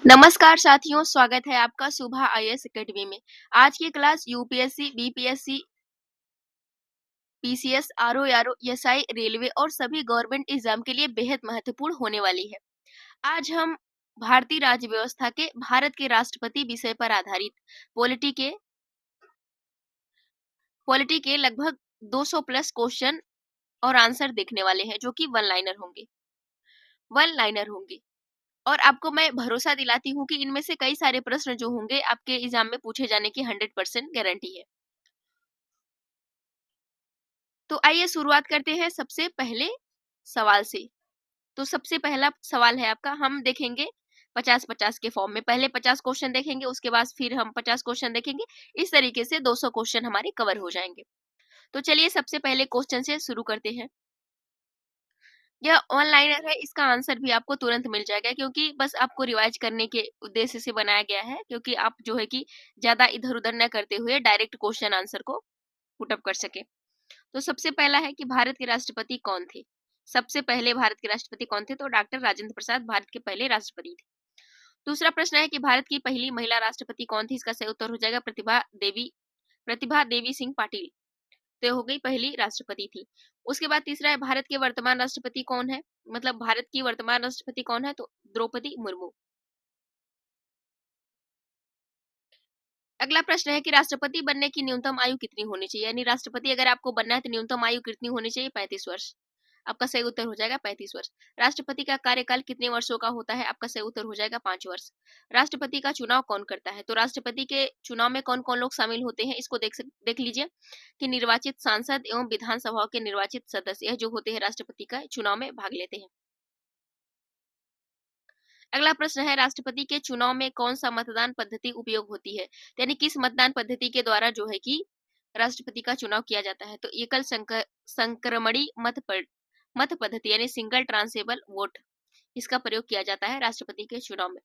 नमस्कार साथियों, स्वागत है आपका सुबह आईएएस एकेडमी में। आज की class UPSC, BPSC, PCS, RO, SI, railway और सभी गवर्नमेंट एग्जाम के लिए बेहद महत्वपूर्ण होने वाली है। आज हम भारतीय राज्य व्यवस्था के भारत के राष्ट्रपति विषय पर आधारित पॉलिटी के लगभग 200 प्लस क्वेश्चन और आंसर देखने वाले हैं, जो कि वन लाइनर होंगे। और आपको मैं भरोसा दिलाती हूँ कि इनमें से कई सारे प्रश्न जो होंगे आपके एग्जाम में पूछे जाने की 100% गारंटी है। तो आइए शुरुआत करते हैं सबसे पहले सवाल से। तो सबसे पहला सवाल है आपका, हम देखेंगे 50-50 के फॉर्म में। पहले 50 क्वेश्चन देखेंगे, उसके बाद फिर हम 50 क्वेश्चन देखेंगे। इस तरीके से 200 क्वेश्चन हमारे कवर हो जाएंगे। तो चलिए सबसे पहले क्वेश्चन से शुरू करते हैं। यह ऑनलाइनर है, इसका आंसर भी आपको तुरंत मिल जाएगा, क्योंकि बस आपको रिवाइज करने के उद्देश्य से बनाया गया है, क्योंकि आप जो है कि ज्यादा इधर उधर न करते हुए डायरेक्ट क्वेश्चन आंसर को पुटअप कर सके। तो सबसे पहला है कि भारत के राष्ट्रपति कौन थे? सबसे पहले भारत के राष्ट्रपति कौन थे? तो डॉक्टर राजेंद्र प्रसाद भारत के पहले राष्ट्रपति थे। दूसरा प्रश्न है कि भारत की पहली महिला राष्ट्रपति कौन थी? इसका सही उत्तर हो जाएगा प्रतिभा देवी सिंह पाटिल। तो हो गई पहली राष्ट्रपति थी। उसके बाद तीसरा है, भारत के वर्तमान राष्ट्रपति कौन है? मतलब भारत की वर्तमान राष्ट्रपति कौन है? तो द्रौपदी मुर्मू। अगला प्रश्न है कि राष्ट्रपति बनने की न्यूनतम आयु कितनी होनी चाहिए? यानी राष्ट्रपति अगर आपको बनना है तो न्यूनतम आयु कितनी होनी चाहिए? 35 वर्ष। आपका सही उत्तर हो जाएगा 35 वर्ष। राष्ट्रपति का कार्यकाल कितने वर्षों का होता है? आपका सही उत्तर हो जाएगा 5 वर्ष। राष्ट्रपति का चुनाव कौन करता है? तो राष्ट्रपति के चुनाव में कौन कौन लोग शामिल होते हैं, इसको देख लीजिए कि निर्वाचित सांसद एवं विधानसभा के निर्वाचित सदस्य, यह जो होते हैं राष्ट्रपति का चुनाव में भाग लेते हैं। अगला प्रश्न है, राष्ट्रपति के चुनाव में कौन सा मतदान पद्धति उपयोग होती है? यानी किस मतदान पद्धति के द्वारा जो है कि राष्ट्रपति का चुनाव किया जाता है? तो एकल संक्रमणी मत पद्धति यानी सिंगल ट्रांसेबल वोट, इसका प्रयोग किया जाता है राष्ट्रपति के चुनाव में।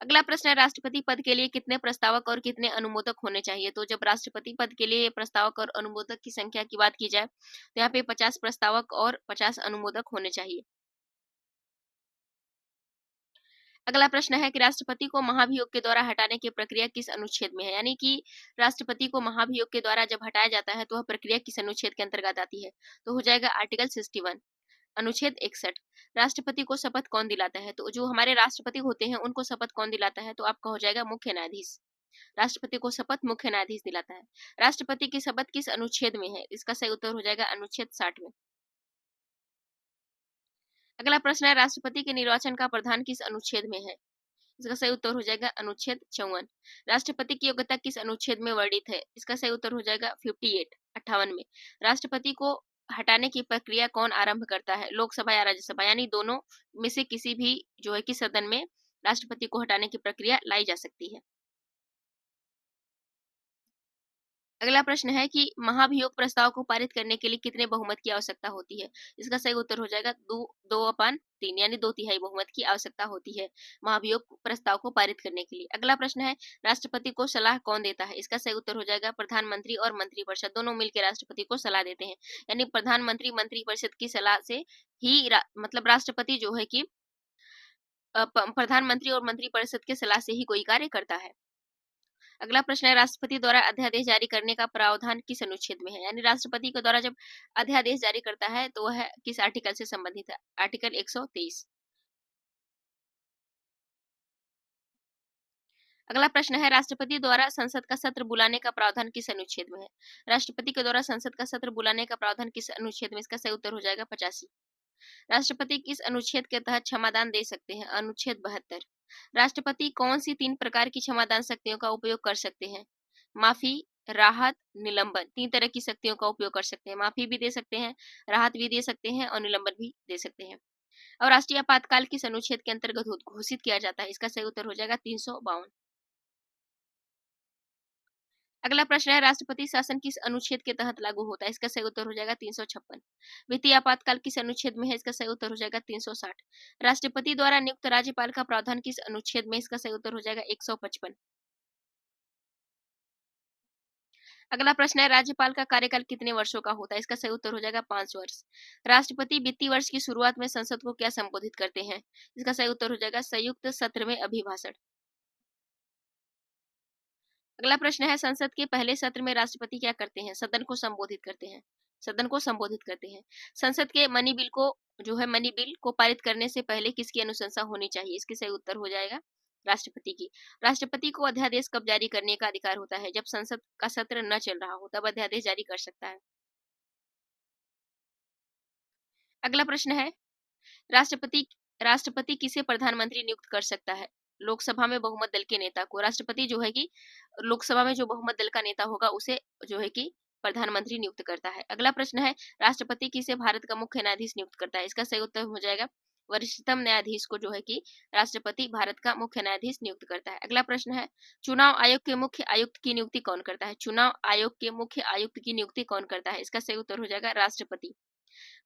अगला प्रश्न है, राष्ट्रपति पद के लिए कितने प्रस्तावक और कितने अनुमोदक होने चाहिए? तो जब राष्ट्रपति पद के लिए प्रस्तावक और अनुमोदक की संख्या की बात की जाए तो यहाँ पे 50 प्रस्तावक और 50 अनुमोदक होने चाहिए। अगला प्रश्न है कि राष्ट्रपति को महाभियोग के द्वारा हटाने की प्रक्रिया किस अनुच्छेद में है? यानी कि राष्ट्रपति को महाभियोग के द्वारा जब हटाया जाता है तो वह प्रक्रिया किस अनुच्छेद के अंतर्गत आती है? तो हो जाएगा आर्टिकल 61, अनुच्छेद 61। राष्ट्रपति को शपथ कौन दिलाता है? तो जो हमारे राष्ट्रपति होते हैं उनको शपथ कौन दिलाता है? तो आपका हो जाएगा मुख्य न्यायाधीश। राष्ट्रपति को शपथ मुख्य न्यायाधीश दिलाता है। राष्ट्रपति की शपथ किस अनुच्छेद में है? इसका सही उत्तर हो जाएगा अनुच्छेद 60 में। अगला प्रश्न है, राष्ट्रपति के निर्वाचन का प्रावधान किस अनुच्छेद में है? इसका सही उत्तर हो जाएगा अनुच्छेद 54। राष्ट्रपति की योग्यता किस अनुच्छेद में वर्णित है? इसका सही उत्तर हो जाएगा 58 में। राष्ट्रपति को हटाने की प्रक्रिया कौन आरंभ करता है? लोकसभा या राज्यसभा, यानी दोनों में से किसी भी जो है कि सदन में राष्ट्रपति को हटाने की प्रक्रिया लाई जा सकती है। अगला प्रश्न है कि महाभियोग प्रस्ताव को पारित करने के लिए कितने बहुमत की आवश्यकता होती है? इसका सही उत्तर हो जाएगा 2/3, यानी 2/3 बहुमत की आवश्यकता होती है महाभियोग प्रस्ताव को पारित करने के लिए। अगला प्रश्न है, राष्ट्रपति को सलाह कौन देता है? इसका सही उत्तर हो जाएगा प्रधानमंत्री और मंत्रिपरिषद दोनों मिलकर राष्ट्रपति को सलाह देते हैं। यानी प्रधानमंत्री मंत्रिपरिषद की सलाह से ही मतलब राष्ट्रपति जो है कि प्रधानमंत्री और मंत्रिपरिषद के सलाह से ही कोई कार्य करता है। अगला प्रश्न है, राष्ट्रपति द्वारा अध्यादेश जारी करने का प्रावधान किस अनुच्छेद में है? यानी राष्ट्रपति के द्वारा जब अध्यादेश जारी करता है तो वह किस आर्टिकल से संबंधित है? आर्टिकल 123। अगला प्रश्न है, राष्ट्रपति द्वारा संसद का सत्र बुलाने का प्रावधान किस अनुच्छेद में है? राष्ट्रपति के द्वारा संसद का सत्र बुलाने का प्रावधान किस अनुच्छेद में? इसका सही उत्तर हो जाएगा 85। राष्ट्रपति किस अनुच्छेद के तहत क्षमादान दे सकते हैं? अनुच्छेद 72। राष्ट्रपति कौन सी 3 प्रकार की क्षमादान शक्तियों का उपयोग कर सकते हैं? माफी, राहत, निलंबन। 3 तरह की शक्तियों का उपयोग कर सकते हैं। माफी भी दे सकते हैं, राहत भी दे सकते हैं और निलंबन भी दे सकते हैं। और राष्ट्रीय आपातकाल किस अनुच्छेद के अंतर्गत घोषित किया जाता है? इसका सही उत्तर हो जाएगा 352। अगला प्रश्न है, राष्ट्रपति शासन किस अनुच्छेद के तहत लागू होता है? इसका सही उत्तर हो जाएगा 356। वित्तीय आपातकाल किस अनुच्छेद में है? इसका सही उत्तर हो जाएगा 360। राष्ट्रपति द्वारा नियुक्त राज्यपाल का प्रावधान किस अनुच्छेद में? इसका सही उत्तर हो जाएगा 155। अगला प्रश्न है, राज्यपाल का कार्यकाल कितने वर्षों का होता है? इसका सही उत्तर हो जाएगा 5 वर्ष। राष्ट्रपति वित्तीय वर्ष की शुरुआत में संसद को क्या संबोधित करते हैं? इसका सही उत्तर हो जाएगा संयुक्त सत्र में अभिभाषण। अगला प्रश्न है, संसद के पहले सत्र में राष्ट्रपति क्या करते हैं? सदन को संबोधित करते हैं। सदन को संबोधित करते हैं। संसद के मनी बिल को पारित करने से पहले किसकी अनुशंसा होनी चाहिए? इसके सही उत्तर हो जाएगा राष्ट्रपति की। राष्ट्रपति को अध्यादेश कब जारी करने का अधिकार होता है? जब संसद का सत्र न चल रहा हो तब अध्यादेश जारी कर सकता है। अगला प्रश्न है, राष्ट्रपति राष्ट्रपति किसे प्रधानमंत्री नियुक्त कर सकता है? लोकसभा में बहुमत दल के नेता को। राष्ट्रपति जो है कि लोकसभा में जो बहुमत दल का नेता होगा उसे जो है कि प्रधानमंत्री नियुक्त करता है। अगला प्रश्न है, राष्ट्रपति किसे भारत का मुख्य न्यायाधीश नियुक्त करता है? इसका सही उत्तर हो जाएगा वरिष्ठतम न्यायाधीश को जो है कि राष्ट्रपति भारत का मुख्य न्यायाधीश नियुक्त करता है। अगला प्रश्न है, चुनाव आयोग के मुख्य आयुक्त की नियुक्ति कौन करता है? चुनाव आयोग के मुख्य आयुक्त की नियुक्ति कौन करता है? इसका सही उत्तर हो जाएगा राष्ट्रपति।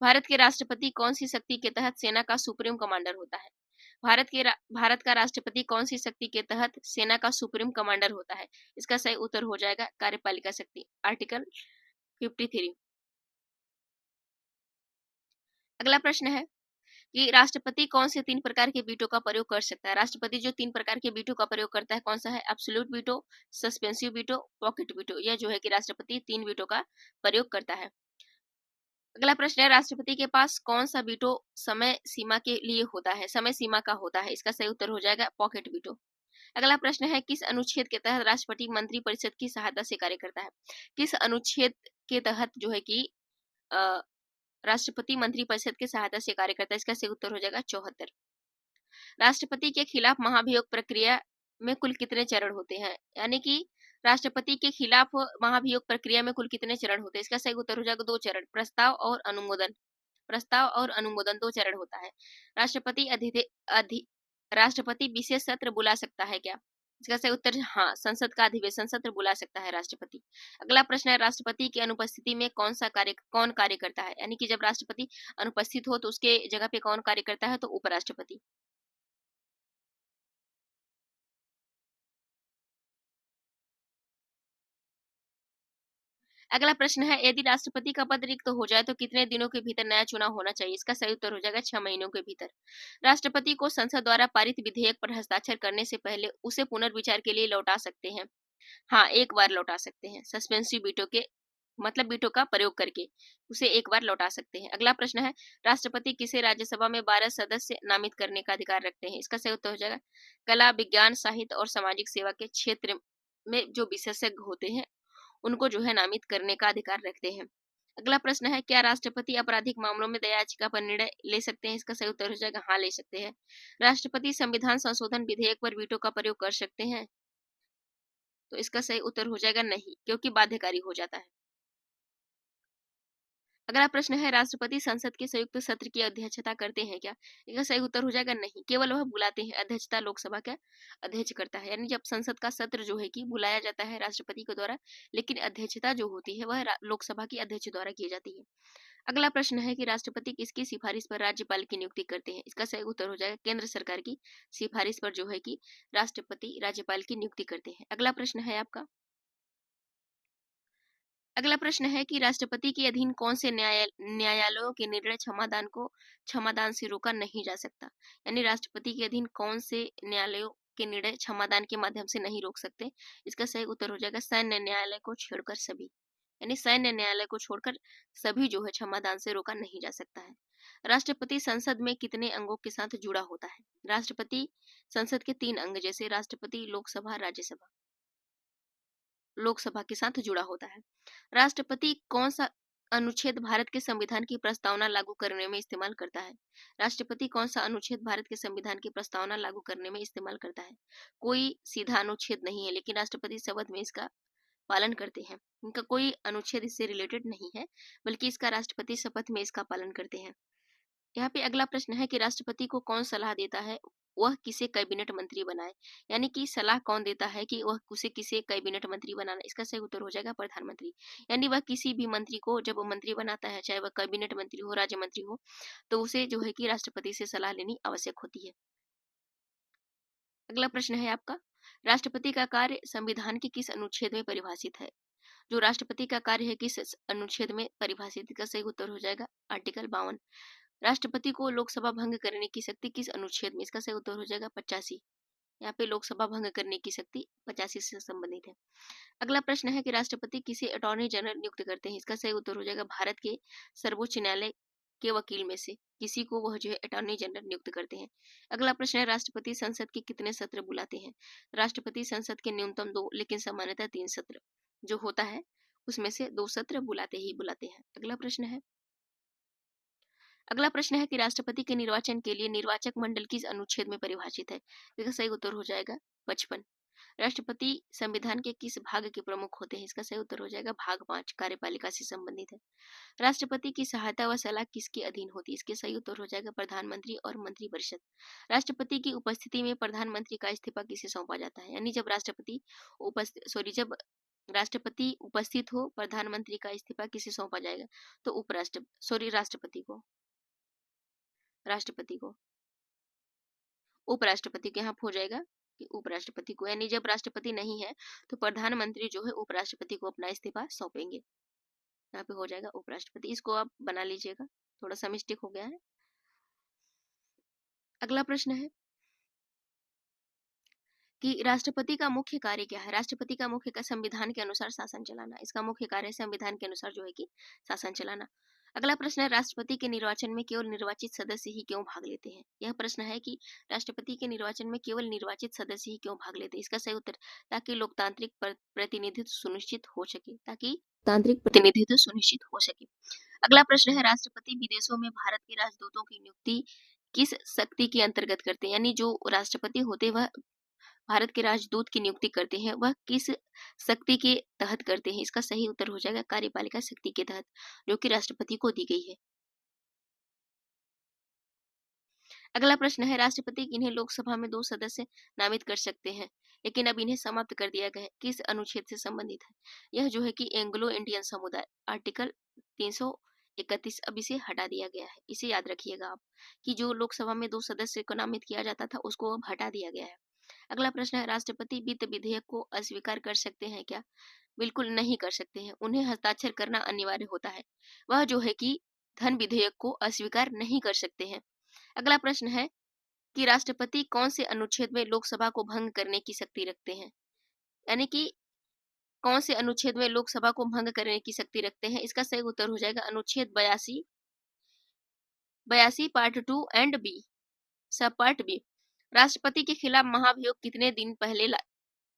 भारत के राष्ट्रपति कौन सी शक्ति के तहत सेना का सुप्रीम कमांडर होता है? भारत का राष्ट्रपति कौन सी शक्ति के तहत सेना का सुप्रीम कमांडर होता है? इसका सही उत्तर हो जाएगा कार्यपालिका शक्ति, आर्टिकल 53। अगला प्रश्न है कि राष्ट्रपति कौन से 3 प्रकार के वीटो का प्रयोग कर सकता है? राष्ट्रपति जो 3 प्रकार के वीटो का प्रयोग करता है कौन सा है? Absolute veto, suspensive veto, pocket veto. यह जो है कि राष्ट्रपति 3 वीटो का प्रयोग करता है। अगला प्रश्न है, राष्ट्रपति के पास कौन सा वीटो समय सीमा के लिए होता है? समय सीमा का होता है। इसका सही उत्तर हो जाएगा पॉकेट वीटो। अगला प्रश्न है, किस अनुच्छेद के तहत राष्ट्रपति मंत्री परिषद की सहायता से कार्य करता है? किस अनुच्छेद के तहत जो है कि अ, राष्ट्रपति मंत्री परिषद की सहायता से कार्य करता है? इसका सही उत्तर हो जाएगा 74। राष्ट्रपति के खिलाफ महाभियोग प्रक्रिया में कुल कितने चरण होते हैं? यानी कि राष्ट्रपति के खिलाफ महाभियोग प्रक्रिया में कुल कितने चरण होते हैं? इसका सही उत्तर हो जाएगा 2 चरण, प्रस्ताव और अनुमोदन। प्रस्ताव और अनुमोदन 2 चरण होता है। राष्ट्रपति राष्ट्रपति विशेष सत्र बुला सकता है क्या? इसका सही उत्तर हाँ, संसद का अधिवेशन सत्र बुला सकता है राष्ट्रपति। अगला प्रश्न है, राष्ट्रपति की अनुपस्थिति में कौन कार्य करता है? यानी कि जब राष्ट्रपति अनुपस्थित हो तो उसके जगह पे कौन कार्य करता है? तो उपराष्ट्रपति। अगला प्रश्न है, यदि राष्ट्रपति का पद रिक्त हो जाए तो कितने दिनों के भीतर नया चुनाव होना चाहिए? इसका सही उत्तर हो जाएगा 6 महीनों के भीतर। राष्ट्रपति को संसद द्वारा पारित विधेयक पर हस्ताक्षर करने से पहले उसे पुनर्विचार के लिए लौटा सकते हैं। हाँ, एक बार लौटा सकते हैं। सस्पेंसिव वीटो के मतलब वीटो का प्रयोग करके उसे एक बार लौटा सकते हैं। अगला प्रश्न है, राष्ट्रपति किसे राज्यसभा में 12 सदस्य नामित करने का अधिकार रखते हैं? इसका सही उत्तर हो जाएगा कला, विज्ञान, साहित्य और सामाजिक सेवा के क्षेत्र में जो विशेषज्ञ होते हैं उनको जो है नामित करने का अधिकार रखते हैं। अगला प्रश्न है, क्या राष्ट्रपति आपराधिक मामलों में दया याचिका पर निर्णय ले सकते हैं? इसका सही उत्तर हो जाएगा हाँ, ले सकते हैं। राष्ट्रपति संविधान संशोधन विधेयक पर वीटो का प्रयोग कर सकते हैं? तो इसका सही उत्तर हो जाएगा नहीं, क्योंकि बाध्यकारी हो जाता है। अगला प्रश्न है, राष्ट्रपति संसद के संयुक्त सत्र की अध्यक्षता करते हैं क्या? इसका सही उत्तर हो जाएगा नहीं, केवल वह बुलाते हैं। अध्यक्षता लोकसभा का अध्यक्ष करता है। यानी जब संसद का सत्र जो है कि बुलाया जाता है राष्ट्रपति के द्वारा, लेकिन अध्यक्षता जो होती है वह लोकसभा की अध्यक्ष द्वारा की जाती है। अगला प्रश्न है कि राष्ट्रपति किसकी सिफारिश पर राज्यपाल की नियुक्ति करते हैं? इसका सही उत्तर हो जाएगा केंद्र सरकार की सिफारिश पर जो है कि राष्ट्रपति राज्यपाल की नियुक्ति करते हैं। अगला प्रश्न है आपका, अगला प्रश्न है कि राष्ट्रपति के अधीन कौन से न्यायालयों के निर्णय क्षमादान से रोका नहीं जा सकता? यानी राष्ट्रपति के अधीन कौन से न्यायालयों के निर्णय क्षमादान के माध्यम से नहीं रोक सकते? इसका सही उत्तर हो जाएगा सैन्य न्यायालय को छोड़कर सभी। यानी सैन्य न्यायालय को छोड़कर सभी जो है क्षमादान से रोका नहीं जा सकता है। राष्ट्रपति संसद में कितने अंगों के साथ जुड़ा होता है? राष्ट्रपति संसद के 3 अंग जैसे राष्ट्रपति, लोकसभा के साथ जुड़ा होता है। राष्ट्रपति कौन सा अनुच्छेद भारत के संविधान की प्रस्तावना लागू करने में इस्तेमाल करता है? राष्ट्रपति कौन सा अनुच्छेद भारत के संविधान की प्रस्तावना लागू करने में इस्तेमाल करता है? कोई सीधा अनुच्छेद नहीं है, लेकिन राष्ट्रपति शपथ में इसका पालन करते हैं। इनका कोई अनुच्छेद इससे रिलेटेड नहीं है, बल्कि इसका राष्ट्रपति शपथ में इसका पालन करते हैं। यहाँ पे अगला प्रश्न है कि राष्ट्रपति को कौन सलाह देता है वह किसे कैबिनेट मंत्री बनाए? यानी कि सलाह कौन देता है कि वह उसे किसे कैबिनेट मंत्री बनाना? इसका सही उत्तर हो जाएगा प्रधानमंत्री। यानी वह किसी भी मंत्री को जब वो मंत्री बनाता है, चाहे वह कैबिनेट मंत्री हो, राज्य मंत्री हो, तो उसे जो है कि राष्ट्रपति से सलाह लेनी आवश्यक होती है। अगला प्रश्न है आपका, राष्ट्रपति का कार्य संविधान के किस अनुच्छेद में परिभाषित है? जो राष्ट्रपति का कार्य है किस अनुच्छेद में परिभाषित? इसका सही उत्तर हो जाएगा आर्टिकल 52। राष्ट्रपति को लोकसभा भंग करने की शक्ति किस अनुच्छेद में? इसका सही उत्तर हो जाएगा 85। यहाँ पे लोकसभा भंग करने की शक्ति 85 से संबंधित है। अगला प्रश्न है कि राष्ट्रपति किसे अटॉर्नी जनरल नियुक्त करते हैं? इसका सही उत्तर हो जाएगा भारत के सर्वोच्च न्यायालय के वकील में से किसी को वह जो है अटॉर्नी जनरल नियुक्त करते हैं। अगला प्रश्न है राष्ट्रपति संसद के कितने सत्र बुलाते हैं? राष्ट्रपति संसद के न्यूनतम 2 लेकिन सामान्यतः 3 सत्र जो होता है उसमें से 2 सत्र बुलाते हैं। अगला प्रश्न है कि राष्ट्रपति के निर्वाचन के लिए निर्वाचक मंडल किस अनुच्छेद में परिभाषित है? इसका सही उत्तर हो जाएगा 55। राष्ट्रपति संविधान के किस भाग के प्रमुख होते हैं? इसका सही उत्तर हो जाएगा भाग 5 कार्यपालिका से संबंधित है। राष्ट्रपति की सहायता व सलाह किसके अधीन होती है? इसके सही उत्तर हो जाएगा प्रधानमंत्री और मंत्रिपरिषद। राष्ट्रपति की उपस्थिति में प्रधानमंत्री का इस्तीफा किसे सौंपा जाता है? यानी जब राष्ट्रपति उपस्थित हो प्रधानमंत्री का इस्तीफा किसे सौंपा जाएगा? तो उपराष्ट्रपति को यहाँ हो जाएगा कि उपराष्ट्रपति को, यानी जब राष्ट्रपति नहीं है तो प्रधानमंत्री जो है उपराष्ट्रपति को अपना इस्तीफा सौंपेंगे। यहाँ पे हो जाएगा उपराष्ट्रपति। इसको आप बना लीजिएगा, थोड़ा सा मिस्टेक हो गया है। अगला प्रश्न है कि राष्ट्रपति का मुख्य कार्य क्या है? राष्ट्रपति का मुख्य कार्य संविधान के अनुसार शासन चलाना। इसका मुख्य कार्य संविधान के अनुसार जो है कि शासन चलाना। अगला प्रश्न है राष्ट्रपति के निर्वाचन में केवल निर्वाचित सदस्य ही क्यों भाग लेते हैं? यह प्रश्न है कि राष्ट्रपति के निर्वाचन में केवल निर्वाचित सदस्य ही क्यों भाग लेते हैं? इसका सही उत्तर ताकि लोकतांत्रिक प्रतिनिधित्व सुनिश्चित हो सके। अगला प्रश्न है राष्ट्रपति विदेशों में भारत के राजदूतों की नियुक्ति किस शक्ति के अंतर्गत करते हैं? यानी जो राष्ट्रपति होते वह भारत के राजदूत की नियुक्ति करते हैं वह किस शक्ति के तहत करते हैं? इसका सही उत्तर हो जाएगा कार्यपालिका शक्ति के तहत, जो कि राष्ट्रपति को दी गई है। अगला प्रश्न है राष्ट्रपति इन्हें लोकसभा में 2 सदस्य नामित कर सकते हैं, लेकिन अब इन्हें समाप्त कर दिया गया है। किस अनुच्छेद से संबंधित है? यह जो है कि एंग्लो इंडियन समुदाय आर्टिकल 331, अब इसे हटा दिया गया है। इसे याद रखिएगा आप कि जो लोकसभा में 2 सदस्य को नामित किया जाता था उसको अब हटा दिया गया है। अगला प्रश्न है राष्ट्रपति वित्त विधेयक को अस्वीकार कर सकते हैं क्या? बिल्कुल नहीं कर सकते हैं, उन्हें हस्ताक्षर करना अनिवार्य होता है। वह जो है कि धन विधेयक को अस्वीकार नहीं कर सकते हैं। अगला प्रश्न है कि राष्ट्रपति कौन से अनुच्छेद में लोकसभा को भंग करने की शक्ति रखते हैं? यानी कि कौन से अनुच्छेद में लोकसभा को भंग करने की शक्ति रखते हैं? इसका सही उत्तर हो जाएगा अनुच्छेद 82 पार्ट 2 एंड बी, सब पार्ट बी। राष्ट्रपति के खिलाफ महाभियोग कितने दिन पहले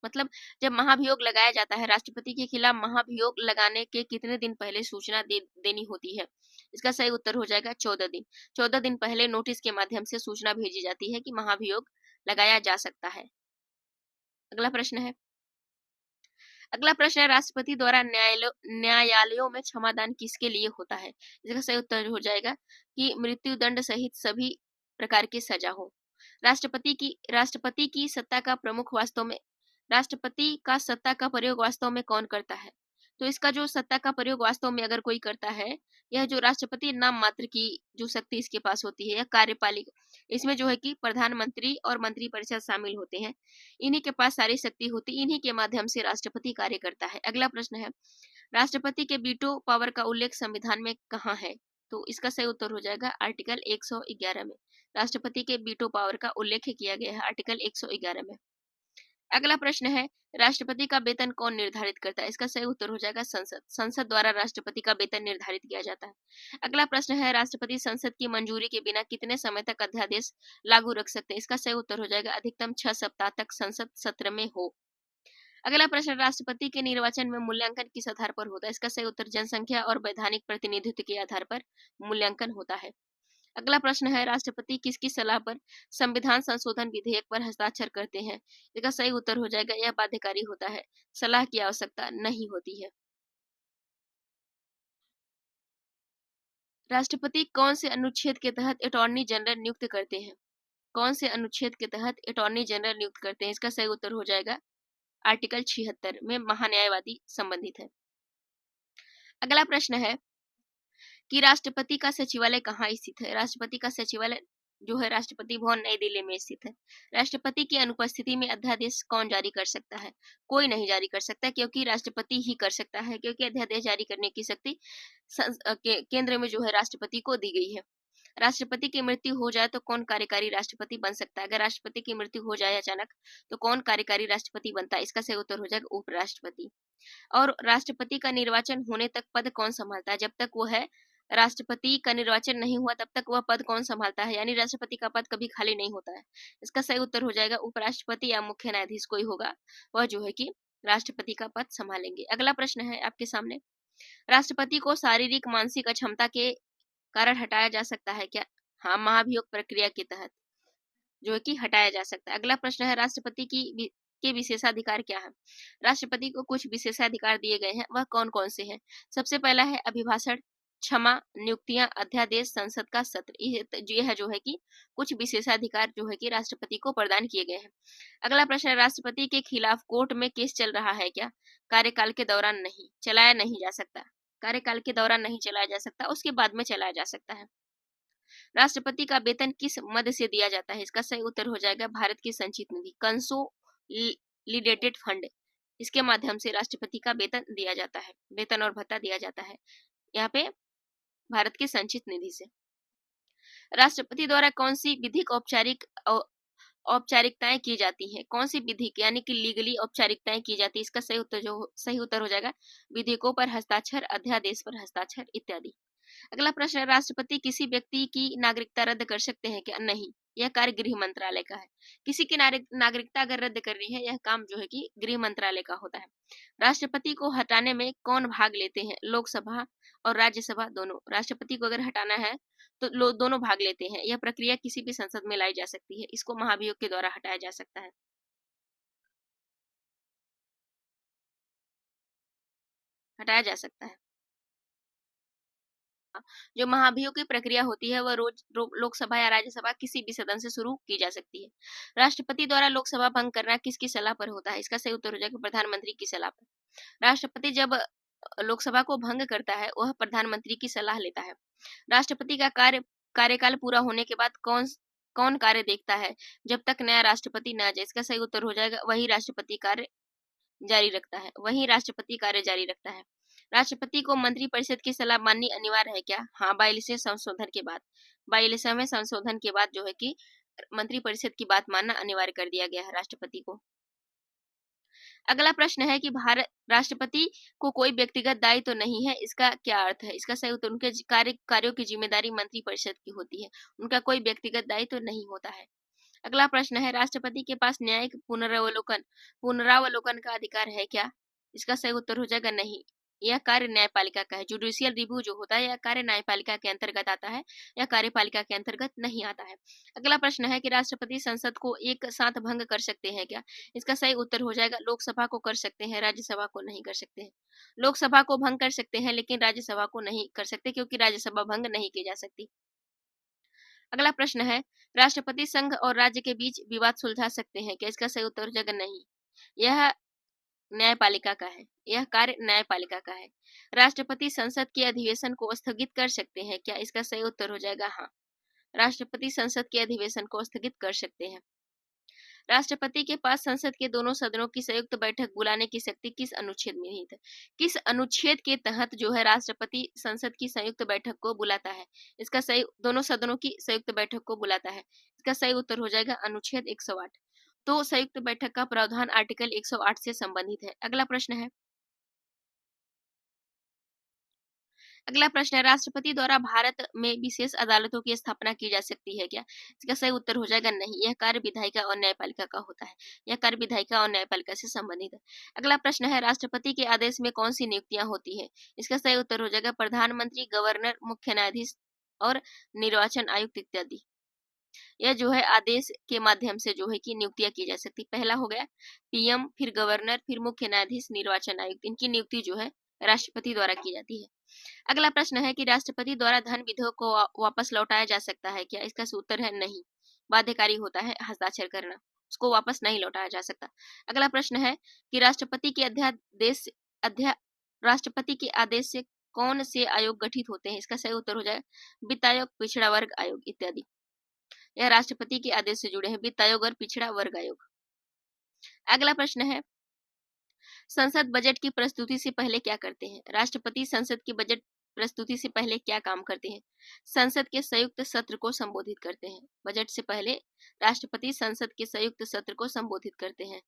मतलब जब महाभियोग लगाया जाता है, राष्ट्रपति के खिलाफ महाभियोग लगाने के कितने दिन पहले सूचना देनी होती है? इसका सही उत्तर हो जाएगा 14 दिन। 14 दिन पहले नोटिस के माध्यम से सूचना भेजी जाती है कि महाभियोग लगाया जा सकता है। अगला प्रश्न है राष्ट्रपति द्वारा न्यायालयों में क्षमादान किसके लिए होता है? इसका सही उत्तर हो जाएगा कि मृत्युदंड सहित सभी प्रकार की सजा हो। राष्ट्रपति की सत्ता का सत्ता का प्रयोग वास्तव में कौन करता है? तो इसका जो सत्ता का प्रयोग वास्तव में अगर कोई करता है, यह जो राष्ट्रपति नाम मात्र की जो शक्ति इसके पास होती है, यह कार्यपालिका, इसमें जो है कि प्रधानमंत्री और मंत्रिपरिषद शामिल होते हैं। इन्हीं के पास सारी शक्ति होती, इन्हीं के माध्यम से राष्ट्रपति कार्य करता है। अगला प्रश्न है राष्ट्रपति के वीटो पावर का उल्लेख संविधान में कहाँ है? तो इसका सही उत्तर हो जाएगा आर्टिकल 111 में। राष्ट्रपति के वीटो पावर का उल्लेख किया गया है आर्टिकल 111 में। अगला प्रश्न है राष्ट्रपति का वेतन कौन निर्धारित करता है? इसका सही उत्तर हो जाएगा संसद द्वारा राष्ट्रपति का वेतन निर्धारित किया जाता है। अगला प्रश्न है राष्ट्रपति संसद की मंजूरी के बिना कितने समय तक अध्यादेश लागू रख सकते हैं? इसका सही उत्तर हो जाएगा अधिकतम 6 सप्ताह तक संसद सत्र में हो। अगला प्रश्न राष्ट्रपति के निर्वाचन में मूल्यांकन किस आधार पर होता है? इसका सही उत्तर जनसंख्या और वैधानिक प्रतिनिधित्व के आधार पर मूल्यांकन होता है। अगला प्रश्न है राष्ट्रपति किसकी सलाह पर संविधान संशोधन विधेयक पर हस्ताक्षर करते हैं? इसका सही उत्तर हो जाएगा यह बाध्यकारी होता है, सलाह की आवश्यकता नहीं होती है। राष्ट्रपति कौन से अनुच्छेद के तहत अटॉर्नी जनरल नियुक्त करते हैं? कौन से अनुच्छेद के तहत अटॉर्नी जनरल नियुक्त करते हैं? इसका सही उत्तर हो जाएगा आर्टिकल 76 में महान्यायवादी संबंधित है। अगला प्रश्न है कि राष्ट्रपति का सचिवालय कहाँ स्थित है? राष्ट्रपति का सचिवालय जो है राष्ट्रपति भवन नई दिल्ली में स्थित है। राष्ट्रपति की अनुपस्थिति में अध्यादेश कौन जारी कर सकता है? कोई नहीं जारी कर सकता, क्योंकि राष्ट्रपति ही कर सकता है, क्योंकि अध्यादेश जारी करने की शक्ति केंद्र में जो है राष्ट्रपति को दी गई है। राष्ट्रपति की मृत्यु हो जाए तो कौन कार्यकारी राष्ट्रपति बन सकता है? अगर राष्ट्रपति की मृत्यु हो जाए अचानक तो कौन कार्यकारी राष्ट्रपति बनता है? इसका सही उत्तर हो जाएगा उपराष्ट्रपति। और राष्ट्रपति का निर्वाचन होने तक पद कौन संभालता है? जब तक वो है राष्ट्रपति का निर्वाचन नहीं हुआ तब तक वह पद कौन संभालता है? यानी राष्ट्रपति का पद कभी खाली नहीं होता है। इसका सही उत्तर हो जाएगा उपराष्ट्रपति या मुख्य न्यायाधीश कोई होगा, वह जो है कि राष्ट्रपति का पद संभालेंगे। अगला प्रश्न है आपके सामने, राष्ट्रपति को शारीरिक मानसिक अक्षमता के कारण हटाया जा सकता है क्या? हाँ, महाभियोग प्रक्रिया के तहत जो है कि हटाया जा सकता है। अगला प्रश्न है, राष्ट्रपति के विशेषाधिकार क्या है? राष्ट्रपति को कुछ विशेषाधिकार दिए गए हैं, वह कौन कौन से हैं? सबसे पहला है अभिभाषण, क्षमा, नियुक्तियां, अध्यादेश, संसद का सत्र। ये है जो है कि कुछ विशेषाधिकार जो है कि राष्ट्रपति को प्रदान किए गए हैं। अगला प्रश्न है, राष्ट्रपति के खिलाफ कोर्ट में केस चल रहा है क्या? कार्यकाल के दौरान नहीं, चलाया नहीं जा सकता। कार्यकाल के दौरान नहीं चलाया जा सकता, उसके बाद में चलाया जा सकता है। राष्ट्रपति का वेतन किस मद से दिया जाता है? इसका सही उत्तर हो जाएगा भारत की संचित निधि, कंसोलिडेटेड फंड। इसके माध्यम से राष्ट्रपति का वेतन दिया जाता है, वेतन और भत्ता दिया जाता है यहाँ पे भारत की संचित निधि से। राष्ट्रपति द्वारा कौन सी विधिक औपचारिकताएं की जाती हैं? कौन सी विधि यानी कि लीगली औपचारिकताएं की जाती है? इसका सही उत्तर हो जाएगा विधेयकों पर हस्ताक्षर, अध्यादेश पर हस्ताक्षर इत्यादि। अगला प्रश्न है, राष्ट्रपति किसी व्यक्ति की नागरिकता रद्द कर सकते हैं क्या? नहीं, यह कार्य गृह मंत्रालय का है। किसी की नागरिकता अगर रद्द करनी है, यह काम जो है कि गृह मंत्रालय का होता है। राष्ट्रपति को हटाने में कौन भाग लेते हैं? लोकसभा और राज्यसभा दोनों। राष्ट्रपति को अगर हटाना है तो दोनों भाग लेते हैं। यह प्रक्रिया किसी भी संसद में लाई जा सकती है। इसको महाभियोग के द्वारा हटाया जा सकता है, हटाया जा सकता है। जो महाभियोग की प्रक्रिया होती है वह लोकसभा या राज्यसभा किसी भी सदन से शुरू की जा सकती है। राष्ट्रपति द्वारा लोकसभा भंग करना किसकी सलाह पर होता है? इसका सही उत्तर हो जाएगा प्रधानमंत्री की सलाह पर। राष्ट्रपति जब लोकसभा को भंग करता है वह प्रधानमंत्री की सलाह लेता है। राष्ट्रपति का कार्यकाल पूरा होने के बाद कौन कौन कार्य देखता है जब तक नया राष्ट्रपति न आ जाए? इसका सही उत्तर हो जाएगा वही राष्ट्रपति कार्य जारी रखता है, वही राष्ट्रपति कार्य जारी रखता है। राष्ट्रपति को मंत्रिपरिषद की सलाह माननी अनिवार्य है क्या? हाँ, 42वें संशोधन के बाद, 42वें संशोधन के बाद जो है कि मंत्रिपरिषद की बात मानना अनिवार्य कर दिया गया है राष्ट्रपति को। अगला प्रश्न है कि भारत राष्ट्रपति को कोई व्यक्तिगत दायित्व तो नहीं है, इसका क्या अर्थ है? इसका सही उत्तर, उनके कार्यों की जिम्मेदारी मंत्रिपरिषद की होती है, उनका कोई व्यक्तिगत दायित्व तो नहीं होता है। अगला प्रश्न है, राष्ट्रपति के पास न्यायिक पुनरावलोकन का अधिकार है क्या? इसका सही उत्तर हो जाएगा नहीं, यह कार्य न्यायपालिका का है। जुडिशियल रिव्यू जो होता है यह कार्य न्यायपालिका के अंतर्गत आता है, यह कार्यपालिका के अंतर्गत नहीं आता है। अगला प्रश्न है कि राष्ट्रपति संसद को एक साथ भंग कर सकते हैं क्या? इसका सही उत्तर हो जाएगा लोकसभा को कर सकते हैं, राज्यसभा को नहीं कर सकते हैं। लोकसभा को भंग कर सकते हैं लेकिन राज्यसभा को नहीं कर सकते, क्योंकि राज्यसभा भंग नहीं की जा सकती। अगला प्रश्न है, राष्ट्रपति संघ और राज्य के बीच विवाद सुलझा सकते हैं क्या? इसका सही उत्तर हो जाएगा नहीं, यह न्यायपालिका का है, यह कार्य न्यायपालिका का है। राष्ट्रपति संसद के अधिवेशन को स्थगित कर सकते हैं क्या? इसका सही उत्तर हो जाएगा हाँ, राष्ट्रपति संसद के अधिवेशन को स्थगित कर सकते हैं। राष्ट्रपति के पास संसद के दोनों सदनों की संयुक्त बैठक बुलाने की शक्ति किस अनुच्छेद में निहित है? किस अनुच्छेद के तहत जो है राष्ट्रपति संसद की संयुक्त बैठक को बुलाता है? इसका सही, दोनों सदनों की संयुक्त बैठक को बुलाता है, इसका सही उत्तर हो जाएगा अनुच्छेद 108। तो संयुक्त बैठक का प्रावधान आर्टिकल 108 से संबंधित है। अगला प्रश्न है, राष्ट्रपति द्वारा भारत में विशेष अदालतों की स्थापना की जा सकती है क्या? इसका सही उत्तर हो जाएगा नहीं, यह कार्य विधायिका और न्यायपालिका का होता है, यह कार्य विधायिका और न्यायपालिका से संबंधित है। अगला प्रश्न है, राष्ट्रपति के आदेश में कौन सी नियुक्तियां होती है? इसका सही उत्तर हो जाएगा प्रधानमंत्री, गवर्नर, मुख्य न्यायाधीश और निर्वाचन आयुक्त इत्यादि। यह जो है आदेश के माध्यम से जो है कि नियुक्तियां की जा सकती। पहला हो गया पीएम, फिर गवर्नर, फिर मुख्य न्यायाधीश, निर्वाचन आयुक्त, इनकी नियुक्ति जो है राष्ट्रपति द्वारा की जाती है। अगला प्रश्न है कि राष्ट्रपति द्वारा धन विधेयक को वापस लौटाया जा सकता है क्या? इसका उत्तर है नहीं, बाध्यकारी होता है हस्ताक्षर करना, उसको वापस नहीं लौटाया जा सकता। अगला प्रश्न है कि राष्ट्रपति के आदेश से कौन से आयोग गठित होते हैं? इसका सही उत्तर हो जाए वित्त आयोग, पिछड़ा वर्ग आयोग इत्यादि। यह राष्ट्रपति के आदेश से जुड़े हैं, वित्त आयोग और पिछड़ा वर्ग आयोग। अगला प्रश्न है, संसद बजट की प्रस्तुति से पहले क्या करते हैं? राष्ट्रपति संसद की बजट प्रस्तुति से पहले क्या काम करते हैं? संसद के संयुक्त सत्र को संबोधित करते हैं। बजट से पहले राष्ट्रपति संसद के संयुक्त सत्र को संबोधित करते हैं।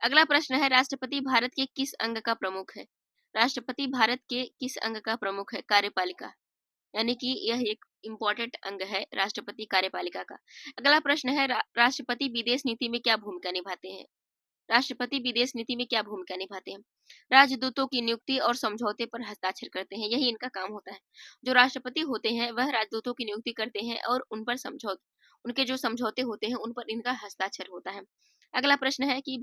अगला प्रश्न है, राष्ट्रपति भारत के किस अंग का प्रमुख है? राष्ट्रपति भारत के किस अंग का प्रमुख है? कार्यपालिका, यानी कि यह एक इम्पोर्टेंट अंग है राष्ट्रपति कार्यपालिका का। अगला प्रश्न है, राष्ट्रपति विदेश नीति में क्या भूमिका निभाते हैं? राष्ट्रपति विदेश नीति में क्या भूमिका निभाते हैं? राजदूतों की नियुक्ति और समझौते पर हस्ताक्षर करते हैं, यही इनका काम होता है। जो राष्ट्रपति होते हैं वह राजदूतों की नियुक्ति करते हैं और उन पर उनके जो समझौते होते हैं उन पर इनका हस्ताक्षर होता है। अगला प्रश्न है कि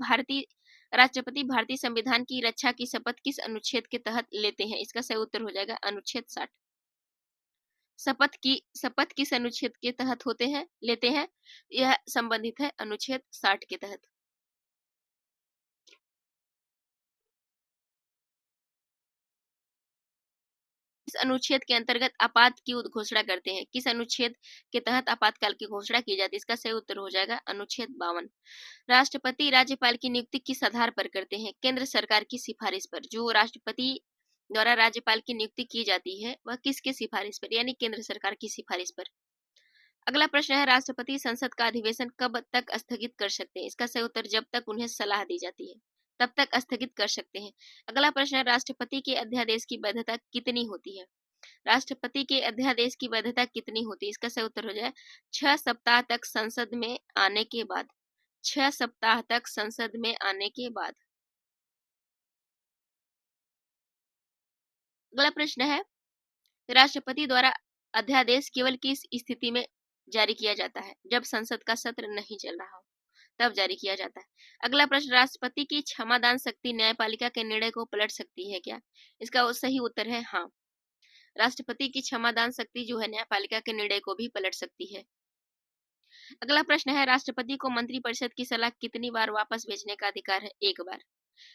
राष्ट्रपति भारतीय संविधान की रक्षा की शपथ किस अनुच्छेद के तहत लेते हैं? इसका सही उत्तर हो जाएगा अनुच्छेद 60। शपथ किस अनुच्छेद के तहत लेते हैं? यह संबंधित है अनुच्छेद 60 के तहत। इस अनुच्छेद के अंतर्गत आपात की घोषणा करते हैं? किस अनुच्छेद के तहत आपातकाल की घोषणा की जाती है? इसका सही उत्तर हो जाएगा अनुच्छेद 52। राष्ट्रपति राज्यपाल की नियुक्ति किस आधार पर करते हैं? केंद्र सरकार की सिफारिश पर। जो राष्ट्रपति द्वारा राज्यपाल की नियुक्ति की जाती है वह किसके सिफारिश पर, यानी केंद्र सरकार की सिफारिश पर। अगला प्रश्न है, राष्ट्रपति संसद का अधिवेशन कब तक स्थगित कर सकते हैं? इसका सही उत्तर जब तक उन्हें सलाह दी जाती है तब तक स्थगित कर सकते हैं। अगला प्रश्न है, राष्ट्रपति के अध्यादेश की वैधता कितनी होती है? राष्ट्रपति के अध्यादेश की वैधता कितनी होती है? इसका सही उत्तर हो जाए 6 सप्ताह तक संसद में आने के बाद। 6 सप्ताह तक संसद में आने के बाद। अगला प्रश्न है, राष्ट्रपति द्वारा अध्यादेश केवल किस स्थिति में जारी किया जाता है? जब संसद का सत्र नहीं चल रहा हो तब जारी किया जाता है। अगला प्रश्न, राष्ट्रपति की क्षमादान शक्ति न्यायपालिका के निर्णय को पलट सकती है क्या? इसका सही उत्तर है हाँ। राष्ट्रपति की क्षमादान शक्ति जो है न्यायपालिका के निर्णय को भी पलट सकती है। अगला प्रश्न है, राष्ट्रपति को मंत्रिपरिषद की सलाह कितनी बार वापस भेजने का अधिकार है? एक बार।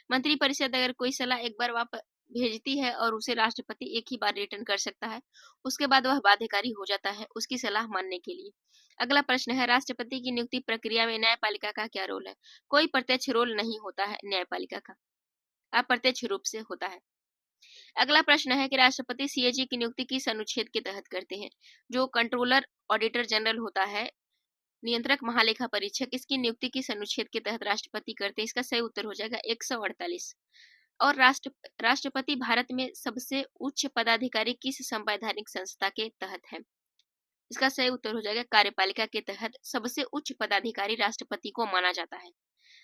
मंत्रिपरिषद अगर कोई सलाह एक बार वापस भेजती है और उसे राष्ट्रपति एक ही बार रिटर्न कर सकता है, उसके बाद वह बाध्यकारी हो जाता है उसकी सलाह मानने के लिए। अगला प्रश्न है, राष्ट्रपति की नियुक्ति प्रक्रिया में न्यायपालिका का क्या रोल है? कोई प्रत्यक्ष रोल नहीं होता है न्यायपालिका का, अप्रत्यक्ष रूप से होता है। अगला प्रश्न है कि राष्ट्रपति सीएजी की नियुक्ति किस अनुच्छेद के तहत करते हैं? जो कंट्रोलर ऑडिटर जनरल होता है, नियंत्रक महालेखा परीक्षक, इसकी नियुक्ति किस अनुच्छेद के तहत राष्ट्रपति करते हैं? इसका सही उत्तर हो जाएगा 148। और राष्ट्रपति भारत में सबसे उच्च पदाधिकारी किस संवैधानिक संस्था के तहत है? इसका सही उत्तर हो जाएगा कार्यपालिका के तहत सबसे उच्च पदाधिकारी राष्ट्रपति को माना जाता है।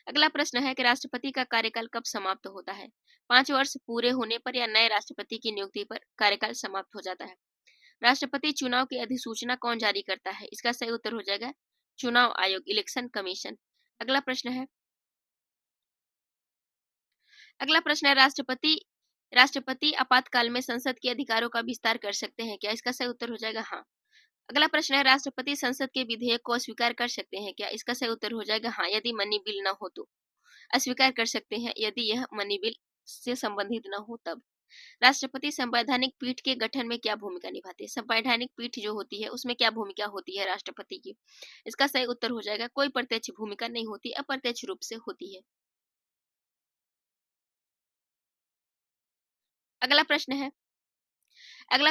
अगला प्रश्न है कि राष्ट्रपति का कार्यकाल कब समाप्त होता है? 5 वर्ष पूरे होने पर या नए राष्ट्रपति की नियुक्ति पर कार्यकाल समाप्त हो जाता है। राष्ट्रपति चुनाव की अधिसूचना कौन जारी करता है? इसका सही उत्तर हो जाएगा चुनाव आयोग, इलेक्शन कमीशन। अगला प्रश्न है, राष्ट्रपति आपातकाल में संसद के अधिकारों का विस्तार कर सकते हैं क्या? इसका सही उत्तर हो जाएगा हाँ। अगला प्रश्न है, राष्ट्रपति संसद के विधेयक को अस्वीकार कर सकते हैं क्या? इसका सही उत्तर हो जाएगा हाँ, यदि मनी बिल न हो तो। अस्वीकार कर सकते हैं यदि यह मनी बिल से संबंधित न हो तब। राष्ट्रपति संवैधानिक पीठ के गठन में क्या भूमिका निभाते हैं? संवैधानिक पीठ जो होती है उसमें क्या भूमिका होती है राष्ट्रपति की? इसका सही उत्तर हो जाएगा कोई प्रत्यक्ष भूमिका नहीं होती, अप्रत्यक्ष रूप से होती है। अगला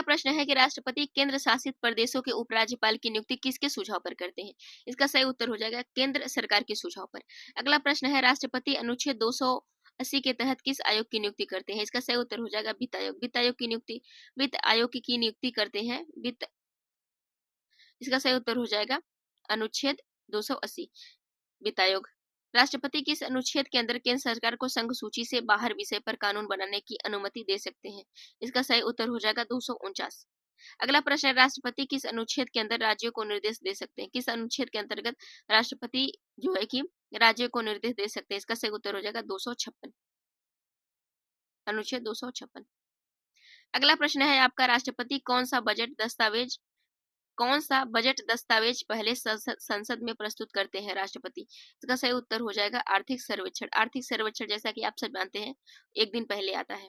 प्रश्न है कि राष्ट्रपति केंद्र शासित प्रदेशों के उपराज्यपाल की नियुक्ति किसके सुझाव पर करते हैं? इसका सही उत्तर हो जाएगा केंद्र सरकार के सुझाव पर। अगला प्रश्न है, राष्ट्रपति अनुच्छेद 280 के तहत किस आयोग की नियुक्ति करते हैं? इसका सही उत्तर हो जाएगा वित्त आयोग। वित्त आयोग की नियुक्ति करते हैं इसका सही उत्तर हो जाएगा अनुच्छेद 280, वित्त आयोग। राष्ट्रपति किस अनुच्छेद के अंदर केंद्र सरकार को संघ सूची से बाहर विषय पर कानून बनाने की अनुमति दे सकते हैं? इसका सही उत्तर हो जाएगा 249। अगला प्रश्न है, राष्ट्रपति किस अनुच्छेद के अंदर राज्यों को निर्देश दे सकते हैं? किस अनुच्छेद के अंतर्गत राष्ट्रपति जो है कि राज्यों को निर्देश दे सकते हैं? इसका सही उत्तर हो जाएगा 256, अनुच्छेद 256। अगला प्रश्न है आपका, राष्ट्रपति कौन सा बजट दस्तावेज पहले संसद में प्रस्तुत करते हैं राष्ट्रपति? इसका सही उत्तर हो जाएगा आर्थिक सर्वेक्षण। आर्थिक सर्वेक्षण जैसा कि आप सब जानते हैं एक दिन पहले आता है।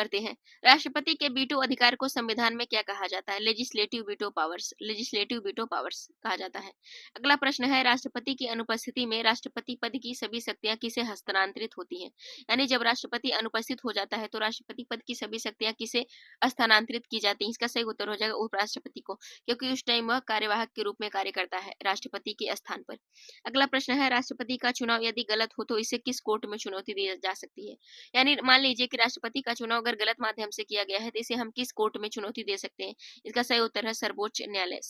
करते हैं। राष्ट्रपति के वीटो अधिकार को संविधान में क्या कहा जाता है? Legislative veto powers, legislative veto powers कहा जाता है। अगला प्रश्न है, राष्ट्रपति की अनुपस्थिति में राष्ट्रपति पद की सभी शक्तियां किसे हस्तांतरित होती हैं? यानी जब राष्ट्रपति अनुपस्थित हो जाता है तो राष्ट्रपति पद की सभी शक्तियां किसे हस्तांतरित की जाती हैं? इसका सही उत्तर हो जाएगा उपराष्ट्रपति को, क्योंकि उस टाइम वह कार्यवाहक के रूप में कार्य करता है राष्ट्रपति के स्थान पर। अगला प्रश्न है, राष्ट्रपति का चुनाव यदि गलत हो तो इसे किस कोर्ट में चुनौती दी जा सकती है? यानी मान लीजिए कि राष्ट्रपति का चुनाव अगर गलत माध्यम से किया गया है तो इसे हम किस कोर्ट में चुनौती दे सकते हैं? इसका सही उत्तर है सर्वोच्च न्यायालय,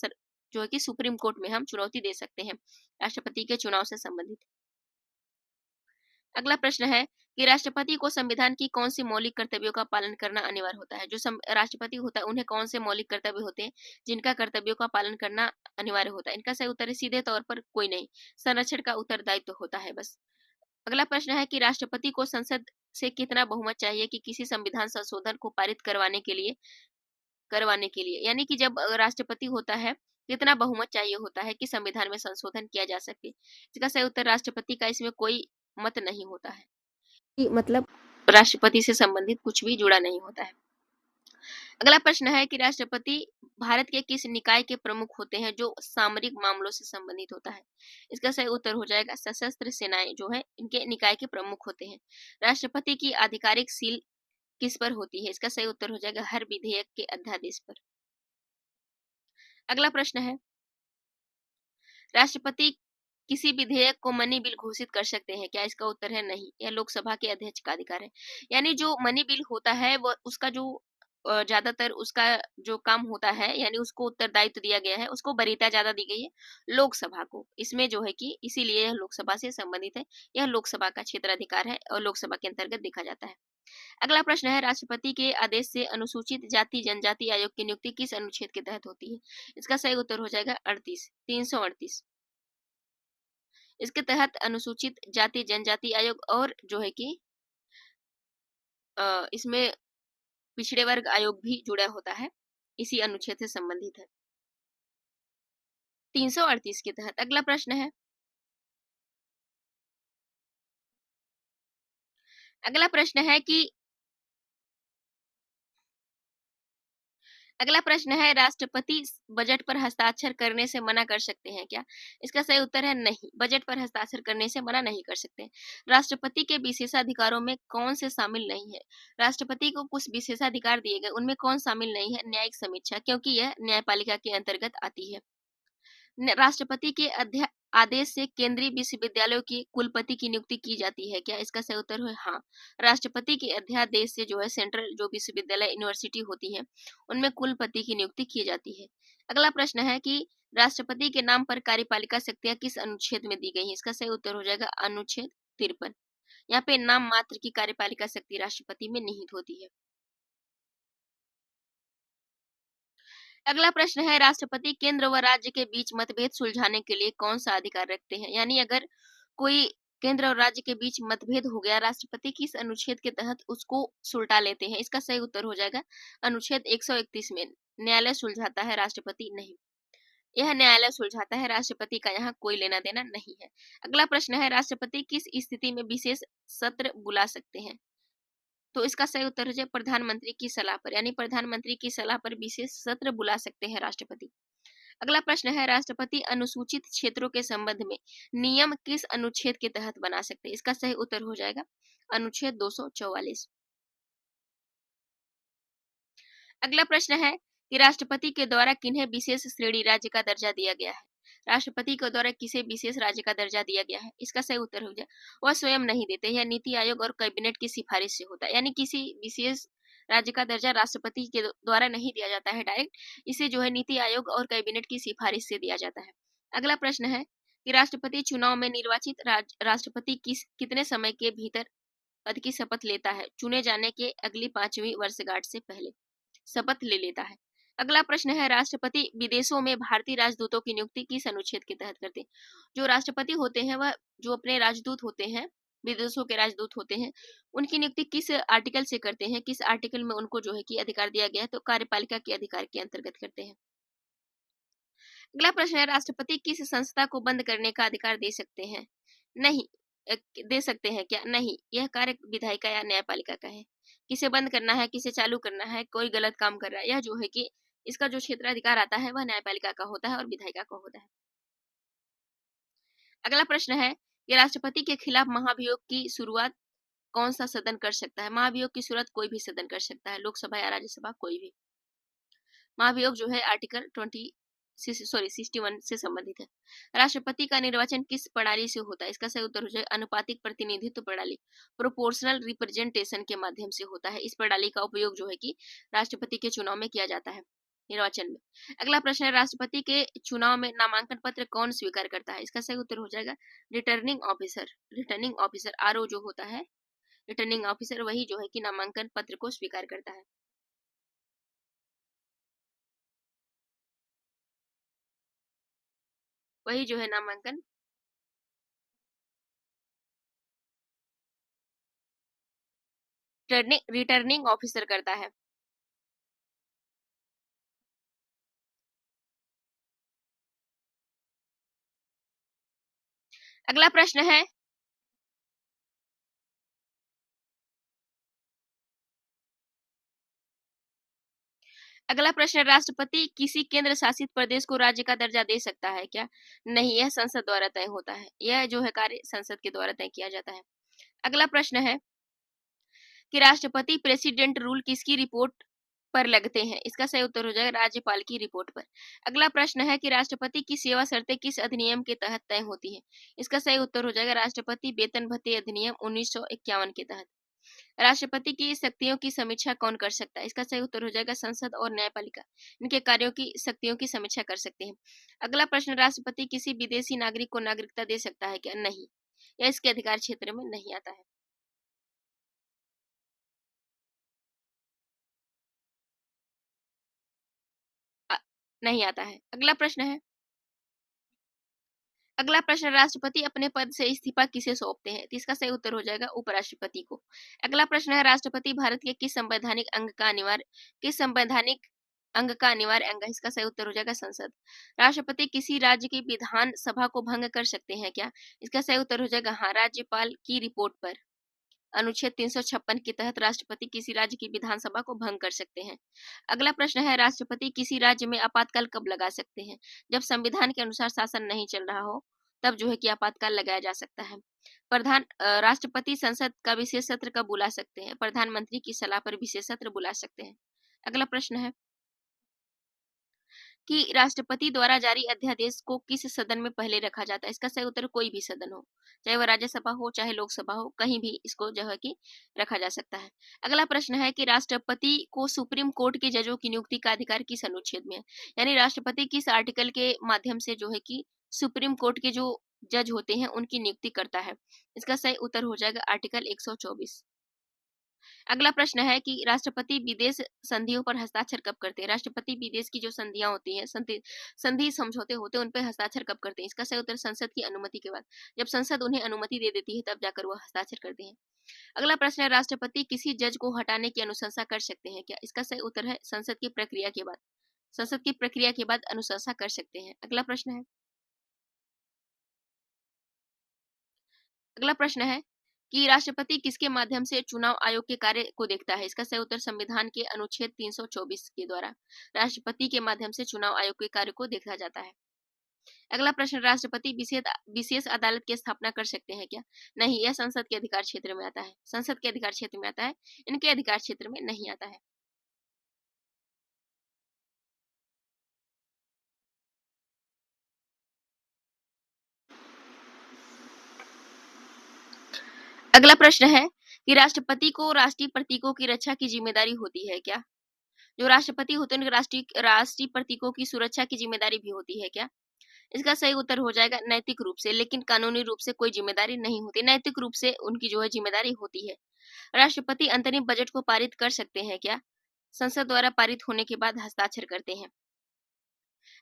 जो है कि सुप्रीम कोर्ट में हम चुनौती दे सकते हैं राष्ट्रपति के चुनाव से संबंधित। अगला प्रश्न है कि राष्ट्रपति को संविधान की कौन सी मौलिक कर्तव्यों का पालन करना अनिवार्य होता है? जो राष्ट्रपति होता है उन्हें कौन से मौलिक कर्तव्य होते हैं जिनका कर्तव्यों का पालन करना अनिवार्य होता है? इनका सही उत्तर है सीधे तौर पर कोई नहीं, संरक्षण का उत्तरदायित्व होता है बस। अगला प्रश्न है कि राष्ट्रपति को संसद से कितना बहुमत चाहिए कि किसी संविधान संशोधन को पारित करवाने के लिए, यानी कि जब राष्ट्रपति होता है कितना बहुमत चाहिए होता है कि संविधान में संशोधन किया जा सके? इसका सही उत्तर राष्ट्रपति का इसमें कोई मत नहीं होता है, मतलब राष्ट्रपति से संबंधित कुछ भी जुड़ा नहीं होता है। अगला प्रश्न है कि राष्ट्रपति भारत के किस निकाय के प्रमुख होते हैं जो सामरिक मामलों से संबंधित होता है? इसका सही उत्तर हो जाएगा सशस्त्र सेनाएं जो है इनके निकाय के प्रमुख होते हैं। राष्ट्रपति की आधिकारिक सील किस पर होती है? इसका सही उत्तर हो जाएगा हर विधेयक के अध्यादेश पर। अगला प्रश्न है, राष्ट्रपति किसी विधेयक को मनी बिल घोषित कर सकते हैं क्या? इसका उत्तर है नहीं, यह लोकसभा के अध्यक्ष का अधिकार है। यानी जो मनी बिल होता है वो उसका जो ज्यादातर उसका जो काम होता है, यानी उसको उत्तरदायित्व दिया गया है, उसको वरीयता ज्यादा दी गई है लोकसभा को, इसमें जो है कि इसीलिए यह लोकसभा से संबंधित है, यह लोकसभा का क्षेत्राधिकार है और लोकसभा के अंतर्गत देखा जाता है। अगला प्रश्न है, राष्ट्रपति के आदेश से अनुसूचित जाति जनजाति आयोग की नियुक्ति किस अनुच्छेद के तहत होती है? इसका सही उत्तर हो जाएगा 338। इसके तहत अनुसूचित जाति जनजाति आयोग और जो है कि इसमें पिछड़े वर्ग आयोग भी जुड़ा होता है, इसी अनुच्छेद से संबंधित है 338 के तहत। अगला प्रश्न है, राष्ट्रपति बजट पर हस्ताक्षर करने से मना कर सकते हैं क्या? इसका सही उत्तर है नहीं, बजट पर हस्ताक्षर करने से मना नहीं कर सकते। राष्ट्रपति के विशेषाधिकारों में कौन से शामिल नहीं है? राष्ट्रपति को कुछ विशेषाधिकार दिए गए, उनमें कौन शामिल नहीं है? न्यायिक समीक्षा, क्योंकि यह न्यायपालिका के अंतर्गत आती है। राष्ट्रपति के आदेश से केंद्रीय विश्वविद्यालयों की कुलपति की नियुक्ति की जाती है क्या? इसका सही उत्तर है हाँ, राष्ट्रपति के अध्यादेश से जो है सेंट्रल जो विश्वविद्यालय यूनिवर्सिटी होती है उनमें कुलपति की नियुक्ति की जाती है। अगला प्रश्न है कि राष्ट्रपति के नाम पर कार्यपालिका शक्तियां किस अनुच्छेद में दी गई हैं? इसका सही उत्तर हो जाएगा अनुच्छेद 53। यहाँ पे नाम मात्र की कार्यपालिका शक्ति राष्ट्रपति में निहित होती है। अगला प्रश्न है, राष्ट्रपति केंद्र व राज्य के बीच मतभेद सुलझाने के लिए कौन सा अधिकार रखते हैं? यानी अगर कोई केंद्र और राज्य के बीच मतभेद हो गया, राष्ट्रपति किस अनुच्छेद के तहत उसको सुलटा लेते हैं? इसका सही उत्तर हो जाएगा अनुच्छेद 131 में। न्यायालय सुलझाता है, राष्ट्रपति नहीं। यह न्यायालय सुलझाता है, राष्ट्रपति का यहाँ कोई लेना देना नहीं है। अगला प्रश्न है, राष्ट्रपति किस स्थिति में विशेष सत्र बुला सकते हैं? तो इसका सही उत्तर है प्रधानमंत्री की सलाह पर, यानी प्रधानमंत्री की सलाह पर विशेष सत्र बुला सकते हैं राष्ट्रपति। अगला प्रश्न है, राष्ट्रपति अनुसूचित क्षेत्रों के संबंध में नियम किस अनुच्छेद के तहत बना सकते हैं? इसका सही उत्तर हो जाएगा अनुच्छेद 244। अगला प्रश्न है कि राष्ट्रपति के द्वारा किन्हें विशेष श्रेणी राज्य का दर्जा दिया गया है? राष्ट्रपति के द्वारा किसे विशेष राज्य का दर्जा दिया गया है? इसका सही उत्तर हो जाए वह स्वयं नहीं देते, यह नीति आयोग और कैबिनेट की सिफारिश से होता है। यानी किसी विशेष राज्य का दर्जा राष्ट्रपति के द्वारा नहीं दिया जाता है डायरेक्ट, इसे जो है नीति आयोग और कैबिनेट की सिफारिश से दिया जाता है। अगला प्रश्न है कि राष्ट्रपति चुनाव में निर्वाचित राष्ट्रपति कितने समय के भीतर पद की शपथ लेता है? चुने जाने के अगली 5वीं वर्षगांठ से पहले शपथ ले लेता है। अगला प्रश्न है, राष्ट्रपति विदेशों में भारतीय राजदूतों की नियुक्ति किस अनुच्छेद के तहत करते हैं? जो राष्ट्रपति होते हैं वह जो अपने राजदूत होते हैं, विदेशों के राजदूत होते हैं, उनकी नियुक्ति किस आर्टिकल से करते हैं? किस आर्टिकल में उनको जो है कि अधिकार दिया गया है? तो कार्यपालिका के अधिकार के अंतर्गत करते हैं। अगला प्रश्न है, राष्ट्रपति किस संस्था को बंद करने का अधिकार दे सकते हैं? नहीं। दे सकते हैं क्या? नहीं, यह कार्य विधायिका या न्यायपालिका का है। किसे बंद करना है, किसे चालू करना है, कोई गलत काम कर रहा है, यह जो है कि इसका जो क्षेत्राधिकार आता है वह न्यायपालिका का होता है और विधायिका का होता है। अगला प्रश्न है कि राष्ट्रपति के खिलाफ महाभियोग की शुरुआत कौन सा सदन कर सकता है? महाभियोग की शुरुआत कोई भी सदन कर सकता है, लोकसभा या राज्यसभा, कोई भी। महाभियोग जो है आर्टिकल 61 से संबंधित है। राष्ट्रपति का निर्वाचन किस प्रणाली से होता है? इसका सही उत्तर हो जाएगा अनुपातिक प्रतिनिधित्व प्रणाली, प्रोपोर्शनल रिप्रेजेंटेशन के माध्यम से होता है। इस प्रणाली का उपयोग जो है कि राष्ट्रपति के चुनाव में किया जाता है, निर्वाचन में। अगला प्रश्न है राष्ट्रपति के चुनाव में नामांकन पत्र कौन स्वीकार करता है? इसका सही उत्तर हो जाएगा returning officer. Returning officer RO जो होता है, रिटर्निंग ऑफिसर वही जो है कि नामांकन पत्र को स्वीकार करता है। वही जो है नामांकन रिटर्निंग ऑफिसर करता है। अगला प्रश्न है अगला प्रश्न राष्ट्रपति किसी केंद्र शासित प्रदेश को राज्य का दर्जा दे सकता है क्या? नहीं, यह संसद द्वारा तय होता है। यह जो है कार्य संसद के द्वारा तय किया जाता है। अगला प्रश्न है कि राष्ट्रपति प्रेसिडेंट रूल किसकी रिपोर्ट पर लगते हैं? इसका सही उत्तर हो जाएगा राज्यपाल की रिपोर्ट पर। अगला प्रश्न है कि राष्ट्रपति की सेवा शर्तें किस अधिनियम के तहत तय होती है? इसका सही उत्तर हो जाएगा राष्ट्रपति वेतन भत्ते अधिनियम 1951 के तहत। राष्ट्रपति की शक्तियों की समीक्षा कौन कर सकता है? इसका सही उत्तर हो जाएगा संसद और न्यायपालिका। इनके कार्यों की शक्तियों की समीक्षा कर सकते हैं। अगला प्रश्न राष्ट्रपति किसी विदेशी नागरिक को नागरिकता दे सकता है क्या? नहीं, यह इसके अधिकार क्षेत्र में नहीं आता है। अ, नहीं आता है। अगला प्रश्न राष्ट्रपति अपने पद से इस्तीफा किसे सौंपते हैं? तो इसका सही उत्तर हो जाएगा उपराष्ट्रपति को। अगला प्रश्न है राष्ट्रपति भारत के किस संवैधानिक अंग का अनिवार्य अंग है? इसका सही उत्तर हो जाएगा संसद। राष्ट्रपति किसी राज्य की विधान सभा को भंग कर सकते हैं क्या? इसका सही उत्तर हो जाएगा हाँ, राज्यपाल की रिपोर्ट पर। अनुच्छेद 356 के तहत राष्ट्रपति किसी राज्य की विधानसभा को भंग कर सकते हैं। अगला प्रश्न है राष्ट्रपति किसी राज्य में आपातकाल कब लगा सकते हैं? जब संविधान के अनुसार शासन नहीं चल रहा हो, तब जो है कि आपातकाल लगाया जा सकता है। राष्ट्रपति संसद का विशेष सत्र कब बुला सकते हैं? प्रधानमंत्री की सलाह पर विशेष सत्र बुला सकते हैं। अगला प्रश्न है कि राष्ट्रपति द्वारा जारी अध्यादेश को किस सदन में पहले रखा जाता है? इसका सही उत्तर कोई भी सदन हो, चाहे वह राज्यसभा हो चाहे लोकसभा हो, कहीं भी इसको जो है कि रखा जा सकता है। अगला प्रश्न है कि राष्ट्रपति को सुप्रीम कोर्ट के जजों की नियुक्ति का अधिकार किस अनुच्छेद में है? यानी राष्ट्रपति किस आर्टिकल के माध्यम से जो है कि सुप्रीम कोर्ट के जो जज होते हैं उनकी नियुक्ति करता है? इसका सही उत्तर हो जाएगा आर्टिकल 124। अगला प्रश्न है कि राष्ट्रपति विदेश संधियों पर हस्ताक्षर कब करते हैं? राष्ट्रपति विदेश की जो संधियां होती हैं, संधि समझौते होते हैं, उन पर हस्ताक्षर कब करते हैं? इसका सही उत्तर संसद की अनुमति के बाद। जब संसद उन्हें अनुमति दे देती है तब जाकर वह हस्ताक्षर करते हैं। अगला प्रश्न है राष्ट्रपति किसी जज को हटाने की अनुशंसा कर सकते हैं क्या? इसका सही उत्तर है संसद की प्रक्रिया के बाद। संसद की प्रक्रिया के बाद अनुशंसा कर सकते हैं। अगला प्रश्न है कि राष्ट्रपति किसके माध्यम से चुनाव आयोग के कार्य को देखता है? इसका सही उत्तर संविधान के अनुच्छेद 324 के द्वारा राष्ट्रपति के माध्यम से चुनाव आयोग के कार्य को देखा जाता है। अगला प्रश्न राष्ट्रपति विशेष अदालत की स्थापना कर सकते हैं क्या? नहीं, यह संसद के अधिकार क्षेत्र में आता है। संसद के अधिकार क्षेत्र में आता है, इनके अधिकार क्षेत्र में नहीं आता है। अगला प्रश्न है कि राष्ट्रपति को राष्ट्रीय प्रतीकों की रक्षा की जिम्मेदारी होती है क्या? जो राष्ट्रपति होते हैं उनके राष्ट्रीय प्रतीकों की सुरक्षा की जिम्मेदारी भी होती है क्या? इसका सही उत्तर हो जाएगा नैतिक रूप से, लेकिन कानूनी रूप से कोई जिम्मेदारी नहीं होती। नैतिक रूप से उनकी जो है जिम्मेदारी होती है। राष्ट्रपति अंतरिम बजट को पारित कर सकते हैं क्या? संसद द्वारा पारित होने के बाद हस्ताक्षर करते हैं।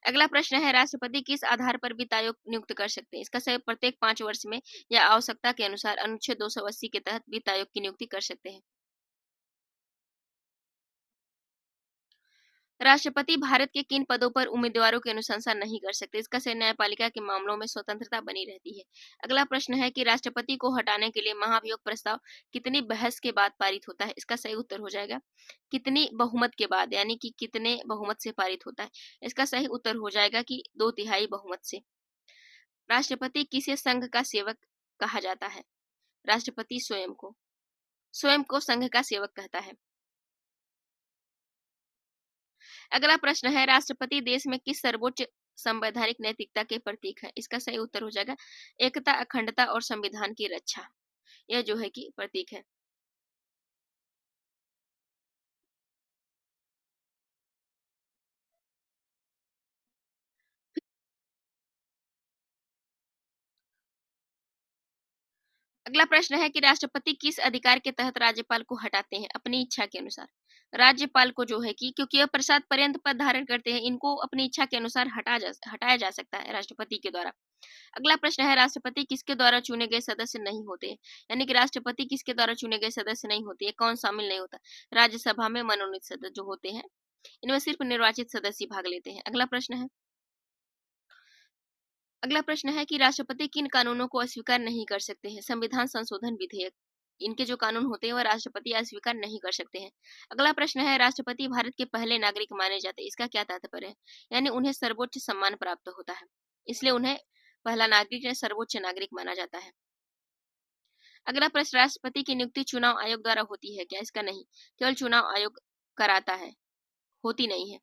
अगला प्रश्न है राष्ट्रपति किस आधार पर वित्त आयोग नियुक्त कर सकते हैं? इसका सही प्रत्येक 5 वर्ष में या आवश्यकता के अनुसार अनुच्छेद 280 के तहत वित्त आयोग की नियुक्ति कर सकते हैं। राष्ट्रपति भारत के किन पदों पर उम्मीदवारों की अनुशंसा नहीं कर सकते? इसका सही न्यायपालिका के मामलों में स्वतंत्रता बनी रहती है। अगला प्रश्न है कि राष्ट्रपति को हटाने के लिए महाभियोग प्रस्ताव कितनी बहस के बाद पारित होता है? इसका सही उत्तर हो जाएगा कितनी बहुमत के बाद, यानी कि कितने बहुमत से पारित होता है। इसका सही उत्तर हो जाएगा कि 2/3 बहुमत से। राष्ट्रपति किसे संघ का सेवक कहा जाता है? राष्ट्रपति स्वयं को संघ का सेवक कहता है। अगला प्रश्न है राष्ट्रपति देश में किस सर्वोच्च संवैधानिक नैतिकता के प्रतीक है? इसका सही उत्तर हो जाएगा एकता, अखंडता और संविधान की रक्षा। यह जो है कि प्रतीक है। अगला प्रश्न है कि राष्ट्रपति किस अधिकार के तहत राज्यपाल को हटाते हैं? अपनी इच्छा के अनुसार। राज्यपाल को जो है कि क्योंकि यह प्रसाद पर्यंत पद धारण करते हैं, इनको अपनी इच्छा के अनुसार हटाया जा सकता है राष्ट्रपति के द्वारा। अगला प्रश्न है राष्ट्रपति किसके द्वारा चुने गए सदस्य नहीं होते हैं? यानी कि राष्ट्रपति किसके द्वारा चुने गए सदस्य नहीं होते हैं? कौन शामिल नहीं होता? राज्यसभा में मनोनीत सदस्य जो होते हैं, इनमें सिर्फ निर्वाचित सदस्य भाग लेते हैं। अगला प्रश्न है कि राष्ट्रपति किन कानूनों को अस्वीकार नहीं कर सकते हैं? संविधान संशोधन विधेयक, इनके जो कानून होते हैं वह राष्ट्रपति अस्वीकार नहीं कर सकते हैं। अगला प्रश्न है राष्ट्रपति भारत के पहले नागरिक माने जाते हैं, इसका क्या तात्पर्य है? यानी उन्हें सर्वोच्च सम्मान प्राप्त होता है, इसलिए उन्हें पहला नागरिक या सर्वोच्च नागरिक माना जाता है। अगला प्रश्न राष्ट्रपति की नियुक्ति चुनाव आयोग द्वारा होती है क्या? इसका नहीं, केवल चुनाव आयोग कराता है, होती नहीं है।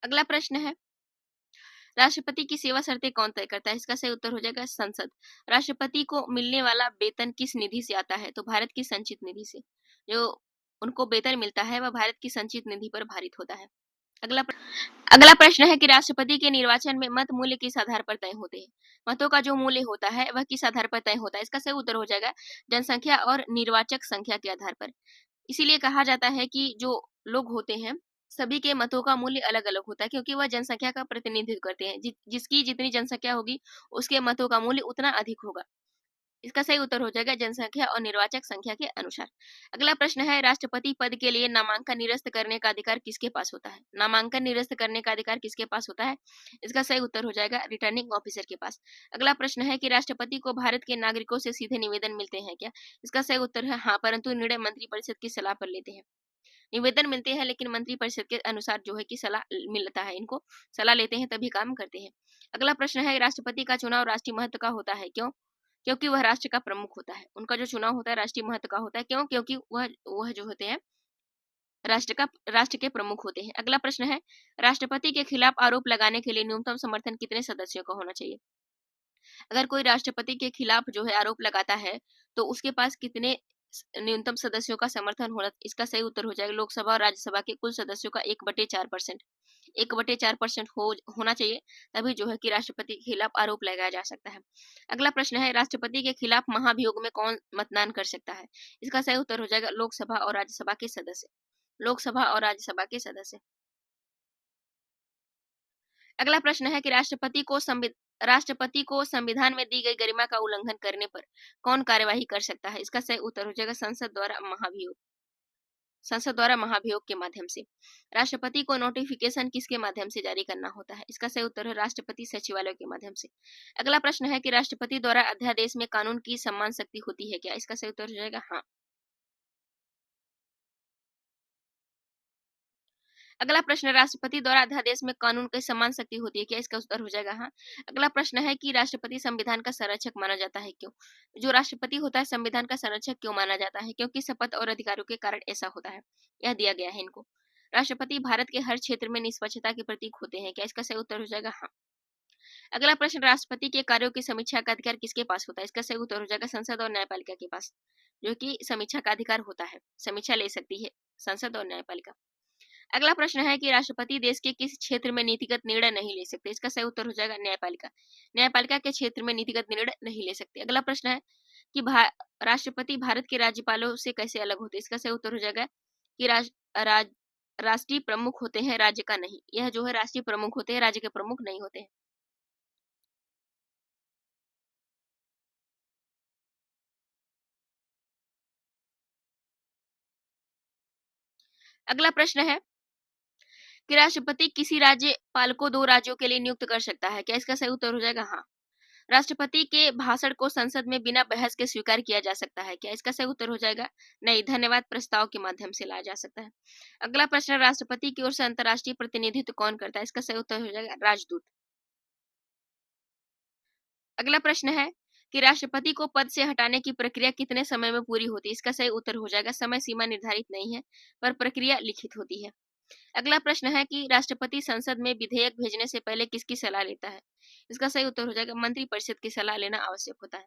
अगला प्रश्न है राष्ट्रपति की सेवा शर्तें कौन तय करता है? इसका सही उत्तर हो जाएगा संसद। राष्ट्रपति को मिलने वाला वेतन किस निधि से आता है? तो भारत की संचित निधि से। जो उनको वेतन मिलता है वह भारत की संचित निधि पर भारित होता है। अगला प्रश्न है कि राष्ट्रपति के निर्वाचन में मत मूल्य किस आधार पर तय होते हैं? मतों का जो मूल्य होता है वह किस आधार पर तय होता है? इसका सही उत्तर हो जाएगा जनसंख्या और निर्वाचक संख्या के आधार पर। इसीलिए कहा जाता है कि जो लोग होते हैं सभी के मतों का मूल्य अलग-अलग होता है, क्योंकि वह जनसंख्या का प्रतिनिधित्व करते हैं। जिसकी जितनी जनसंख्या होगी उसके मतों का मूल्य उतना अधिक होगा। इसका सही उत्तर हो जाएगा जनसंख्या और निर्वाचक संख्या के अनुसार। अगला प्रश्न है राष्ट्रपति पद के लिए नामांकन निरस्त करने का अधिकार किसके पास होता है? नामांकन निरस्त करने का अधिकार किसके पास होता है? इसका सही उत्तर हो जाएगा रिटर्निंग ऑफिसर के पास। अगला प्रश्न है कि राष्ट्रपति को भारत के नागरिकों से सीधे निवेदन मिलते हैं क्या? इसका सही उत्तर है हाँ, परंतु निर्णय मंत्रिपरिषद की सलाह पर लेते हैं। निवेदन मिलते हैं लेकिन मंत्रिपरिषद के अनुसार जो है कि सलाह मिलता है, इनको सलाह लेते हैं तभी काम करते हैं। अगला प्रश्न है राष्ट्रपति का चुनाव राष्ट्रीय महत्व का होता है क्यों? क्योंकि वह राष्ट्र का प्रमुख होता है। उनका जो चुनाव होता है राष्ट्रीय महत्व का होता है क्यों? क्योंकि वह जो होते हैं राष्ट्र के प्रमुख होते हैं। अगला प्रश्न है राष्ट्रपति के खिलाफ आरोप लगाने के लिए न्यूनतम समर्थन कितने सदस्यों का होना चाहिए? अगर कोई राष्ट्रपति के खिलाफ जो है आरोप लगाता है तो उसके पास कितने न्यूनतम सदस्यों का समर्थन होना? इसका सही उत्तर हो जाएगा लोकसभा और राज्यसभा के कुल सदस्यों का 1/4%। 1/4% होना चाहिए, तभी जो है कि राष्ट्रपति के खिलाफ आरोप लगाया जा सकता है। अगला प्रश्न है राष्ट्रपति के खिलाफ महाभियोग में कौन मतदान कर सकता है? इसका सही उत्तर हो जाएगा लोकसभा और राज्यसभा के सदस्य। लोकसभा और राज्यसभा के सदस्य। अगला प्रश्न है कि राष्ट्रपति को संविधान में दी गई गरिमा का उल्लंघन करने पर कौन कार्यवाही कर सकता है? इसका सही उत्तर हो जाएगा संसद द्वारा महाभियोग के माध्यम से। राष्ट्रपति को नोटिफिकेशन किसके माध्यम से जारी करना होता है? इसका सही उत्तर है राष्ट्रपति सचिवालय के माध्यम से। अगला प्रश्न है कि राष्ट्रपति द्वारा अध्यादेश में कानून की सम्मान शक्ति होती है क्या? इसका सही उत्तर हो जाएगा हाँ। अगला प्रश्न राष्ट्रपति द्वारा अध्यादेश में कानून की सम्मान शक्ति होती है क्या? इसका उत्तर हो जाएगा हाँ। अगला प्रश्न है कि राष्ट्रपति संविधान का संरक्षक माना जाता है क्यों? जो राष्ट्रपति होता है संविधान का संरक्षक क्यों माना जाता है? क्योंकि शपथ और अधिकारों के कारण ऐसा होता है। यह दिया गया है इनको। राष्ट्रपति भारत के हर क्षेत्र में निष्पक्षता के प्रतीक होते हैं क्या? इसका सही उत्तर हो जाएगा हाँ। अगला प्रश्न राष्ट्रपति के कार्यों की समीक्षा का अधिकार किसके पास होता है? इसका सही उत्तर हो जाएगा संसद और न्यायपालिका के पास, जो कि समीक्षा का अधिकार होता है। समीक्षा ले सकती है संसद और न्यायपालिका। अगला प्रश्न है कि राष्ट्रपति देश के किस क्षेत्र में नीतिगत निर्णय नहीं ले सकते? इसका सही उत्तर हो जाएगा न्यायपालिका। न्यायपालिका के क्षेत्र में नीतिगत निर्णय नहीं ले सकते। अगला प्रश्न है कि राष्ट्रपति भारत के राज्यपालों से कैसे अलग होते हैं? इसका सही उत्तर हो जाएगा कि राष्ट्रीय प्रमुख होते हैं, राज्य का नहीं। यह जो है राष्ट्रीय प्रमुख होते हैं, राज्य के प्रमुख नहीं होते हैं। अगला प्रश्न है कि राष्ट्रपति किसी राज्यपाल को 2 राज्यों के लिए नियुक्त कर सकता है। क्या इसका सही उत्तर हो जाएगा हाँ। राष्ट्रपति के भाषण को संसद में बिना बहस के स्वीकार किया जा सकता है। क्या इसका सही उत्तर हो जाएगा नहीं, धन्यवाद प्रस्ताव के माध्यम से लाया जा सकता है। अगला प्रश्न, राष्ट्रपति की ओर से अंतर्राष्ट्रीय प्रतिनिधित्व कौन करता है? इसका सही उत्तर हो जाएगा राजदूत। अगला प्रश्न है कि राष्ट्रपति को पद से हटाने की प्रक्रिया कितने समय में पूरी होती है? इसका सही उत्तर हो जाएगा समय सीमा निर्धारित नहीं है, पर प्रक्रिया लिखित होती है। अगला प्रश्न है कि राष्ट्रपति संसद में विधेयक भेजने से पहले किसकी सलाह लेता है? इसका सही उत्तर हो जाएगा मंत्रिपरिषद की सलाह लेना आवश्यक होता है।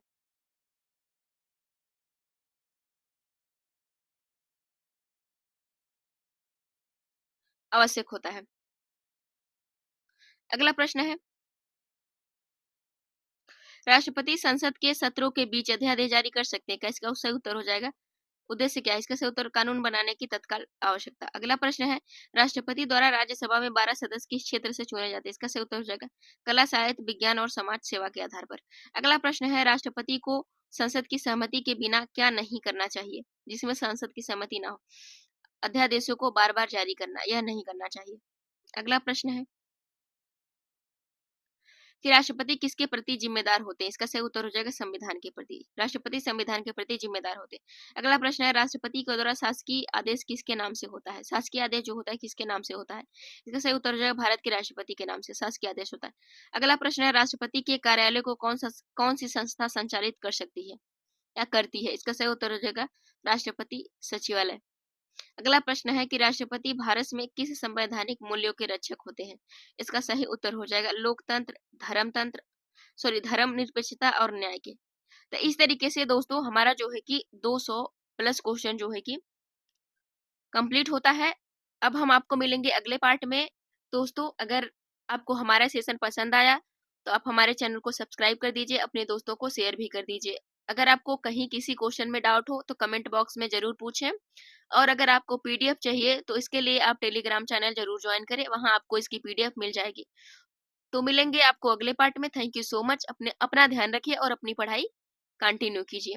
आवश्यक होता है। अगला प्रश्न है, राष्ट्रपति संसद के सत्रों के बीच अध्यादेश जारी कर सकते हैं। क्या इसका सही उत्तर हो जाएगा उद्देश्य क्या है? इसका सही उत्तर कानून बनाने की तत्काल आवश्यकता। अगला प्रश्न है, राष्ट्रपति द्वारा राज्यसभा में 12 सदस्य किस क्षेत्र से चुने जाते हैं? इसका सही उत्तर हो जाएगा कला, साहित्य, विज्ञान और समाज सेवा के आधार पर। अगला प्रश्न है, राष्ट्रपति को संसद की सहमति के बिना क्या नहीं करना चाहिए? जिसमें संसद की सहमति ना हो, अध्यादेशों को बार बार जारी करना, यह नहीं करना चाहिए। अगला प्रश्न है कि राष्ट्रपति किसके प्रति जिम्मेदार होते हैं? इसका सही उत्तर हो जाएगा संविधान के प्रति। राष्ट्रपति संविधान के प्रति जिम्मेदार होते हैं। अगला प्रश्न है, राष्ट्रपति के द्वारा शासकीय आदेश किसके नाम से होता है? शासकीय आदेश जो होता है किसके नाम से होता है? इसका सही उत्तर हो जाएगा भारत के राष्ट्रपति के नाम से शासकीय आदेश होता है। अगला प्रश्न है, राष्ट्रपति के कार्यालय को कौन सी संस्था संचालित कर सकती है या करती है? इसका सही उत्तर हो जाएगा राष्ट्रपति सचिवालय। अगला प्रश्न है कि राष्ट्रपति भारत में किस संवैधानिक मूल्यों के रक्षक होते हैं? इसका सही उत्तर हो जाएगा लोकतंत्र, धर्मनिरपेक्षता और न्याय के। तो इस तरीके से दोस्तों हमारा जो है कि 200 प्लस क्वेश्चन जो है कि कंप्लीट होता है। अब हम आपको मिलेंगे अगले पार्ट में। दोस्तों अगर आपको हमारा सेशन पसंद आया तो आप हमारे चैनल को सब्सक्राइब कर दीजिए, अपने दोस्तों को शेयर भी कर दीजिए। अगर आपको कहीं किसी क्वेश्चन में डाउट हो तो कमेंट बॉक्स में जरूर पूछें, और अगर आपको पीडीएफ चाहिए तो इसके लिए आप टेलीग्राम चैनल जरूर ज्वाइन करें, वहां आपको इसकी पीडीएफ मिल जाएगी। तो मिलेंगे आपको अगले पार्ट में। Thank you so much. अपना ध्यान रखिए और अपनी पढ़ाई कंटिन्यू कीजिए।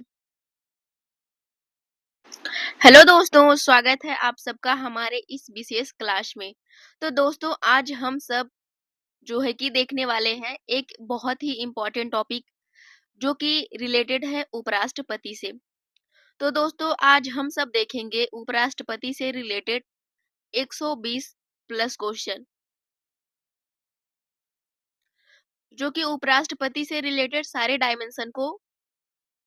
हेलो दोस्तों, स्वागत है आप सबका हमारे इस विशेष क्लास में। तो दोस्तों आज हम सब जो है कि देखने वाले हैं एक बहुत ही इम्पोर्टेंट टॉपिक जो कि रिलेटेड है उपराष्ट्रपति से। तो दोस्तों आज हम सब देखेंगे उपराष्ट्रपति से रिलेटेड 120 प्लस क्वेश्चन, जो कि उपराष्ट्रपति से रिलेटेड सारे डायमेंशन को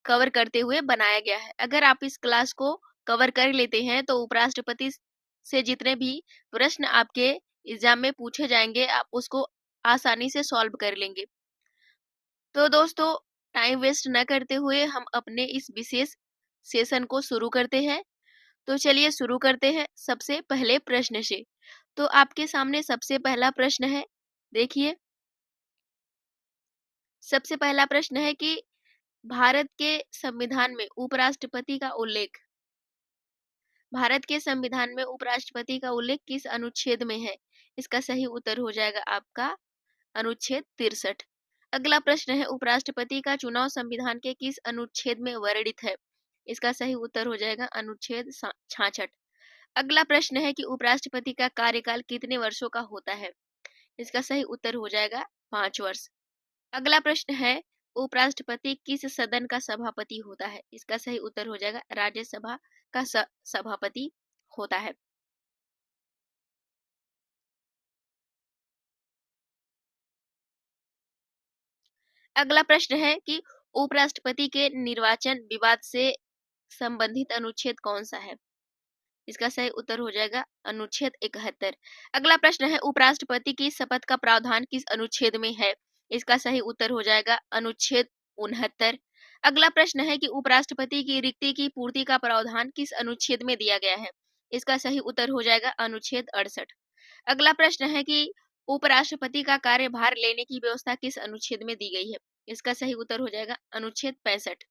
कवर करते हुए बनाया गया है। अगर आप इस क्लास को कवर कर लेते हैं तो उपराष्ट्रपति से जितने भी प्रश्न आपके एग्जाम में पूछे जाएंगे आप उसको आसानी से सॉल्व कर लेंगे। तो दोस्तों टाइम वेस्ट न करते हुए हम अपने इस विशेष सेशन को शुरू करते हैं। तो चलिए शुरू करते हैं सबसे पहले प्रश्न से। तो आपके सामने सबसे पहला प्रश्न है, देखिए सबसे पहला प्रश्न है कि भारत के संविधान में उपराष्ट्रपति का उल्लेख, भारत के संविधान में उपराष्ट्रपति का उल्लेख किस अनुच्छेद में है? इसका सही उत्तर हो जाएगा आपका अनुच्छेद 63। अगला प्रश्न है, उपराष्ट्रपति का चुनाव संविधान के किस अनुच्छेद में वर्णित है? इसका सही उत्तर हो जाएगा अनुच्छेद 66। अगला प्रश्न है कि उपराष्ट्रपति का कार्यकाल कितने वर्षों का होता है? इसका सही उत्तर हो जाएगा 5 वर्ष। अगला प्रश्न है, उपराष्ट्रपति किस सदन का सभापति होता है? इसका सही उत्तर हो जाएगा राज्यसभा का सभापति होता है। अगला प्रश्न है कि उपराष्ट्रपति के निर्वाचन विवाद से संबंधित अनुच्छेद कौन सा है? इसका सही उत्तर हो जाएगा अनुच्छेद 71। अगला प्रश्न है, उपराष्ट्रपति की शपथ का प्रावधान किस अनुच्छेद में है? इसका सही उत्तर हो जाएगा अनुच्छेद 69। अगला प्रश्न है कि उपराष्ट्रपति की रिक्ति की पूर्ति का प्रावधान किस अनुच्छेद में दिया गया है? इसका सही उत्तर हो जाएगा अनुच्छेद 68। अगला प्रश्न है कि उपराष्ट्रपति का कार्यभार लेने की व्यवस्था किस अनुच्छेद में दी गई है? इसका सही उत्तर हो जाएगा अनुच्छेद 65।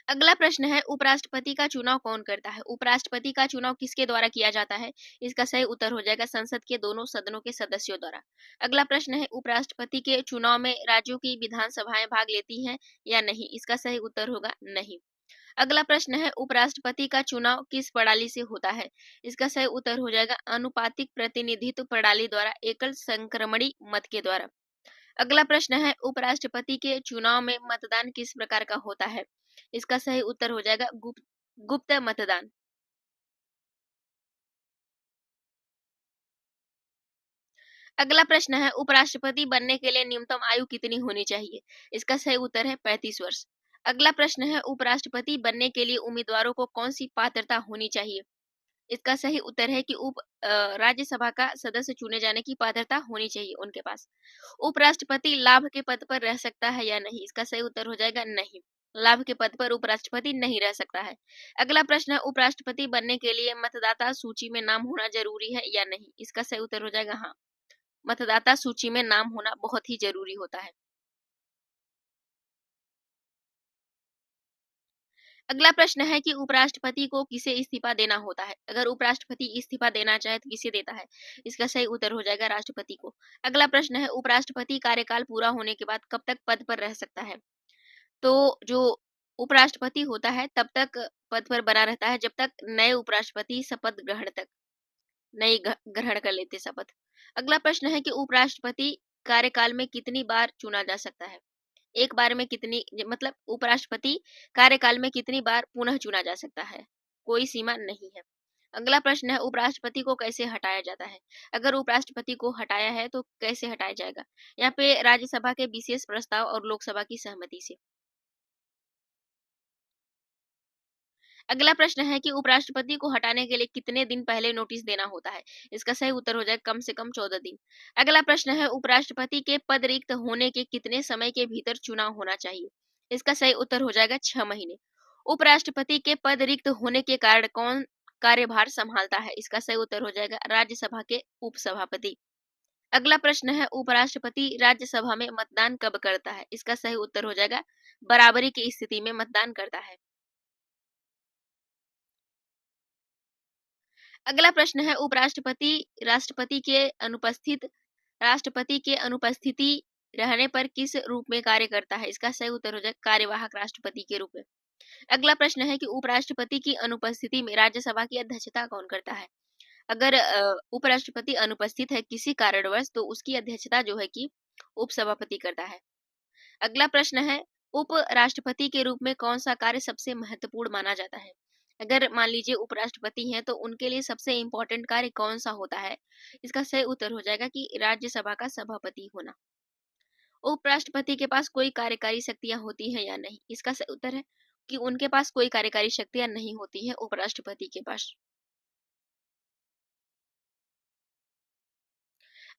अगला प्रश्न है उपराष्ट्रपति का चुनाव कौन करता है? उपराष्ट्रपति का चुनाव किसके द्वारा किया जाता है? इसका सही उत्तर हो जाएगा संसद के दोनों सदनों के सदस्यों द्वारा। अगला प्रश्न है उपराष्ट्रपति के चुनाव में राज्यों की विधानसभाएं भाग लेती हैं या नहीं? इसका सही उत्तर होगा नहीं। अगला प्रश्न है उपराष्ट्रपति का चुनाव किस प्रणाली से होता है? इसका सही उत्तर हो जाएगा अनुपातिक प्रतिनिधित्व प्रणाली द्वारा एकल संक्रमणी मत के द्वारा। अगला प्रश्न है उपराष्ट्रपति के चुनाव में मतदान किस प्रकार का होता है? इसका सही उत्तर हो जाएगा गुप्त मतदान। अगला प्रश्न है उपराष्ट्रपति बनने के लिए न्यूनतम आयु कितनी होनी चाहिए? इसका सही उत्तर है 35 वर्ष। अगला प्रश्न है उपराष्ट्रपति बनने के लिए उम्मीदवारों को कौन सी पात्रता होनी चाहिए? इसका सही उत्तर है कि राज्यसभा का सदस्य चुने जाने की पात्रता होनी चाहिए उनके पास। उपराष्ट्रपति लाभ के पद पर रह सकता है या नहीं? इसका सही उत्तर हो जाएगा नहीं। लाभ के पद पर उपराष्ट्रपति नहीं रह सकता है। अगला प्रश्न है उपराष्ट्रपति बनने के लिए मतदाता सूची में नाम होना जरूरी है या नहीं? इसका सही उत्तर हो जाएगा हाँ। मतदाता सूची में नाम होना बहुत ही जरूरी होता है। अगला प्रश्न है कि उपराष्ट्रपति को किसे इस्तीफा देना होता है? अगर उपराष्ट्रपति इस्तीफा देना चाहे तो किसे देता है? इसका सही उत्तर हो जाएगा राष्ट्रपति को। अगला प्रश्न है उपराष्ट्रपति कार्यकाल पूरा होने के बाद कब तक पद पर रह सकता है? तो जो उपराष्ट्रपति होता है तब तक पद पर बना रहता है जब तक नए उपराष्ट्रपति शपथ ग्रहण तक नहीं ग्रहण कर लेते शपथ। अगला प्रश्न है कि उपराष्ट्रपति कार्यकाल में कितनी बार चुना जा सकता है? एक बार में कितनी मतलब उपराष्ट्रपति कार्यकाल में कितनी बार पुनः चुना जा सकता है? कोई सीमा नहीं है। अगला प्रश्न है उपराष्ट्रपति को कैसे हटाया जाता है? अगर उपराष्ट्रपति को हटाया है तो कैसे हटाया जाएगा? यहाँ पे राज्यसभा के विशेष प्रस्ताव और लोकसभा की सहमति से। अगला प्रश्न है कि उपराष्ट्रपति को हटाने के लिए कितने दिन पहले नोटिस देना होता है? इसका सही उत्तर हो जाएगा कम से कम 14 दिन। अगला प्रश्न है उपराष्ट्रपति के पद रिक्त होने के कितने समय के भीतर चुनाव होना चाहिए? इसका सही उत्तर हो जाएगा 6 महीने। उपराष्ट्रपति के पद रिक्त होने के कारण कौन कार्यभार संभालता है? इसका सही उत्तर हो जाएगा राज्यसभा के उपसभापति। अगला प्रश्न है उपराष्ट्रपति राज्यसभा में मतदान कब करता है? इसका सही उत्तर हो जाएगा बराबरी की स्थिति में मतदान करता है। अगला प्रश्न है उपराष्ट्रपति राष्ट्रपति के अनुपस्थिति रहने पर किस रूप में कार्य करता है? इसका सही उत्तर हो जाएगा कार्यवाहक राष्ट्रपति के रूप में। अगला प्रश्न है कि उपराष्ट्रपति की अनुपस्थिति में राज्यसभा की अध्यक्षता कौन करता है? अगर उपराष्ट्रपति अनुपस्थित है किसी कारणवश तो उसकी अध्यक्षता जो है कि उपसभापति करता है। अगला प्रश्न है उपराष्ट्रपति के रूप में कौन सा कार्य सबसे महत्वपूर्ण माना जाता है? अगर मान लीजिए उपराष्ट्रपति हैं तो उनके लिए सबसे इम्पोर्टेंट कार्य कौन सा होता है? इसका सही उत्तर हो जाएगा कि राज्यसभा का सभापति होना। उपराष्ट्रपति के पास कोई कार्यकारी शक्तियां होती हैं या नहीं? इसका सही उत्तर है कि उनके पास कोई कार्यकारी शक्तियां नहीं होती है उपराष्ट्रपति के पास।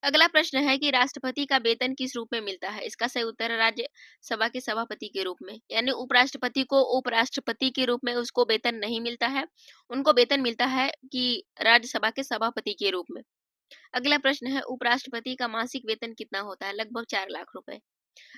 अगला प्रश्न है कि राष्ट्रपति का वेतन किस रूप में मिलता है? इसका सही उत्तर है राज्यसभा के सभापति के रूप में। यानी उपराष्ट्रपति को उपराष्ट्रपति के रूप में उसको वेतन नहीं मिलता है, उनको वेतन मिलता है कि राज्यसभा के सभापति के रूप में। अगला प्रश्न है उपराष्ट्रपति का मासिक वेतन कितना होता है? लगभग 4 लाख रुपए।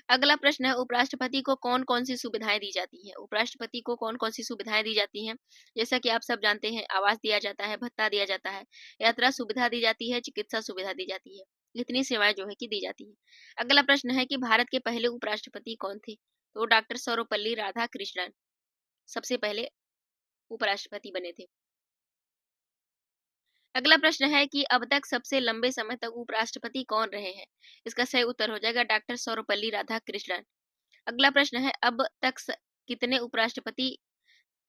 अगला प्रश्न है उपराष्ट्रपति को कौन-कौन सी सुविधाएं दी जाती हैं? उपराष्ट्रपति को कौन-कौन सी सुविधाएं दी जाती हैं? जैसा कि आप सब जानते हैं आवास दिया जाता है, भत्ता दिया जाता है, यात्रा सुविधा दी जाती है, चिकित्सा सुविधा दी जाती है। इतनी सेवाएं जो है कि दी जाती हैं। अगला प्रश्न है कि भारत के पहले उपराष्ट्रपति कौन थे? तो डॉक्टर सर्वपल्ली राधाकृष्णन सबसे पहले उपराष्ट्रपति बने थे। अगला प्रश्न है कि अब तक सबसे लंबे समय तक उपराष्ट्रपति कौन रहे हैं? इसका सही उत्तर हो जाएगा डॉक्टर सर्वपल्ली राधाकृष्णन। अगला प्रश्न है अब तक कितने उपराष्ट्रपति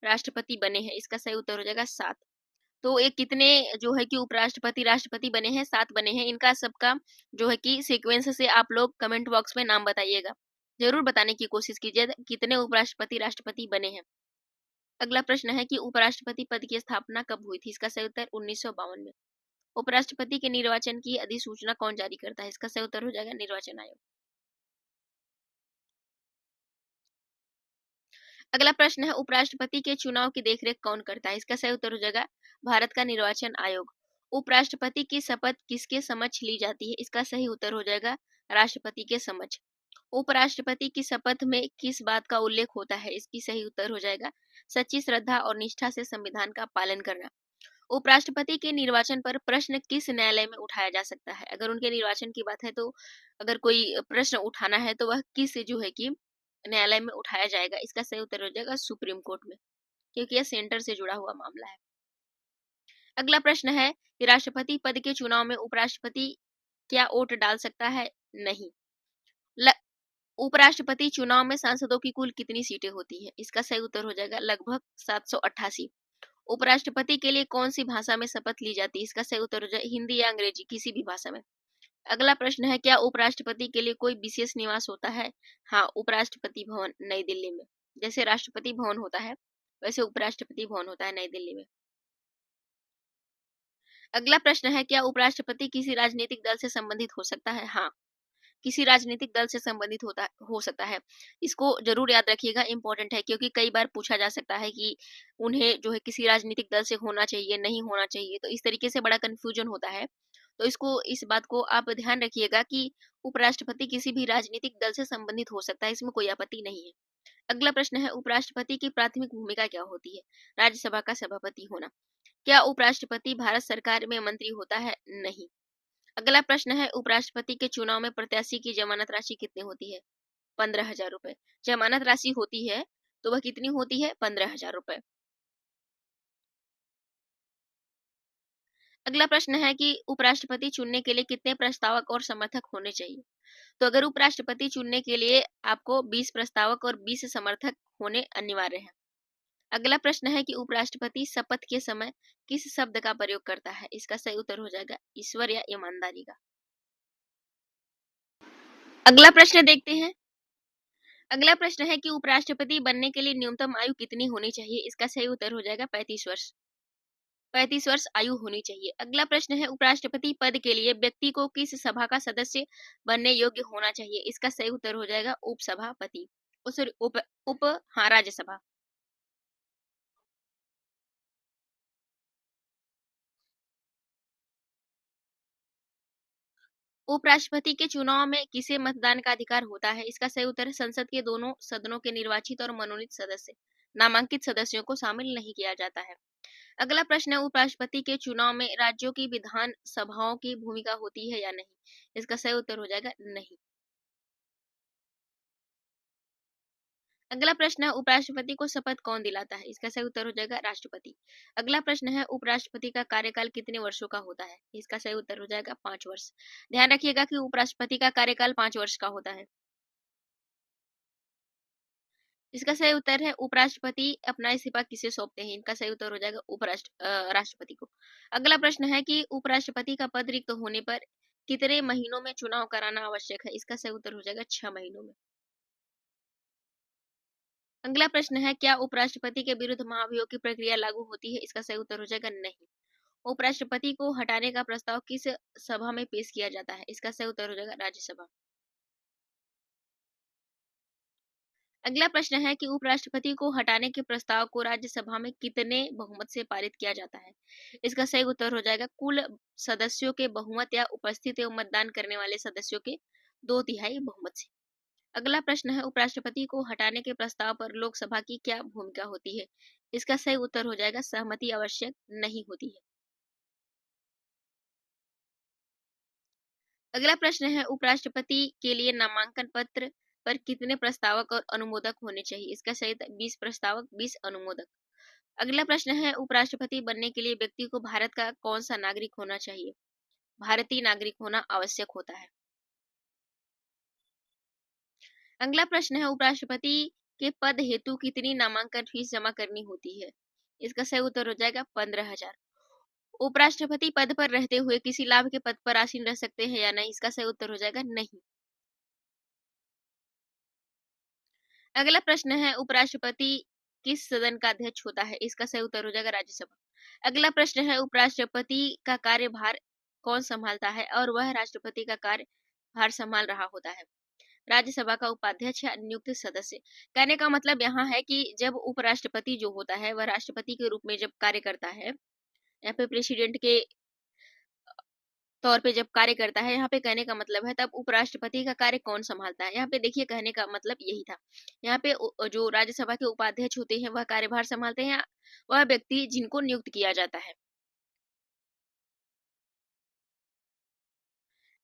राष्ट्रपति बने हैं? इसका सही उत्तर हो जाएगा 7। तो ये कितने जो है कि उपराष्ट्रपति राष्ट्रपति बने हैं? 7 बने हैं। इनका सबका जो है कि सीक्वेंस से आप लोग कमेंट बॉक्स में नाम बताइएगा। जरूर बताने की कोशिश कीजिए कितने उपराष्ट्रपति राष्ट्रपति बने हैं। अगला प्रश्न है कि उपराष्ट्रपति पद की स्थापना कब हुई थी? इसका सही उत्तर 1952 में। उपराष्ट्रपति के निर्वाचन की अधिसूचना कौन जारी करता है? इसका सही उत्तर हो जाएगा निर्वाचन आयोग। अगला प्रश्न है उपराष्ट्रपति के चुनाव की देखरेख कौन करता है? इसका सही उत्तर हो जाएगा भारत का निर्वाचन आयोग। उपराष्ट्रपति की शपथ किसके समक्ष ली जाती है? इसका सही उत्तर हो जाएगा राष्ट्रपति के समक्ष। उपराष्ट्रपति की शपथ में किस बात का उल्लेख होता है? इसकी सही उत्तर हो जाएगा सच्ची श्रद्धा और निष्ठा से संविधान का पालन करना। उपराष्ट्रपति के निर्वाचन पर प्रश्न किस न्यायालय में उठाया जा सकता है? अगर उनके निर्वाचन की बात है तो अगर कोई प्रश्न उठाना है तो वह किस जो है कि न्यायालय में उठाया जाएगा? इसका सही उत्तर हो जाएगा सुप्रीम कोर्ट में, क्योंकि यह सेंटर से जुड़ा हुआ मामला है। अगला प्रश्न है कि राष्ट्रपति पद के चुनाव में उपराष्ट्रपति क्या वोट डाल सकता है? नहीं। उपराष्ट्रपति चुनाव में सांसदों की कुल कितनी सीटें होती है? इसका सही उत्तर हो जाएगा लगभग 788। उपराष्ट्रपति के लिए कौन सी भाषा में शपथ ली जाती है? इसका सही उत्तर हो जाए हिंदी या अंग्रेजी, किसी भी भाषा में। अगला प्रश्न है क्या उपराष्ट्रपति के लिए कोई विशेष निवास होता है? हाँ, उपराष्ट्रपति भवन नई दिल्ली में। जैसे राष्ट्रपति भवन होता है वैसे उपराष्ट्रपति भवन होता है नई दिल्ली में। अगला प्रश्न है क्या उपराष्ट्रपति किसी राजनीतिक दल से संबंधित हो सकता है? हाँ, किसी राजनीतिक दल से संबंधित हो सकता है। इसको जरूर याद रखिएगा, इंपॉर्टेंट है, क्योंकि कई बार पूछा जा सकता है कि उन्हें जो है किसी राजनीतिक दल से होना चाहिए, नहीं होना चाहिए, तो इस तरीके से बड़ा कंफ्यूजन होता है। तो इस बात को आप ध्यान रखिएगा कि उपराष्ट्रपति किसी भी राजनीतिक दल से संबंधित हो सकता है, इसमें कोई आपत्ति नहीं है। अगला प्रश्न है उपराष्ट्रपति की प्राथमिक भूमिका क्या होती है? राज्यसभा का सभापति होना। क्या उपराष्ट्रपति भारत सरकार में मंत्री होता है? नहीं। अगला प्रश्न है उपराष्ट्रपति के चुनाव में प्रत्याशी की जमानत राशि कितनी होती है? 15,000 रुपए। जमानत राशि होती है तो वह कितनी होती है? 15,000 रुपए। अगला प्रश्न है कि उपराष्ट्रपति चुनने के लिए कितने प्रस्तावक और समर्थक होने चाहिए? तो अगर उपराष्ट्रपति चुनने के लिए आपको 20 प्रस्तावक और 20 समर्थक होने अनिवार्य है। अगला प्रश्न है कि उपराष्ट्रपति शपथ के समय किस शब्द का प्रयोग करता है? इसका सही उत्तर हो जाएगा ईश्वर या ईमानदारी का। अगला प्रश्न देखते हैं। अगला प्रश्न है कि उपराष्ट्रपति बनने के लिए न्यूनतम आयु कितनी होनी चाहिए? इसका सही उत्तर हो जाएगा 35 वर्ष। 35 वर्ष आयु होनी चाहिए। अगला प्रश्न है उपराष्ट्रपति पद के लिए व्यक्ति को किस सभा का सदस्य बनने योग्य होना चाहिए? इसका सही उत्तर हो जाएगा उपसभापति। सॉरी, उप हाँ, राज्यसभा। उपराष्ट्रपति के चुनाव में किसे मतदान का अधिकार होता है? इसका सही उत्तर है संसद के दोनों सदनों के निर्वाचित और मनोनीत सदस्य। नामांकित सदस्यों को शामिल नहीं किया जाता है। अगला प्रश्न है उपराष्ट्रपति के चुनाव में राज्यों की विधान सभाओं की भूमिका होती है या नहीं? इसका सही उत्तर हो जाएगा नहीं। अगला प्रश्न है उपराष्ट्रपति को शपथ कौन दिलाता है? इसका सही उत्तर हो जाएगा राष्ट्रपति। अगला प्रश्न है उपराष्ट्रपति का कार्यकाल कितने वर्षों का होता है? इसका सही उत्तर हो जाएगा 5 वर्ष। ध्यान रखिएगा कि उपराष्ट्रपति का कार्यकाल 5 वर्ष का होता है। इसका सही उत्तर है उपराष्ट्रपति अपना इस्तीफा किसे सौंपते हैं? इनका सही उत्तर हो जाएगा राष्ट्रपति को। अगला प्रश्न है कि उपराष्ट्रपति का पद रिक्त होने पर कितने महीनों में चुनाव कराना आवश्यक है? इसका सही उत्तर हो जाएगा 6 महीनों में। अगला प्रश्न है क्या उपराष्ट्रपति के विरुद्ध महाभियोग की प्रक्रिया लागू होती है? इसका सही उत्तर हो जाएगा नहीं। उपराष्ट्रपति को हटाने का प्रस्ताव किस सभा में पेश किया जाता है? इसका सही उत्तर हो जाएगा राज्यसभा। अगला प्रश्न है कि उपराष्ट्रपति को हटाने के प्रस्ताव को राज्यसभा में कितने बहुमत से पारित किया जाता है? इसका सही उत्तर हो जाएगा कुल सदस्यों के बहुमत या उपस्थित एवं मतदान करने वाले सदस्यों के 2/3 बहुमत से। अगला प्रश्न है उपराष्ट्रपति को हटाने के प्रस्ताव पर लोकसभा की क्या भूमिका होती है? इसका सही उत्तर हो जाएगा सहमति आवश्यक नहीं होती है। अगला प्रश्न है उपराष्ट्रपति के लिए नामांकन पत्र पर कितने प्रस्तावक और अनुमोदक होने चाहिए? इसका सही 20 प्रस्तावक, 20 अनुमोदक। अगला प्रश्न है उपराष्ट्रपति बनने के लिए व्यक्ति को भारत का कौन सा नागरिक होना चाहिए? भारतीय नागरिक होना आवश्यक होता है। अगला प्रश्न है उपराष्ट्रपति के पद हेतु कितनी नामांकन फीस जमा करनी होती है? इसका सही उत्तर हो जाएगा 15,000। उपराष्ट्रपति पद पर रहते हुए किसी लाभ के पद पर आसीन रह सकते हैं या नहीं? इसका सही उत्तर हो जाएगा नहीं। अगला प्रश्न है उपराष्ट्रपति किस सदन का अध्यक्ष होता है? इसका सही उत्तर हो जाएगा राज्यसभा। अगला प्रश्न है उपराष्ट्रपति का कार्यभार कौन संभालता है और वह राष्ट्रपति का कार्यभार संभाल रहा होता है? राज्यसभा का उपाध्यक्ष या नियुक्त सदस्य। कहने का मतलब यहाँ है कि जब उपराष्ट्रपति जो होता है वह राष्ट्रपति के रूप में जब कार्य करता है या फिर प्रेसिडेंट के तौर पे जब कार्य करता है, यहाँ पे कहने का मतलब है तब उपराष्ट्रपति का कार्य कौन संभालता है। यहाँ पे देखिए कहने का मतलब यही था। यहाँ पे जो राज्यसभा के उपाध्यक्ष होते हैं वह कार्यभार संभालते हैं, वह व्यक्ति जिनको नियुक्त किया जाता है।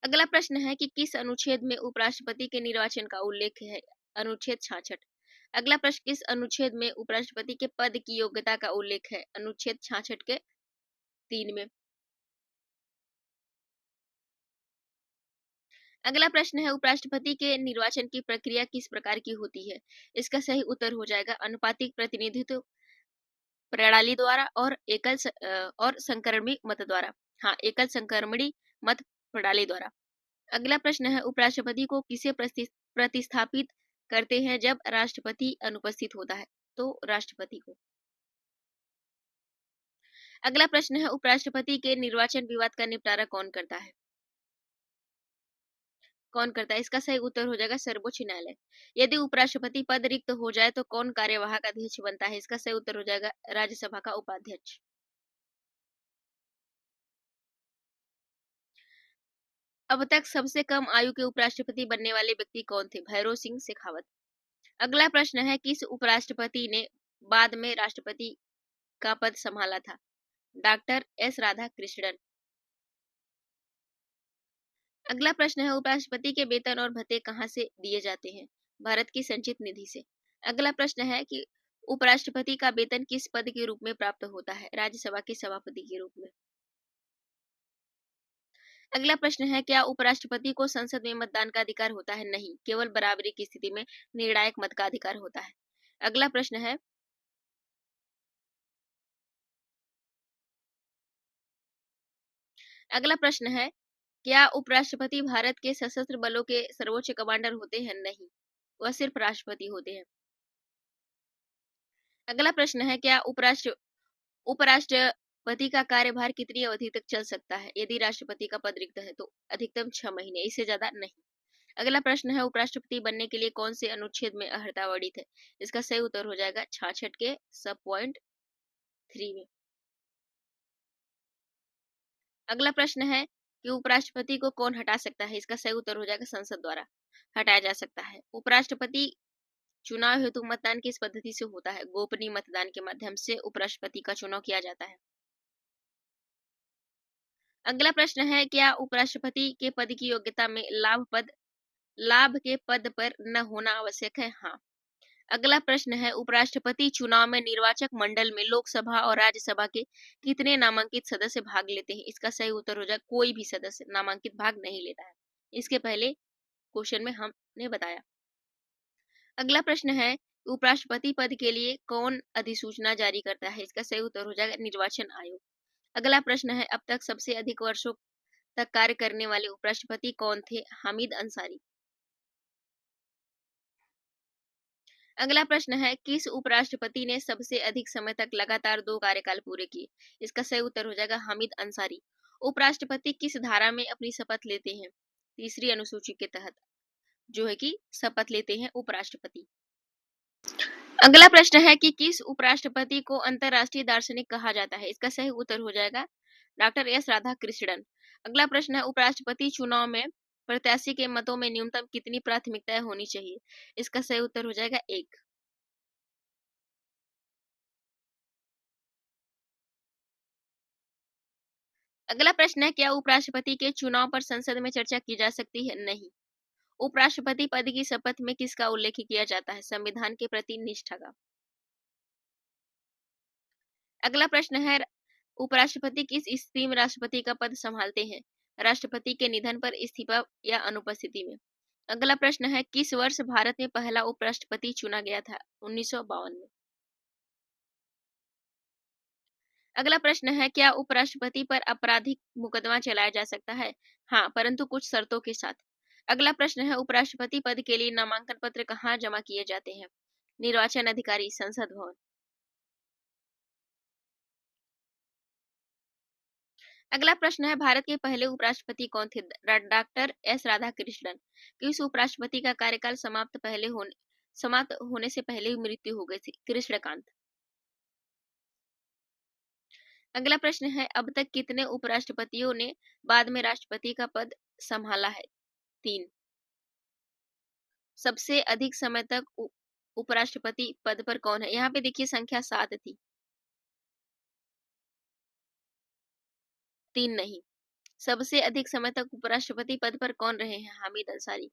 अगला प्रश्न है कि किस अनुच्छेद में उपराष्ट्रपति के निर्वाचन का उल्लेख है। अनुच्छेद 66। अगला प्रश्न, किस अनुच्छेद में उपराष्ट्रपति के पद की योग्यता का उल्लेख है। अनुच्छेद 66 के 3 में। अगला प्रश्न है उपराष्ट्रपति के निर्वाचन की प्रक्रिया किस प्रकार की होती है। इसका सही उत्तर हो जाएगा अनुपातिक प्रतिनिधित्व प्रणाली द्वारा और और संक्रमणी मत द्वारा। हाँ, एकल संक्रमणी मत प्रणाली द्वारा। अगला प्रश्न है उपराष्ट्रपति को किसे प्रतिस्थापित करते हैं जब राष्ट्रपति अनुपस्थित होता है। तो राष्ट्रपति को। अगला प्रश्न है उपराष्ट्रपति के निर्वाचन विवाद का निपटारा कौन करता है। कौन करता है, इसका सही उत्तर हो जाएगा सर्वोच्च न्यायालय। यदि उपराष्ट्रपति पद रिक्त हो जाए तो कौन कार्यवाहक अध्यक्ष बनता है। इसका सही उत्तर हो जाएगा राज्यसभा का उपाध्यक्ष। अब तक सबसे कम आयु के उपराष्ट्रपति बनने वाले व्यक्ति कौन थे। भैरों सिंह शेखावत। अगला प्रश्न है किस उपराष्ट्रपति ने बाद में राष्ट्रपति का पद संभाला था। Doctor S Radha Krishnan. अगला प्रश्न है उपराष्ट्रपति के वेतन और भत्ते कहाँ से दिए जाते हैं। भारत की संचित निधि से। अगला प्रश्न है कि उपराष्ट्रपति का वेतन किस पद के रूप में प्राप्त होता है। राज्यसभा के सभापति के रूप में। अगला प्रश्न है क्या उपराष्ट्रपति को संसद में मतदान का अधिकार होता है। नहीं, केवल बराबरी की स्थिति में निर्णायक मत का अधिकार होता है। अगला प्रश्न है क्या उपराष्ट्रपति भारत के सशस्त्र बलों के सर्वोच्च कमांडर होते हैं। नहीं, वह सिर्फ राष्ट्रपति होते हैं। अगला प्रश्न है क्या उपराष्ट्रपति का कार्यभार कितनी अवधि तक चल सकता है। यदि राष्ट्रपति का पद रिक्त है तो अधिकतम 6 महीने, इससे ज्यादा नहीं। अगला प्रश्न है उपराष्ट्रपति बनने के लिए कौन से अनुच्छेद में अर्हता वर्णित है। इसका सही उत्तर हो जाएगा 66 के सब पॉइंट 3 में। अगला प्रश्न है कि उपराष्ट्रपति को कौन हटा सकता है। इसका सही उत्तर हो जाएगा संसद द्वारा हटाया जा सकता है। उपराष्ट्रपति चुनाव हेतु मतदान किस पद्धति से होता है। गोपनीय मतदान के माध्यम से उपराष्ट्रपति का चुनाव किया जाता है। अगला प्रश्न है क्या उपराष्ट्रपति के पद की योग्यता में लाभ के पद पर न होना आवश्यक है। हाँ। अगला प्रश्न है उपराष्ट्रपति चुनाव में निर्वाचक मंडल में लोकसभा और राज्यसभा के कितने नामांकित सदस्य भाग लेते हैं। इसका सही उत्तर हो जाएगा कोई भी सदस्य नामांकित भाग नहीं लेता है। इसके पहले क्वेश्चन में हमने बताया। अगला प्रश्न है उपराष्ट्रपति पद के लिए कौन अधिसूचना जारी करता है। इसका सही उत्तर हो जाएगा निर्वाचन आयोग। अगला प्रश्न है अब तक सबसे अधिक वर्षों तक कार्य करने वाले उपराष्ट्रपति कौन थे। हामिद अंसारी। अगला प्रश्न है किस उपराष्ट्रपति ने सबसे अधिक समय तक लगातार 2 कार्यकाल पूरे किए। इसका सही उत्तर हो जाएगा हामिद अंसारी। उपराष्ट्रपति किस धारा में अपनी शपथ लेते हैं। तीसरी अनुसूची के तहत जो है कि शपथ लेते हैं उपराष्ट्रपति। अगला प्रश्न है कि किस उपराष्ट्रपति को अंतरराष्ट्रीय दार्शनिक कहा जाता है। इसका सही उत्तर हो जाएगा डॉक्टर एस राधा कृष्णन। अगला प्रश्न है उपराष्ट्रपति चुनाव में प्रत्याशी के मतों में न्यूनतम कितनी प्राथमिकताएं होनी चाहिए। इसका सही उत्तर हो जाएगा 1। अगला प्रश्न है क्या उपराष्ट्रपति के चुनाव पर संसद में चर्चा की जा सकती है। नहीं। उपराष्ट्रपति पद की शपथ में किसका उल्लेख किया जाता है। संविधान के प्रति निष्ठा का। अगला प्रश्न है उपराष्ट्रपति किस स्थिति में राष्ट्रपति का पद संभालते हैं। राष्ट्रपति के निधन पर, इस्तीफा या अनुपस्थिति में। अगला प्रश्न है किस वर्ष भारत में पहला उपराष्ट्रपति चुना गया था। 1952 में। अगला प्रश्न है क्या उपराष्ट्रपति पर आपराधिक मुकदमा चलाया जा सकता है। हाँ, परंतु कुछ शर्तों के साथ। अगला प्रश्न है उपराष्ट्रपति पद के लिए नामांकन पत्र कहाँ जमा किए जाते हैं। निर्वाचन अधिकारी, संसद भवन। अगला प्रश्न है भारत के पहले उपराष्ट्रपति कौन थे। Doctor S Radha Krishnan. किस उपराष्ट्रपति का कार्यकाल समाप्त होने से पहले ही मृत्यु हो गई थी। कृष्णकांत। अगला प्रश्न है, अब तक कितने उपराष्ट्रपतियों ने बाद में राष्ट्रपति का पद संभाला है? 3। सबसे अधिक समय तक उपराष्ट्रपति पद पर कौन है? यहाँ पे देखिए संख्या 7 थी, 3 नहीं। सबसे अधिक समय तक उपराष्ट्रपति पद पर कौन रहे हैं? हामिद अंसारी।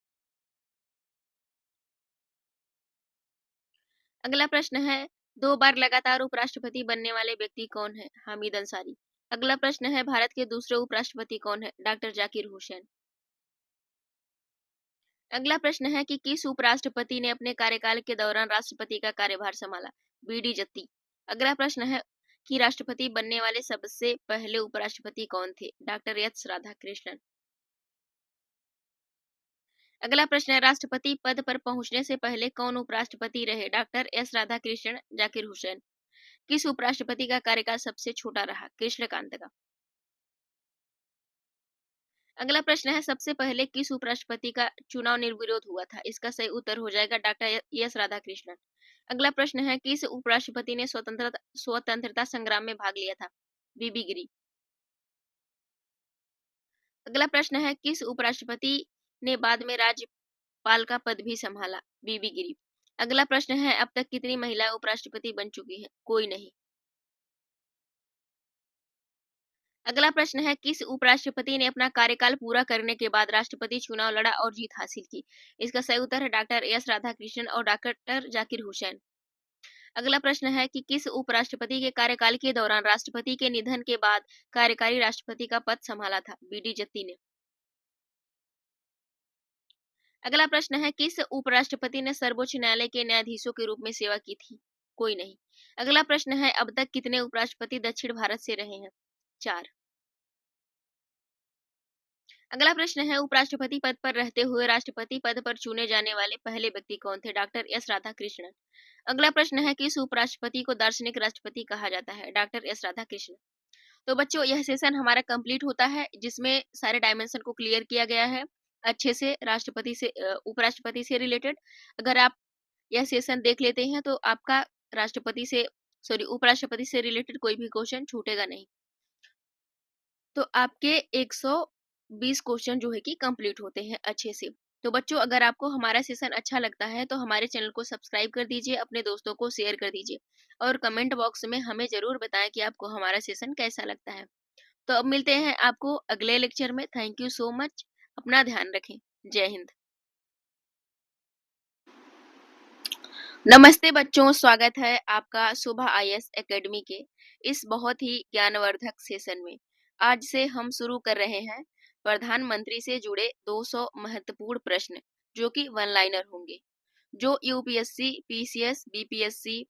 अगला प्रश्न है, 2 बार लगातार उपराष्ट्रपति बनने वाले व्यक्ति कौन है? हामिद अंसारी। अगला प्रश्न है, भारत के दूसरे उपराष्ट्रपति कौन है? डॉक्टर जाकिर हुसैन। अगला प्रश्न है कि किस उपराष्ट्रपति ने अपने कार्यकाल के दौरान राष्ट्रपति का कार्यभार संभाला? बीडी जत्ती। अगला प्रश्न है कि राष्ट्रपति बनने वाले सबसे पहले उपराष्ट्रपति कौन थे? Doctor S Radhakrishnan. अगला प्रश्न है, राष्ट्रपति पद पर पहुंचने से पहले कौन उपराष्ट्रपति रहे? Doctor S Radhakrishnan, Zakir Hussain. किस उपराष्ट्रपति का कार्यकाल सबसे छोटा रहा? कृष्णकांत का। अगला प्रश्न है, सबसे पहले किस उपराष्ट्रपति का चुनाव निर्विरोध हुआ था? इसका सही उत्तर हो जाएगा डॉक्टर एस राधाकृष्णन। अगला प्रश्न है, किस उपराष्ट्रपति ने स्वतंत्रता संग्राम में भाग लिया था? बीबी गिरी। अगला प्रश्न है, किस उपराष्ट्रपति ने बाद में राज्यपाल का पद भी संभाला? बीबी गिरी। अगला प्रश्न है, अब तक कितनी महिलाएं उपराष्ट्रपति बन चुकी हैं? कोई नहीं। अगला प्रश्न है, किस उपराष्ट्रपति ने अपना कार्यकाल पूरा करने के बाद राष्ट्रपति चुनाव लड़ा और जीत हासिल की? इसका सही उत्तर है डॉक्टर एस राधाकृष्णन और डॉक्टर जाकिर हुसैन। अगला प्रश्न है कि किस उपराष्ट्रपति के कार्यकाल के दौरान राष्ट्रपति के निधन के बाद कार्यकारी राष्ट्रपति का पद संभाला था? बीडी जत्ती ने। अगला प्रश्न है, किस उपराष्ट्रपति ने सर्वोच्च न्यायालय के न्यायाधीशों के रूप में सेवा की थी? कोई नहीं। अगला प्रश्न है, अब तक कितने उपराष्ट्रपति दक्षिण भारत से रहे हैं? 4। अगला प्रश्न है, उपराष्ट्रपति पद पर रहते हुए राष्ट्रपति पद पर चुने जाने वाले पहले व्यक्ति कौन थे? Doctor S Radhakrishnan. अगला प्रश्न है, किस उपराष्ट्रपति को दार्शनिक राष्ट्रपति कहा जाता है? Doctor S Radhakrishnan. तो बच्चों, यह सेशन हमारा कंप्लीट होता है, जिसमें सारे डायमेंशन को क्लियर किया गया है अच्छे से, राष्ट्रपति से उपराष्ट्रपति से रिलेटेड। अगर आप यह सेशन देख लेते हैं तो आपका उपराष्ट्रपति से रिलेटेड कोई भी क्वेश्चन छूटेगा नहीं। तो आपके 120 क्वेश्चन जो है कि कंप्लीट होते हैं अच्छे से। तो बच्चों, अगर आपको हमारा सेशन अच्छा लगता है तो हमारे चैनल को सब्सक्राइब कर दीजिए, अपने दोस्तों को शेयर कर दीजिए और कमेंट बॉक्स में हमें जरूर बताएं कि आपको हमारा सेशन कैसा लगता है। तो अब मिलते हैं आपको अगले लेक्चर में। Thank you so much. अपना ध्यान रखें। जय हिंद। नमस्ते बच्चों, स्वागत है आपका सुबह आईएएस एकेडमी के इस बहुत ही ज्ञानवर्धक सेशन में। आज से हम शुरू कर रहे हैं प्रधानमंत्री से जुड़े 200 महत्वपूर्ण प्रश्न, जो कि वन लाइनर होंगे, जो UPSC, PCS, BPSC,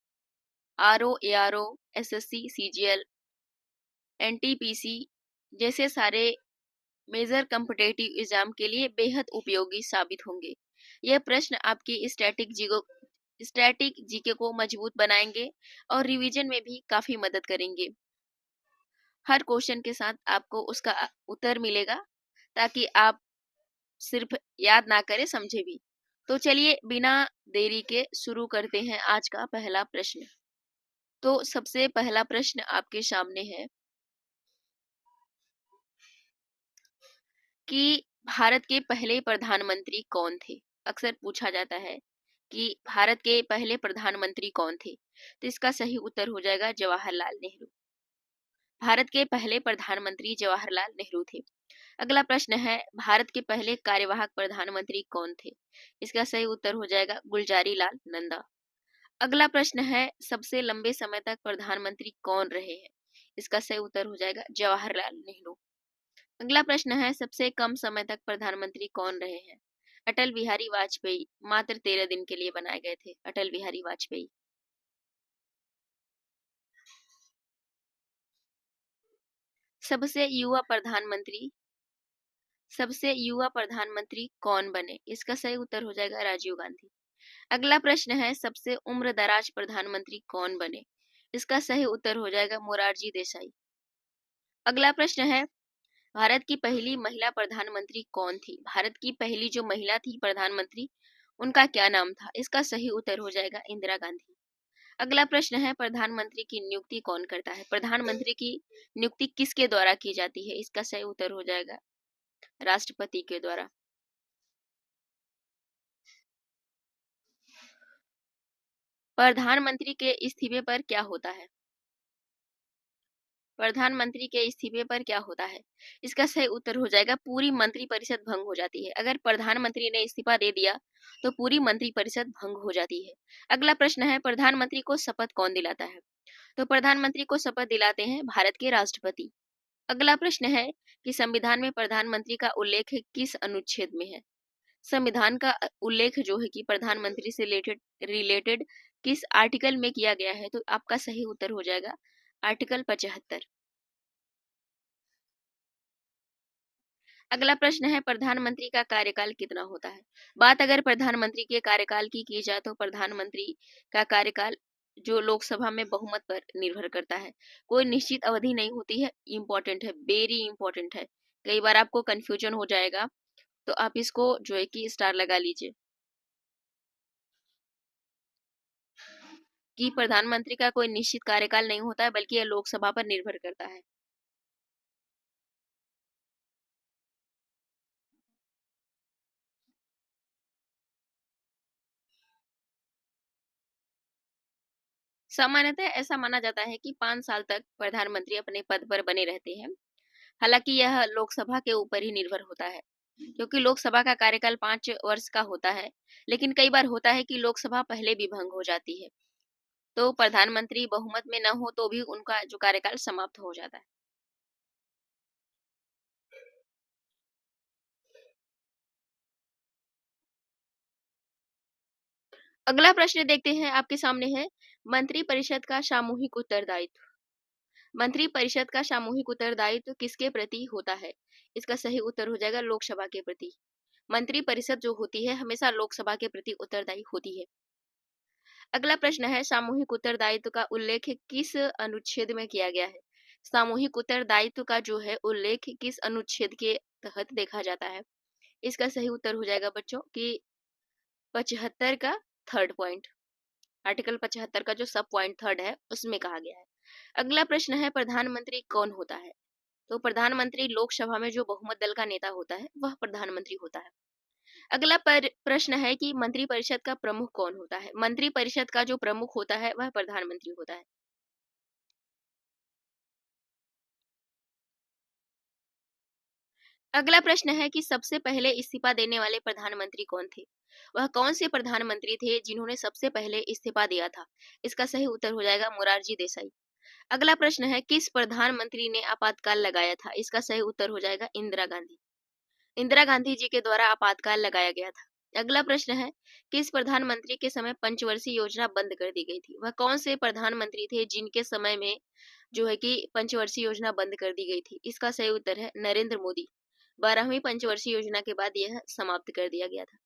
RO, ARO, SSC, CGL, NTPC जैसे सारे मेजर कॉम्पिटिटिव एग्जाम के लिए बेहद उपयोगी साबित होंगे। यह प्रश्न आपकी स्टैटिक जीके को मजबूत बनाएंगे और रिवीजन में भी काफी मदद करेंगे। हर क्वेश्चन के साथ आपको उसका उत्तर मिलेगा, ताकि आप सिर्फ याद ना करें, समझे भी। तो चलिए बिना देरी के शुरू करते हैं आज का पहला प्रश्न। तो सबसे पहला प्रश्न आपके सामने है कि भारत के पहले प्रधानमंत्री कौन थे? अक्सर पूछा जाता है कि भारत के पहले प्रधानमंत्री कौन थे? तो इसका सही उत्तर हो जाएगा जवाहरलाल नेहरू। भारत के पहले प्रधानमंत्री जवाहरलाल नेहरू थे। अगला प्रश्न है, भारत के पहले कार्यवाहक प्रधानमंत्री कौन थे? इसका सही उत्तर हो जाएगा गुलजारी लाल नंदा। अगला प्रश्न है, सबसे लंबे समय तक प्रधानमंत्री कौन रहे हैं? इसका सही उत्तर हो जाएगा जवाहरलाल नेहरू। अगला प्रश्न है, सबसे कम समय तक प्रधानमंत्री कौन रहे हैं? अटल बिहारी वाजपेयी। मात्र 13 दिन के लिए बनाए गए थे अटल बिहारी वाजपेयी। सबसे युवा प्रधानमंत्री कौन बने? इसका सही उत्तर हो जाएगा राजीव गांधी। अगला प्रश्न है, सबसे उम्रदराज प्रधानमंत्री कौन बने? इसका सही उत्तर हो जाएगा मोरारजी देसाई। अगला प्रश्न है, भारत की पहली महिला प्रधानमंत्री कौन थी? भारत की पहली जो महिला थी प्रधानमंत्री, उनका क्या नाम था? इसका सही उत्तर हो जाएगा इंदिरा गांधी। अगला प्रश्न है, प्रधानमंत्री की नियुक्ति कौन करता है? प्रधानमंत्री की नियुक्ति किसके द्वारा की जाती है? इसका सही उत्तर हो जाएगा राष्ट्रपति के द्वारा। प्रधानमंत्री के इस्तीफे पर क्या होता है? प्रधानमंत्री के इस्तीफे पर क्या होता है? इसका सही उत्तर हो जाएगा पूरी मंत्रिपरिषद भंग हो जाती है। अगर प्रधानमंत्री ने इस्तीफा दे दिया तो पूरी मंत्रिपरिषद भंग हो जाती है। अगला प्रश्न है, प्रधानमंत्री को शपथ कौन दिलाता है? तो प्रधानमंत्री को शपथ दिलाते हैं भारत के राष्ट्रपति। अगला प्रश्न है कि संविधान में प्रधानमंत्री का उल्लेख किस अनुच्छेद में है? संविधान का उल्लेख जो है कि प्रधानमंत्री से रिलेटेड रिलेटेड किस आर्टिकल में किया गया है? तो आपका सही उत्तर हो जाएगा आर्टिकल 75। अगला प्रश्न है, प्रधानमंत्री का कार्यकाल कितना होता है? बात अगर प्रधानमंत्री के कार्यकाल की जाए तो प्रधानमंत्री का कार्यकाल जो लोकसभा में बहुमत पर निर्भर करता है। कोई निश्चित अवधि नहीं होती है। इंपॉर्टेंट है, वेरी इंपॉर्टेंट है। कई बार आपको कंफ्यूजन हो जाएगा, तो आप इसको जो है कि स्टार लगा लीजिए कि प्रधानमंत्री का कोई निश्चित कार्यकाल नहीं होता है, बल्कि यह लोकसभा पर निर्भर करता है। सामान्यतः ऐसा माना जाता है कि 5 साल तक प्रधानमंत्री अपने पद पर बने रहते हैं। हालांकि यह लोकसभा के ऊपर ही निर्भर होता है, क्योंकि लोकसभा का कार्यकाल 5 वर्ष का होता है। लेकिन कई बार होता है कि लोकसभा पहले भी भंग हो जाती है, तो प्रधानमंत्री बहुमत में न हो तो भी उनका जो कार्यकाल समाप्त हो जाता है। अगला प्रश्न देखते हैं, आपके सामने है, मंत्री परिषद का सामूहिक उत्तरदायित्व। मंत्री परिषद का सामूहिक उत्तरदायित्व किसके प्रति होता है? इसका सही उत्तर हो जाएगा लोकसभा के प्रति। मंत्री परिषद जो होती है हमेशा लोकसभा के प्रति उत्तरदायी होती है। अगला प्रश्न है, सामूहिक उत्तरदायित्व का उल्लेख किस अनुच्छेद में किया गया है? सामूहिक उत्तरदायित्व का जो है उल्लेख किस अनुच्छेद के तहत देखा जाता है? इसका सही उत्तर हो जाएगा बच्चों कि 75 का थर्ड पॉइंट, आर्टिकल 75 का जो सब पॉइंट थर्ड है उसमें कहा गया है। अगला प्रश्न है, प्रधानमंत्री कौन होता है? तो प्रधानमंत्री लोकसभा में जो बहुमत दल का नेता होता है वह प्रधानमंत्री होता है। अगला प्रश्न है कि मंत्रिपरिषद का प्रमुख कौन होता है? मंत्रिपरिषद का जो प्रमुख होता है वह प्रधानमंत्री होता है। अगला प्रश्न है कि सबसे पहले इस्तीफा देने वाले प्रधानमंत्री कौन थे? वह कौन से प्रधानमंत्री थे जिन्होंने सबसे पहले इस्तीफा दिया था? इसका सही उत्तर हो जाएगा मोरारजी देसाई। अगला प्रश्न है, किस प्रधानमंत्री ने आपातकाल लगाया था? इसका सही उत्तर हो जाएगा इंदिरा गांधी। इंदिरा गांधी जी के द्वारा आपातकाल लगाया गया था। अगला प्रश्न है, किस प्रधानमंत्री के समय पंचवर्षीय योजना बंद कर दी गई थी? वह कौन से प्रधानमंत्री थे जिनके समय में जो है कि पंचवर्षीय योजना बंद कर दी गई थी? इसका सही उत्तर है नरेंद्र मोदी। 12वीं पंचवर्षीय योजना के बाद यह समाप्त कर दिया गया था।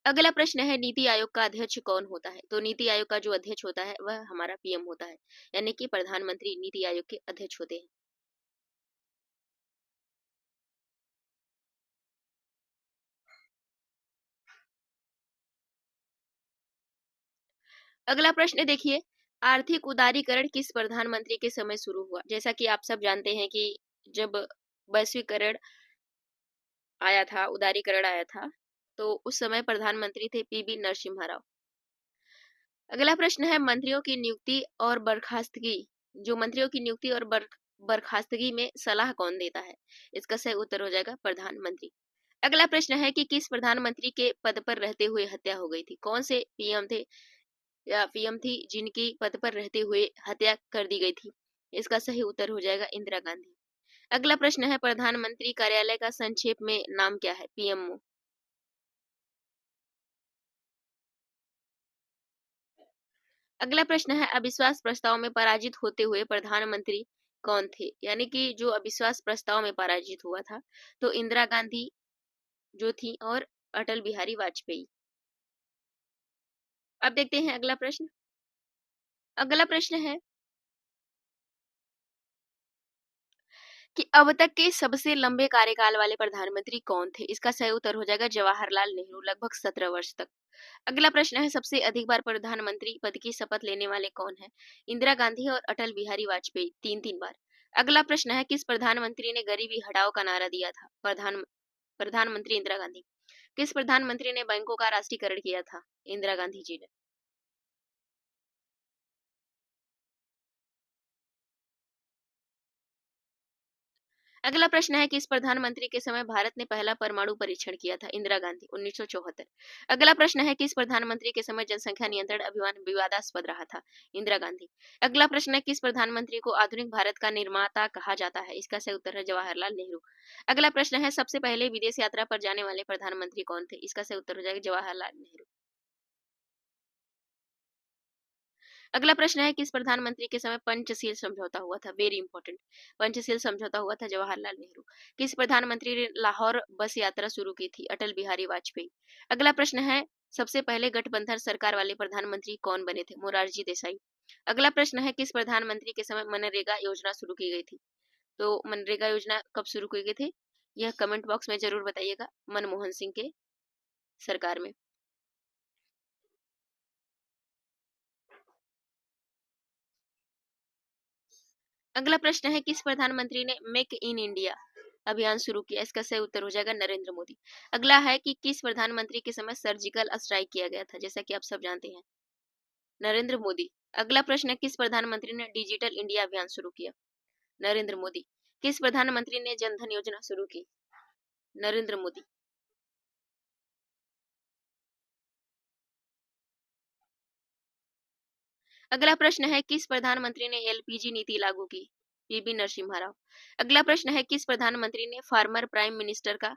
अगला प्रश्न है, नीति आयोग का अध्यक्ष कौन होता है? तो नीति आयोग का जो अध्यक्ष होता है वह हमारा पीएम होता है, यानी कि प्रधानमंत्री नीति आयोग के अध्यक्ष होते हैं। अगला प्रश्न देखिए, आर्थिक उदारीकरण किस प्रधानमंत्री के समय शुरू हुआ? जैसा कि आप सब जानते हैं कि जब वैश्वीकरण आया था, उदारीकरण आया था, तो उस समय प्रधानमंत्री थे पीवी नरसिम्हा राव। अगला प्रश्न है, मंत्रियों की नियुक्ति और बर्खास्तगी, जो मंत्रियों की नियुक्ति और बर्खास्तगी में सलाह कौन देता है? इसका सही उत्तर हो जाएगा प्रधानमंत्री। अगला प्रश्न है कि किस प्रधानमंत्री के पद पर रहते हुए हत्या हो गई थी? कौन से पीएम थे या पीएम थी जिनकी पद पर रहते हुए हत्या कर दी गई थी? इसका सही उत्तर हो जाएगा इंदिरा गांधी। अगला प्रश्न है, प्रधानमंत्री कार्यालय का संक्षेप में नाम क्या है? पीएमओ। अगला प्रश्न है, अविश्वास प्रस्ताव में पराजित होते हुए प्रधानमंत्री कौन थे? यानी कि जो अविश्वास प्रस्ताव में पराजित हुआ था, तो इंदिरा गांधी जो थी और अटल बिहारी वाजपेयी। अब देखते हैं अगला प्रश्न। अगला प्रश्न है, कि अब तक के सबसे लंबे कार्यकाल वाले प्रधानमंत्री कौन थे? इसका सही उत्तर हो जाएगा जवाहरलाल नेहरू, लगभग 17 वर्ष तक। अगला प्रश्न है सबसे अधिक बार प्रधानमंत्री पद की शपथ लेने वाले कौन हैं? इंदिरा गांधी और अटल बिहारी वाजपेयी 3-3 बार। अगला प्रश्न है किस प्रधानमंत्री ने गरीबी हटाओ का नारा दिया था? प्रधानमंत्री इंदिरा गांधी। किस प्रधानमंत्री ने बैंकों का राष्ट्रीयकरण किया था? इंदिरा गांधी जी ने। अगला प्रश्न है किस प्रधानमंत्री के समय भारत ने पहला परमाणु परीक्षण किया था? इंदिरा गांधी 1974। अगला प्रश्न है किस प्रधानमंत्री के समय जनसंख्या नियंत्रण अभियान विवादास्पद रहा था? इंदिरा गांधी। अगला प्रश्न है किस प्रधानमंत्री को आधुनिक भारत का निर्माता कहा जाता है? इसका सही उत्तर है जवाहरलाल नेहरू। अगला प्रश्न है सबसे पहले विदेश यात्रा पर जाने वाले प्रधानमंत्री कौन थे? इसका सही उत्तर हो जाएगा जवाहरलाल नेहरू। अगला प्रश्न है किस प्रधानमंत्री के समय पंचशील समझौता हुआ था? Very important. पंचशील समझौता हुआ था जवाहरलाल नेहरू। किस प्रधानमंत्री ने लाहौर बस यात्रा शुरू की थी? अटल बिहारी वाजपेयी। अगला प्रश्न है सबसे पहले गठबंधन सरकार वाले प्रधानमंत्री कौन बने थे? मोरारजी देसाई। अगला प्रश्न है किस प्रधानमंत्री के समय मनरेगा योजना शुरू की गई थी? तो मनरेगा योजना कब शुरू की गई थी? यह कमेंट बॉक्स में जरूर बताइएगा। मनमोहन सिंह के सरकार में। अगला प्रश्न है किस प्रधानमंत्री ने मेक इन इंडिया अभियान शुरू किया? इसका सही उत्तर हो जाएगा नरेंद्र मोदी। अगला है कि किस प्रधानमंत्री के समय सर्जिकल स्ट्राइक किया गया था? जैसा कि आप सब जानते हैं, नरेंद्र मोदी। अगला प्रश्न है किस प्रधानमंत्री ने डिजिटल इंडिया अभियान शुरू किया? नरेंद्र मोदी। किस प्रधानमंत्री ने जनधन योजना शुरू की? नरेंद्र मोदी। अगला प्रश्न है किस प्रधानमंत्री ने एलपीजी नीति लागू की? पीबी नरसिम्हा राव। अगला प्रश्न है किस प्रधानमंत्री ने फार्मर प्राइम मिनिस्टर का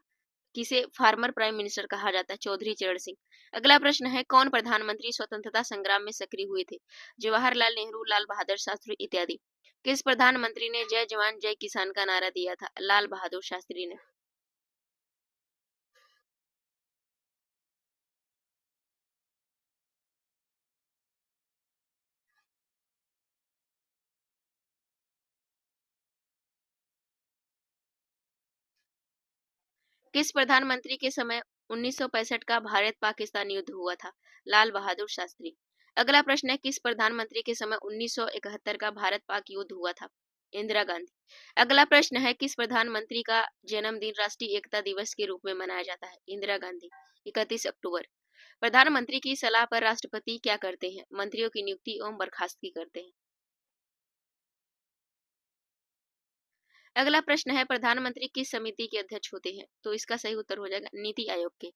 किसे फार्मर प्राइम मिनिस्टर कहा जाता है? चौधरी चरण सिंह। अगला प्रश्न है कौन प्रधानमंत्री स्वतंत्रता संग्राम में सक्रिय हुए थे? जवाहरलाल नेहरू, लाल बहादुर शास्त्री इत्यादि। किस प्रधानमंत्री ने जय जवान जय किसान का नारा दिया था? लाल बहादुर शास्त्री ने। किस प्रधानमंत्री के समय 1965 का भारत पाकिस्तान युद्ध हुआ था? लाल बहादुर शास्त्री। अगला प्रश्न है किस प्रधानमंत्री के समय 1971 का भारत पाक युद्ध हुआ था? इंदिरा गांधी। अगला प्रश्न है किस प्रधानमंत्री का जन्मदिन राष्ट्रीय एकता दिवस के रूप में मनाया जाता है? इंदिरा गांधी 31 अक्टूबर। प्रधानमंत्री की सलाह पर राष्ट्रपति क्या करते हैं? मंत्रियों की नियुक्ति एवं बर्खास्तगी करते हैं। अगला प्रश्न है प्रधानमंत्री किस समिति के अध्यक्ष होते हैं? तो इसका सही उत्तर हो जाएगा नीति आयोग के।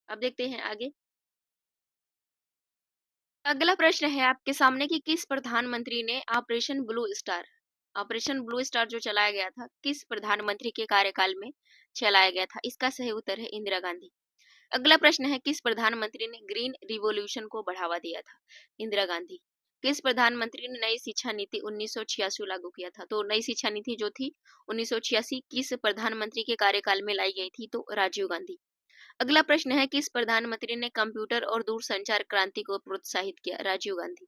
अब देखते हैं आगे। अगला प्रश्न है आपके सामने कि किस प्रधानमंत्री ने ऑपरेशन ब्लू स्टार जो चलाया गया था किस प्रधानमंत्री के कार्यकाल में चलाया गया था? इसका सही उत्तर है इंदिरा गांधी। अगला प्रश्न है किस प्रधानमंत्री ने ग्रीन रिवॉल्यूशन को बढ़ावा दिया था? इंदिरा गांधी। किस प्रधानमंत्री ने नई शिक्षा नीति 1986 लागू किया था? तो नई शिक्षा नीति जो थी 1986 किस प्रधानमंत्री के कार्यकाल में लाई गई थी? तो राजीव गांधी। अगला प्रश्न है किस प्रधानमंत्री ने कंप्यूटर और दूरसंचार क्रांति को प्रोत्साहित किया? राजीव गांधी।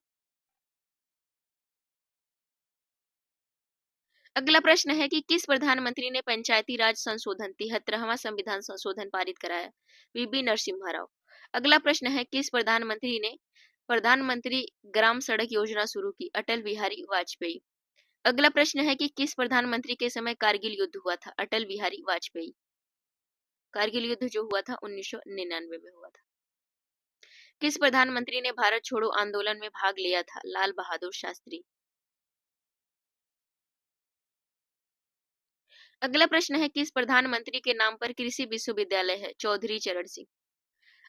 अगला प्रश्न है कि किस प्रधानमंत्री ने पंचायती राज संशोधन 73वां संविधान संशोधन पारित कराया? वीबी नरसिम्हा राव। अगला प्रश्न है किस प्रधानमंत्री ने प्रधानमंत्री ग्राम सड़क योजना शुरू की? अटल बिहारी वाजपेयी। अगला प्रश्न है कि किस प्रधानमंत्री के समय कारगिल युद्ध हुआ था? अटल बिहारी वाजपेयी। कारगिल युद्ध जो हुआ था 1999 में हुआ था। किस प्रधानमंत्री ने भारत छोड़ो आंदोलन में भाग लिया था? लाल बहादुर शास्त्री। अगला प्रश्न है किस प्रधानमंत्री के नाम पर कृषि विश्वविद्यालय है? चौधरी चरण सिंह।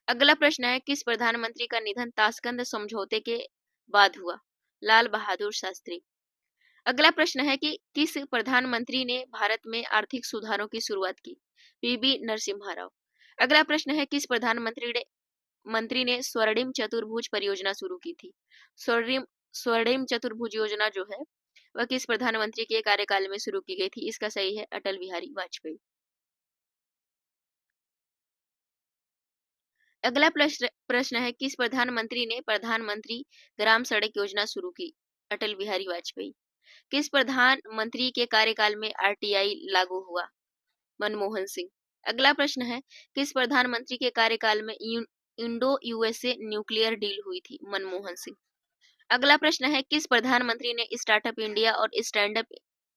अगला प्रश्न है किस प्रधानमंत्री का निधन ताशकंद समझौते के बाद हुआ? लाल बहादुर शास्त्री। अगला प्रश्न है कि किस प्रधानमंत्री ने भारत में आर्थिक सुधारों की शुरुआत की? पीबी नरसिम्हा राव। अगला प्रश्न है किस प्रधानमंत्री ने स्वर्णिम चतुर्भुज परियोजना शुरू की थी? स्वर्णिम स्वर्णिम चतुर्भुज योजना जो है वह किस प्रधानमंत्री के कार्यकाल में शुरू की गई थी? इसका सही है अटल बिहारी वाजपेयी। अगला प्रश्न है किस प्रधानमंत्री ने प्रधानमंत्री ग्राम सड़क योजना शुरू की? अटल बिहारी वाजपेयी। किस प्रधानमंत्री के कार्यकाल में आरटीआई लागू हुआ? मनमोहन सिंह। अगला प्रश्न है, किस प्रधानमंत्री के कार्यकाल में इंडो यूएसए न्यूक्लियर डील हुई थी? मनमोहन सिंह। अगला प्रश्न है, किस प्रधानमंत्री ने स्टार्टअप इंडिया और स्टैंड अप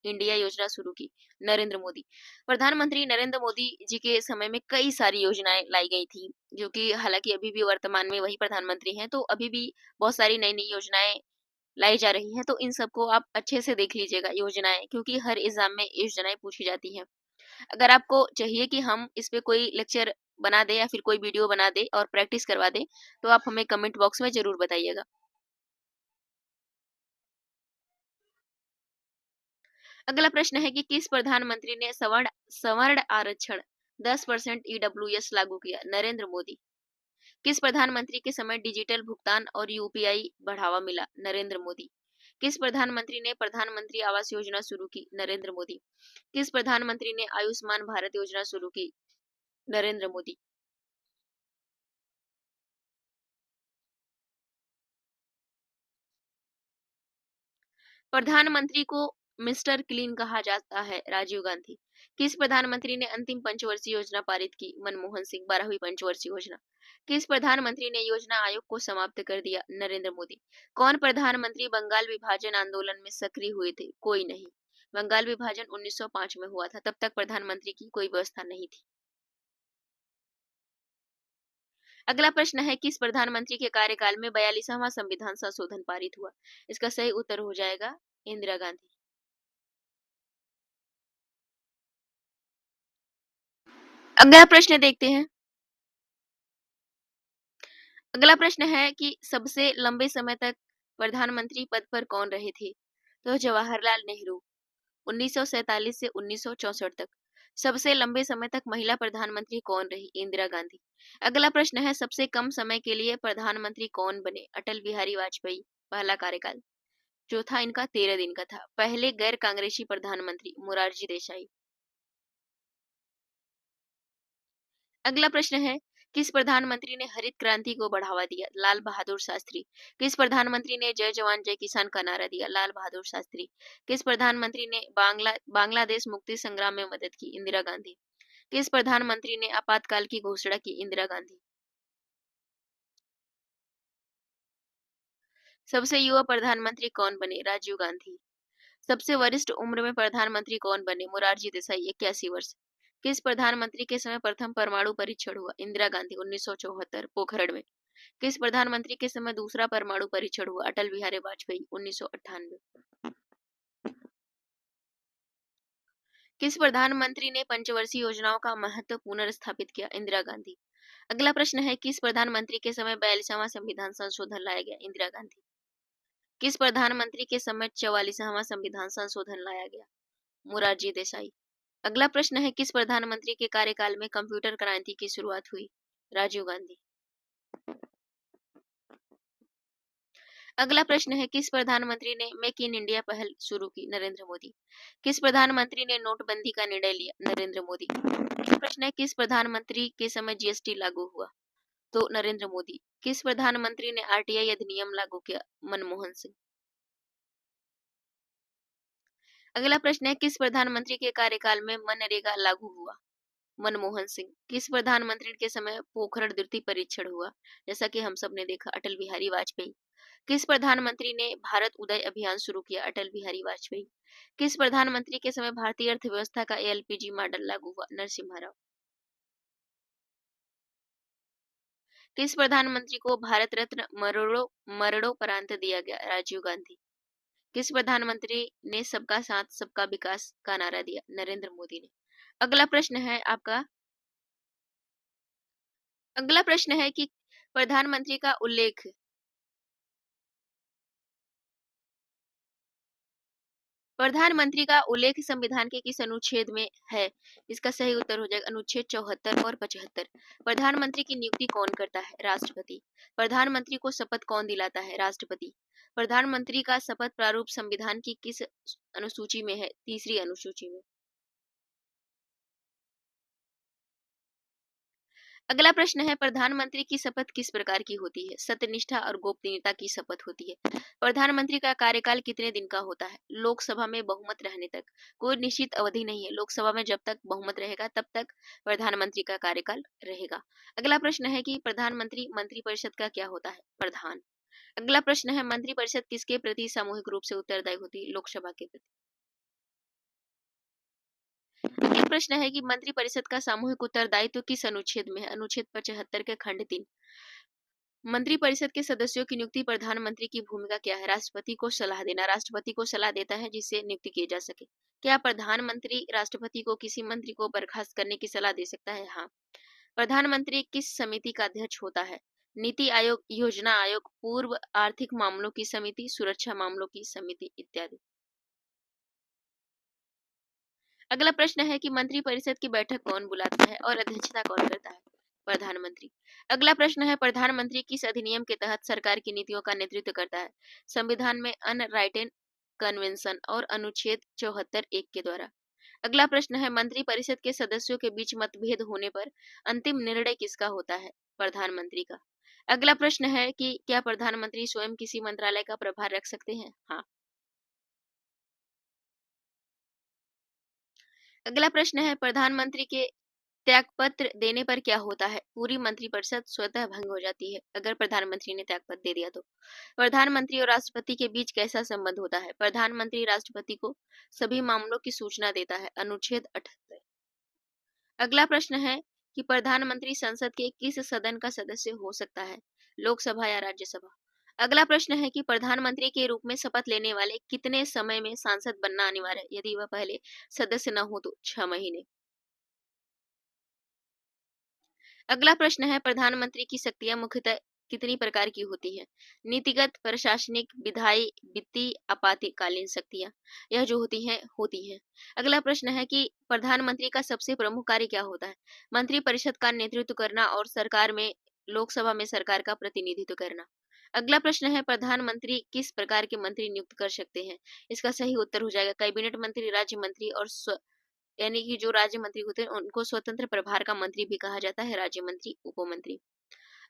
इंडिया योजना शुरू की? नरेंद्र मोदी। प्रधानमंत्री नरेंद्र मोदी जी के समय में कई सारी योजनाएं लाई गई थी, जो कि हालांकि अभी भी वर्तमान में वही प्रधानमंत्री हैं, तो अभी भी बहुत सारी नई नई योजनाएं लाई जा रही हैं। तो इन सबको आप अच्छे से देख लीजिएगा योजनाएं, क्योंकि हर एग्जाम में योजनाएं पूछी जाती हैं। अगर आपको चाहिए कि हम इस पे कोई लेक्चर बना दे या फिर कोई वीडियो बना दे और प्रैक्टिस करवा दे, तो आप हमें कमेंट बॉक्स में जरूर बताइएगा। अगला प्रश्न है कि किस प्रधानमंत्री ने सवर्ण सवर्ण आरक्षण 10% ईडब्ल्यूएस लागू किया? नरेंद्र मोदी। किस प्रधानमंत्री के समय डिजिटल भुगतान और यूपीआई बढ़ावा मिला? नरेंद्र मोदी। किस प्रधानमंत्री ने प्रधानमंत्री आवास योजना शुरू की? नरेंद्र मोदी। किस प्रधानमंत्री ने आयुष्मान भारत योजना शुरू की? नरेंद्र मोदी। प्रधानमंत्री को मिस्टर क्लीन कहा जाता है? राजीव गांधी। किस प्रधानमंत्री ने अंतिम पंचवर्षीय योजना पारित की? मनमोहन सिंह। 12वीं पंचवर्षीय योजना। किस प्रधानमंत्री ने योजना आयोग को समाप्त कर दिया? नरेंद्र मोदी। कौन प्रधानमंत्री बंगाल विभाजन आंदोलन में सक्रिय हुए थे? कोई नहीं। बंगाल विभाजन 1905 में हुआ था, तब तक प्रधानमंत्री की कोई व्यवस्था नहीं थी। अगला प्रश्न है, किस प्रधानमंत्री के कार्यकाल में 42वां संविधान संशोधन पारित हुआ? इसका सही उत्तर हो जाएगा इंदिरा गांधी। अगला प्रश्न देखते हैं। अगला प्रश्न है कि सबसे लंबे समय तक प्रधानमंत्री पद पर कौन रहे थे? तो जवाहरलाल नेहरू। 1947 से 1964 तक। सबसे लंबे समय तक महिला प्रधानमंत्री कौन रही? इंदिरा गांधी। अगला प्रश्न है, सबसे कम समय के लिए प्रधानमंत्री कौन बने? अटल बिहारी वाजपेयी। पहला कार्यकाल। चौथा इनका 13 दिन का था। पहले गैर कांग्रेसी प्रधानमंत्री मोरारजी देसाई। अगला प्रश्न है, किस प्रधानमंत्री ने हरित क्रांति को बढ़ावा दिया? लाल बहादुर शास्त्री। किस प्रधानमंत्री ने जय जवान जय किसान का नारा दिया? लाल बहादुर शास्त्री। किस प्रधानमंत्री ने बांग्लादेश मुक्ति संग्राम में मदद की? इंदिरा गांधी। किस प्रधानमंत्री ने आपातकाल की घोषणा की? इंदिरा गांधी। सबसे युवा प्रधानमंत्री कौन बने? राजीव गांधी। सबसे वरिष्ठ उम्र में प्रधानमंत्री कौन बने? मोरारजी देसाई। 81 वर्ष। किस प्रधानमंत्री के समय प्रथम परमाणु परीक्षण हुआ? इंदिरा गांधी। 1974 पोखरण में। किस प्रधानमंत्री के समय दूसरा परमाणु परीक्षण हुआ? अटल बिहारी वाजपेयी। 1998। किस प्रधानमंत्री ने पंचवर्षीय योजनाओं का महत्व पुनर्स्थापित किया? इंदिरा गांधी। अगला प्रश्न है, किस प्रधानमंत्री के समय 42वां संविधान संशोधन लाया गया? इंदिरा गांधी। किस प्रधानमंत्री के समय 44वां संविधान संशोधन लाया गया? मोरारजी देसाई। अगला प्रश्न है, किस प्रधानमंत्री के कार्यकाल में कंप्यूटर क्रांति की शुरुआत हुई? राजीव गांधी। अगला प्रश्न है, किस प्रधानमंत्री ने मेक इन इंडिया पहल शुरू की? नरेंद्र मोदी। किस प्रधानमंत्री ने नोटबंदी का निर्णय लिया? नरेंद्र मोदी। अगला प्रश्न है, किस प्रधानमंत्री के समय जीएसटी लागू हुआ? तो नरेंद्र मोदी। किस प्रधानमंत्री ने आरटीआई अधिनियम लागू किया? मनमोहन सिंह। अगला प्रश्न है, किस प्रधानमंत्री के कार्यकाल में मनरेगा लागू हुआ? मनमोहन सिंह। किस प्रधानमंत्री के समय पोखरण द्वितीय परीक्षण हुआ? जैसा कि हम सब ने देखा, अटल बिहारी वाजपेयी। किस प्रधानमंत्री ने भारत उदय अभियान शुरू किया? अटल बिहारी वाजपेयी। किस प्रधानमंत्री के समय भारतीय अर्थव्यवस्था का एलपीजी मॉडल लागू हुआ? नरसिम्हा राव। किस प्रधानमंत्री को भारत रत्न मरणोपरांत दिया गया? राजीव गांधी। किस प्रधानमंत्री ने सबका साथ सबका विकास का नारा दिया? नरेंद्र मोदी ने। अगला प्रश्न है आपका। अगला प्रश्न है कि प्रधानमंत्री का उल्लेख प्रधानमंत्री का उल्लेख संविधान के किस अनुच्छेद में है? इसका सही उत्तर हो जाएगा अनुच्छेद 74 और 75। प्रधानमंत्री की नियुक्ति कौन करता है? राष्ट्रपति। प्रधानमंत्री को शपथ कौन दिलाता है? राष्ट्रपति। प्रधानमंत्री का शपथ प्रारूप संविधान की किस अनुसूची में है? तीसरी अनुसूची में। अगला प्रश्न है, प्रधानमंत्री की शपथ किस प्रकार की होती है? सत्यनिष्ठा और गोपनीयता की शपथ होती है। प्रधानमंत्री का कार्यकाल कितने दिन का होता है? लोकसभा में बहुमत रहने तक। कोई निश्चित अवधि नहीं है, लोकसभा में जब तक बहुमत रहेगा तब तक प्रधानमंत्री का कार्यकाल रहेगा। अगला प्रश्न है कि प्रधानमंत्री मंत्रिपरिषद का क्या होता है? प्रधान। अगला प्रश्न है, मंत्रिपरिषद किसके प्रति सामूहिक रूप से उत्तरदायी होती है? लोकसभा के प्रति। अगला प्रश्न है कि मंत्रिपरिषद का सामूहिक उत्तरदायित्व किस अनुच्छेद में है? अनुच्छेद 75 के खंड 3। मंत्रिपरिषद के सदस्यों की नियुक्ति प्रधानमंत्री की भूमिका क्या है? राष्ट्रपति को सलाह देना। राष्ट्रपति को सलाह देता है जिससे नियुक्ति की जा सके। क्या प्रधानमंत्री राष्ट्रपति को किसी मंत्री को बर्खास्त करने की सलाह दे सकता है? हाँ। प्रधानमंत्री किस समिति का अध्यक्ष होता है? नीति आयोग, योजना आयोग, पूर्व आर्थिक मामलों की समिति, सुरक्षा मामलों की समिति इत्यादि। अगला प्रश्न है कि मंत्रिपरिषद की बैठक कौन बुलाता है और अध्यक्षता कौन करता है? प्रधानमंत्री। अगला प्रश्न है, प्रधानमंत्री किस अधिनियम के तहत सरकार की नीतियों का नेतृत्व करता है? संविधान में अनराइटेन कन्वेंशन और अनुच्छेद 74(1) के द्वारा। अगला प्रश्न है, मंत्रिपरिषद के सदस्यों के बीच मतभेद होने पर अंतिम निर्णय किसका होता है? प्रधानमंत्री का। अगला प्रश्न है कि क्या प्रधानमंत्री स्वयं किसी मंत्रालय का प्रभार रख सकते हैं? हाँ। अगला प्रश्न है, प्रधानमंत्री के त्यागपत्र देने पर क्या होता है? पूरी मंत्रिपरिषद स्वतः भंग हो जाती है अगर प्रधानमंत्री ने त्यागपत्र दे दिया तो। प्रधानमंत्री और राष्ट्रपति के बीच कैसा संबंध होता है? प्रधानमंत्री राष्ट्रपति को सभी मामलों की सूचना देता है। अनुच्छेद 78। अगला प्रश्न है कि प्रधानमंत्री संसद के किस सदन का सदस्य हो सकता है? लोकसभा या राज्यसभा। अगला प्रश्न है कि प्रधानमंत्री के रूप में शपथ लेने वाले कितने समय में सांसद बनना अनिवार्य है? यदि वह पहले सदस्य न हो तो 6 महीने। अगला प्रश्न है, प्रधानमंत्री की शक्तियां मुख्यतः कितनी प्रकार की होती है? नीतिगत, प्रशासनिक, विधायी, वित्तीय, आपातकालीन शक्तियां। यह जो होती हैं। अगला प्रश्न है कि प्रधानमंत्री का सबसे प्रमुख कार्य क्या होता है? मंत्रिपरिषद का नेतृत्व करना और सरकार में लोकसभा में सरकार का प्रतिनिधित्व करना। अगला प्रश्न है, प्रधानमंत्री किस प्रकार के मंत्री नियुक्त कर सकते हैं? इसका सही उत्तर हो जाएगा कैबिनेट मंत्री, राज्य मंत्री और यानी कि जो राज्य मंत्री होते हैं उनको स्वतंत्र प्रभार का मंत्री भी कहा जाता है, राज्य मंत्री, उपमंत्री।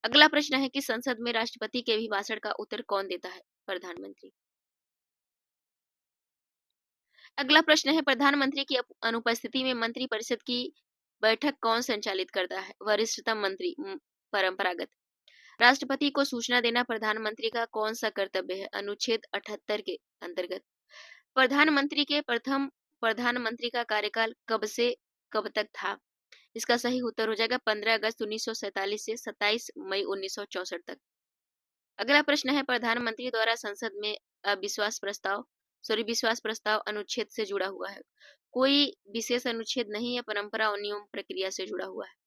अगला प्रश्न है कि संसद में राष्ट्रपति के अभिभाषण का उत्तर कौन देता है? प्रधानमंत्री। अगला प्रश्न है, प्रधानमंत्री की अनुपस्थिति में मंत्रिपरिषद की बैठक कौन संचालित करता है? वरिष्ठतम मंत्री, परंपरागत। राष्ट्रपति को सूचना देना प्रधानमंत्री का कौन सा कर्तव्य है? अनुच्छेद 78 के अंतर्गत। प्रधानमंत्री के प्रथम प्रधानमंत्री का कार्यकाल कब से कब तक था? इसका सही उत्तर हो जाएगा 15 अगस्त 1947 से 27 मई 1964 तक। अगला प्रश्न है, प्रधानमंत्री द्वारा संसद में विश्वास प्रस्ताव अनुच्छेद से जुड़ा हुआ है। कोई विशेष अनुच्छेद नहीं है, परंपरा और नियम प्रक्रिया से जुड़ा हुआ है।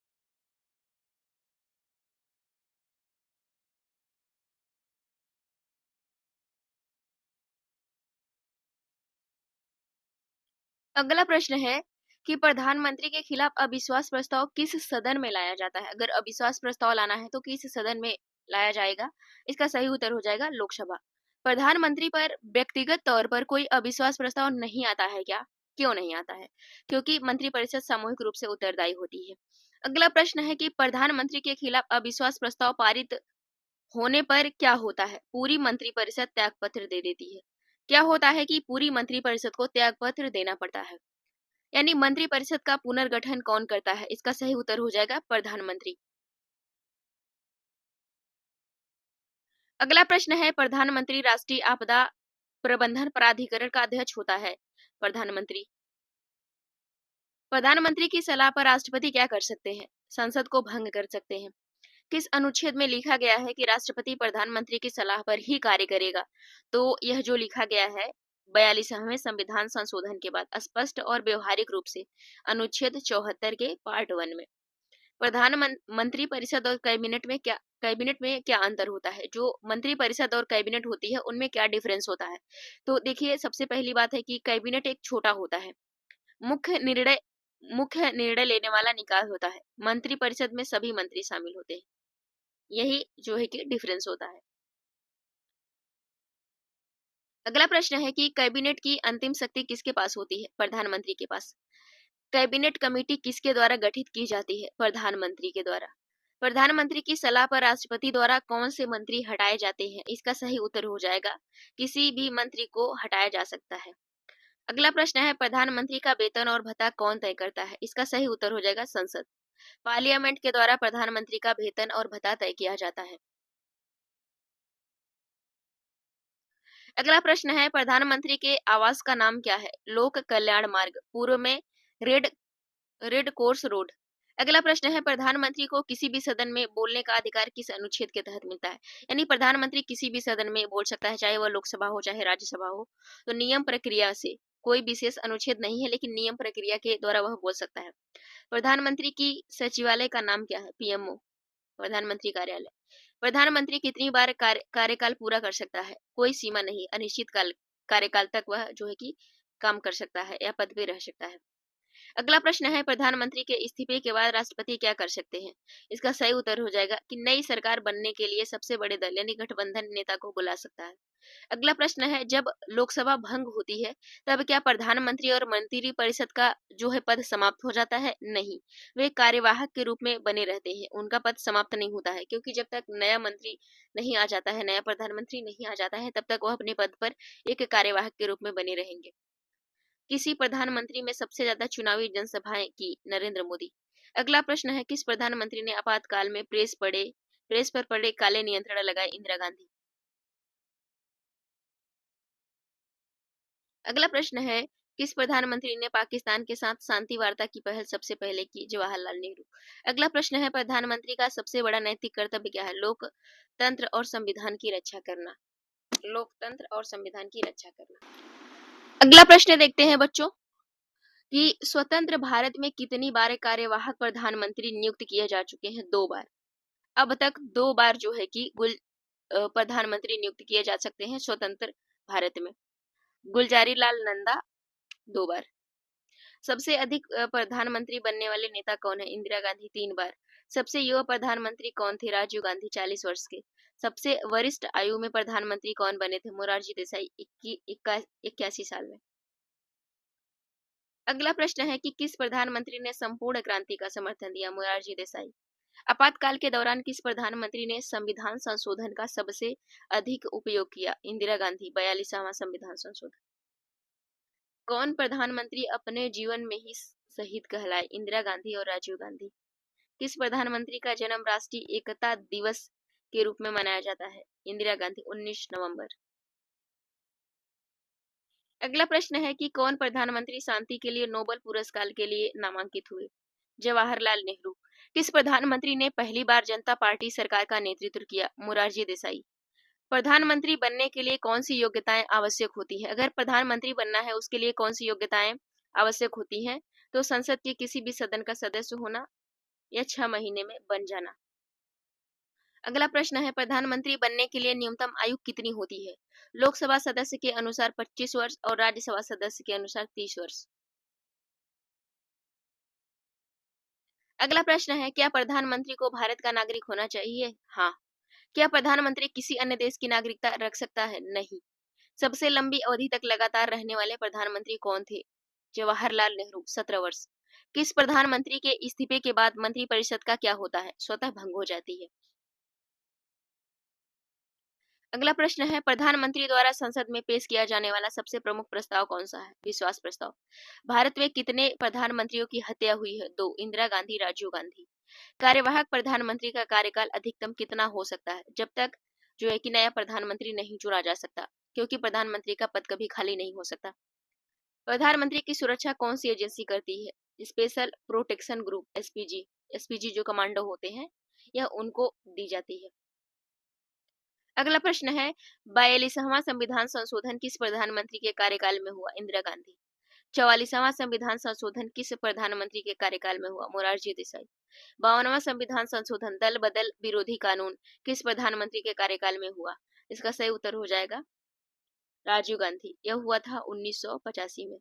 अगला प्रश्न है कि प्रधानमंत्री के खिलाफ अविश्वास प्रस्ताव किस सदन में लाया जाता है? अगर अविश्वास प्रस्ताव लाना है तो किस सदन में लाया जाएगा? इसका सही उत्तर हो जाएगा लोकसभा। प्रधानमंत्री पर व्यक्तिगत तौर पर कोई अविश्वास प्रस्ताव नहीं आता है क्या? क्यों नहीं आता है? क्योंकि मंत्रिपरिषद सामूहिक रूप से उत्तरदायी होती है। अगला प्रश्न है कि प्रधानमंत्री के खिलाफ अविश्वास प्रस्ताव पारित होने पर क्या होता है? पूरी मंत्रिपरिषद त्यागपत्र दे देती है। क्या होता है कि पूरी मंत्रिपरिषद को त्यागपत्र देना पड़ता है। यानी मंत्रिपरिषद का पुनर्गठन कौन करता है? इसका सही उत्तर हो जाएगा प्रधानमंत्री। अगला प्रश्न है, प्रधानमंत्री राष्ट्रीय आपदा प्रबंधन प्राधिकरण का अध्यक्ष होता है। प्रधानमंत्री। प्रधानमंत्री की सलाह पर राष्ट्रपति क्या कर सकते हैं? संसद को भंग कर सकते हैं। किस अनुच्छेद में लिखा गया है कि राष्ट्रपति प्रधानमंत्री की सलाह पर ही कार्य करेगा? तो यह जो लिखा गया है 42वें संविधान संशोधन के बाद स्पष्ट और व्यवहारिक रूप से अनुच्छेद 74 के पार्ट 1 में। मंत्री परिषद और कैबिनेट में क्या अंतर होता है? जो मंत्री परिषद और कैबिनेट होती है उनमें क्या डिफरेंस होता है? तो देखिए, सबसे पहली बात है कि कैबिनेट एक छोटा होता है, मुख्य निर्णय मुख्य निर्णय लेने वाला निकाय होता है। मंत्री परिषद में सभी मंत्री शामिल होते हैं। यही जो है कि डिफरेंस होता है। अगला प्रश्न है कि कैबिनेट की अंतिम शक्ति किसके पास होती है? प्रधानमंत्री के पास। कैबिनेट कमेटी किसके द्वारा गठित की जाती है? प्रधानमंत्री के द्वारा। प्रधानमंत्री की सलाह पर राष्ट्रपति द्वारा कौन से मंत्री हटाए जाते हैं? इसका सही उत्तर हो जाएगा किसी भी मंत्री को हटाया जा सकता है। अगला प्रश्न है प्रधानमंत्री का वेतन और भत्ता कौन तय करता है? इसका सही उत्तर हो जाएगा संसद। पार्लियामेंट के द्वारा प्रधानमंत्री का वेतन और भत्ता तय किया जाता है। अगला प्रश्न है प्रधानमंत्री के आवास का नाम क्या है? लोक कल्याण मार्ग, पूर्व में रेड रेड कोर्स रोड। अगला प्रश्न है प्रधानमंत्री को किसी भी सदन में बोलने का अधिकार किस अनुच्छेद के तहत मिलता है? यानी प्रधानमंत्री किसी भी सदन में बोल सकता है, चाहे वह लोकसभा हो चाहे राज्यसभा हो। तो नियम प्रक्रिया से, कोई विशेष अनुच्छेद नहीं है, लेकिन नियम प्रक्रिया के द्वारा वह बोल सकता है। प्रधानमंत्री की सचिवालय का नाम क्या है? पीएमओ, प्रधानमंत्री कार्यालय। प्रधानमंत्री कितनी बार कार्यकाल पूरा कर सकता है? कोई सीमा नहीं, अनिश्चित काल कार्यकाल तक वह जो है कि काम कर सकता है या पद पे रह सकता है। अगला प्रश्न है प्रधानमंत्री के इस्तीफे के बाद राष्ट्रपति क्या कर सकते हैं? इसका सही उत्तर हो जाएगा कि नई सरकार बनने के लिए सबसे बड़े दल यानी गठबंधन नेता को बुला सकता है। अगला प्रश्न है जब लोकसभा भंग होती है तब क्या प्रधानमंत्री और मंत्री परिषद का जो है पद समाप्त हो जाता है? नहीं, वे कार्यवाहक के रूप में बने रहते हैं, उनका पद समाप्त नहीं होता है, क्योंकि जब तक नया मंत्री नहीं आ जाता है, नया प्रधानमंत्री नहीं आ जाता है, तब तक वह अपने पद पर एक कार्यवाहक के रूप में बने रहेंगे। किसी प्रधानमंत्री में सबसे ज्यादा चुनावी जनसभाएं की? नरेंद्र मोदी। अगला प्रश्न है किस प्रधानमंत्री ने आपातकाल में प्रेस पर पड़े काले नियंत्रण लगाए? इंदिरा गांधी। अगला प्रश्न है किस प्रधानमंत्री ने पाकिस्तान के साथ शांति वार्ता की पहल सबसे पहले की? जवाहरलाल नेहरू। अगला प्रश्न है प्रधानमंत्री का सबसे बड़ा नैतिक कर्तव्य क्या है? लोकतंत्र और संविधान की रक्षा करना। लोकतंत्र और संविधान की रक्षा करना। अगला प्रश्न देखते हैं बच्चों कि स्वतंत्र भारत में कितनी बार कार्यवाहक प्रधानमंत्री नियुक्त किए जा चुके हैं? 2 बार। अब तक 2 बार जो है कि प्रधानमंत्री नियुक्त किए जा सकते हैं स्वतंत्र भारत में। गुलजारी लाल नंदा 2 बार। सबसे अधिक प्रधानमंत्री बनने वाले नेता कौन है? इंदिरा गांधी 3 बार। सबसे युवा प्रधानमंत्री कौन थे? राजीव गांधी 40 वर्ष के। सबसे वरिष्ठ आयु में प्रधानमंत्री कौन बने थे? मोरारजी देसाई 81 साल में। अगला प्रश्न है कि किस प्रधानमंत्री ने संपूर्ण क्रांति का समर्थन दिया? मोरारजी देसाई। आपातकाल के दौरान किस प्रधानमंत्री ने संविधान संशोधन का सबसे अधिक उपयोग किया? इंदिरा गांधी 42वां संविधान संशोधन। कौन प्रधानमंत्री अपने जीवन में ही शहीद कहलाए? इंदिरा गांधी और राजीव गांधी। किस प्रधानमंत्री का जन्म राष्ट्रीय एकता दिवस के रूप में मनाया जाता है? इंदिरा गांधी 19 नवंबर। अगला प्रश्न है कि कौन प्रधानमंत्री शांति के लिए नोबेल पुरस्कार के लिए नामांकित हुए? जवाहरलाल नेहरू। किस प्रधानमंत्री ने पहली बार जनता पार्टी सरकार का नेतृत्व किया? मोरारजी देसाई। प्रधानमंत्री बनने के लिए कौन सी योग्यताएं आवश्यक होती है? अगर प्रधानमंत्री बनना है उसके लिए कौन सी योग्यताएं आवश्यक होती हैं? तो संसद के किसी भी सदन का सदस्य होना या 6 महीने में बन जाना। अगला प्रश्न है प्रधानमंत्री बनने के लिए न्यूनतम आयु कितनी होती है? लोकसभा सदस्य के अनुसार 25 वर्ष और राज्यसभा सदस्य के अनुसार 30 वर्ष। अगला प्रश्न है क्या प्रधानमंत्री को भारत का नागरिक होना चाहिए? हाँ। क्या प्रधानमंत्री किसी अन्य देश की नागरिकता रख सकता है? नहीं। सबसे लंबी अवधि तक लगातार रहने वाले प्रधानमंत्री कौन थे? जवाहरलाल नेहरू 17 वर्ष। किस प्रधानमंत्री के इस्तीफे के बाद मंत्रिपरिषद का क्या होता है? स्वतः भंग हो जाती है। अगला प्रश्न है प्रधानमंत्री द्वारा संसद में पेश किया जाने वाला सबसे प्रमुख प्रस्ताव कौन सा है? विश्वास प्रस्ताव। भारत में कितने प्रधानमंत्रियों की हत्या हुई है? 2। इंदिरा गांधी, राजीव गांधी। कार्यवाहक प्रधानमंत्री का कार्यकाल अधिकतम कितना हो सकता है? जब तक जो है कि नया प्रधानमंत्री नहीं चुना जा सकता, क्योंकि प्रधानमंत्री का पद कभी खाली नहीं हो सकता। प्रधानमंत्री की सुरक्षा कौन सी एजेंसी करती है? Special protection group, SPG. SPG जो कमांडो होते हैं यह उनको दी जाती है। अगला प्रश्न है 42वां संविधान संशोधन किस प्रधानमंत्री के कार्यकाल में हुआ? इंदिरा गांधी। 44वां संविधान संशोधन किस प्रधानमंत्री के कार्यकाल में हुआ? मोरारजी देसाई। 52वां संविधान संशोधन दल बदल विरोधी कानून किस प्रधानमंत्री के कार्यकाल में हुआ? इसका सही उत्तर हो जाएगा राजीव गांधी। यह हुआ था 1985 में।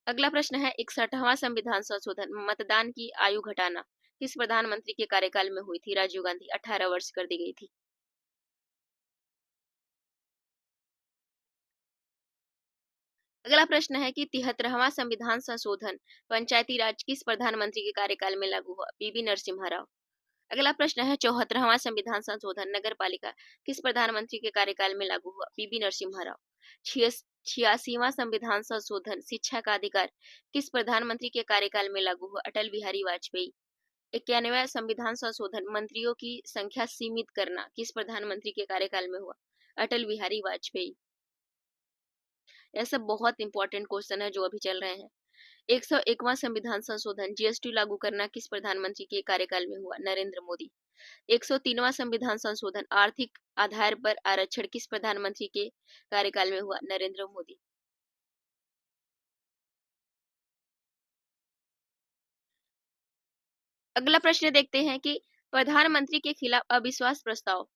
अगला प्रश्न है 61वां संविधान संशोधन मतदान की आयु घटाना किस प्रधानमंत्री के कार्यकाल में हुई थी? राजीव गांधी। 18 वर्ष कर दी गई थी। अगला प्रश्न है कि 73वां संविधान संशोधन पंचायती राज किस प्रधानमंत्री के कार्यकाल में लागू हुआ? पीवी नरसिम्हा राव। अगला प्रश्न है 74वां संविधान संशोधन नगर पालिका किस प्रधानमंत्री के कार्यकाल में लागू हुआ? पीवी नरसिम्हा राव। 86वां संविधान संशोधन शिक्षा का अधिकार किस प्रधानमंत्री के कार्यकाल में लागू हुआ? अटल बिहारी वाजपेयी। 91वां संविधान संशोधन मंत्रियों की संख्या सीमित करना किस प्रधानमंत्री के कार्यकाल में हुआ? अटल बिहारी वाजपेयी। यह सब बहुत इंपॉर्टेंट क्वेश्चन है जो अभी चल रहे हैं। 101वां संविधान संशोधन जीएसटी लागू करना किस प्रधानमंत्री के कार्यकाल में हुआ? नरेंद्र मोदी। 103वां संविधान संशोधन आर्थिक आधार पर आरक्षण किस प्रधानमंत्री के कार्यकाल में हुआ? नरेंद्र मोदी। अगला प्रश्न देखते हैं कि प्रधानमंत्री के खिलाफ अविश्वास प्रस्ताव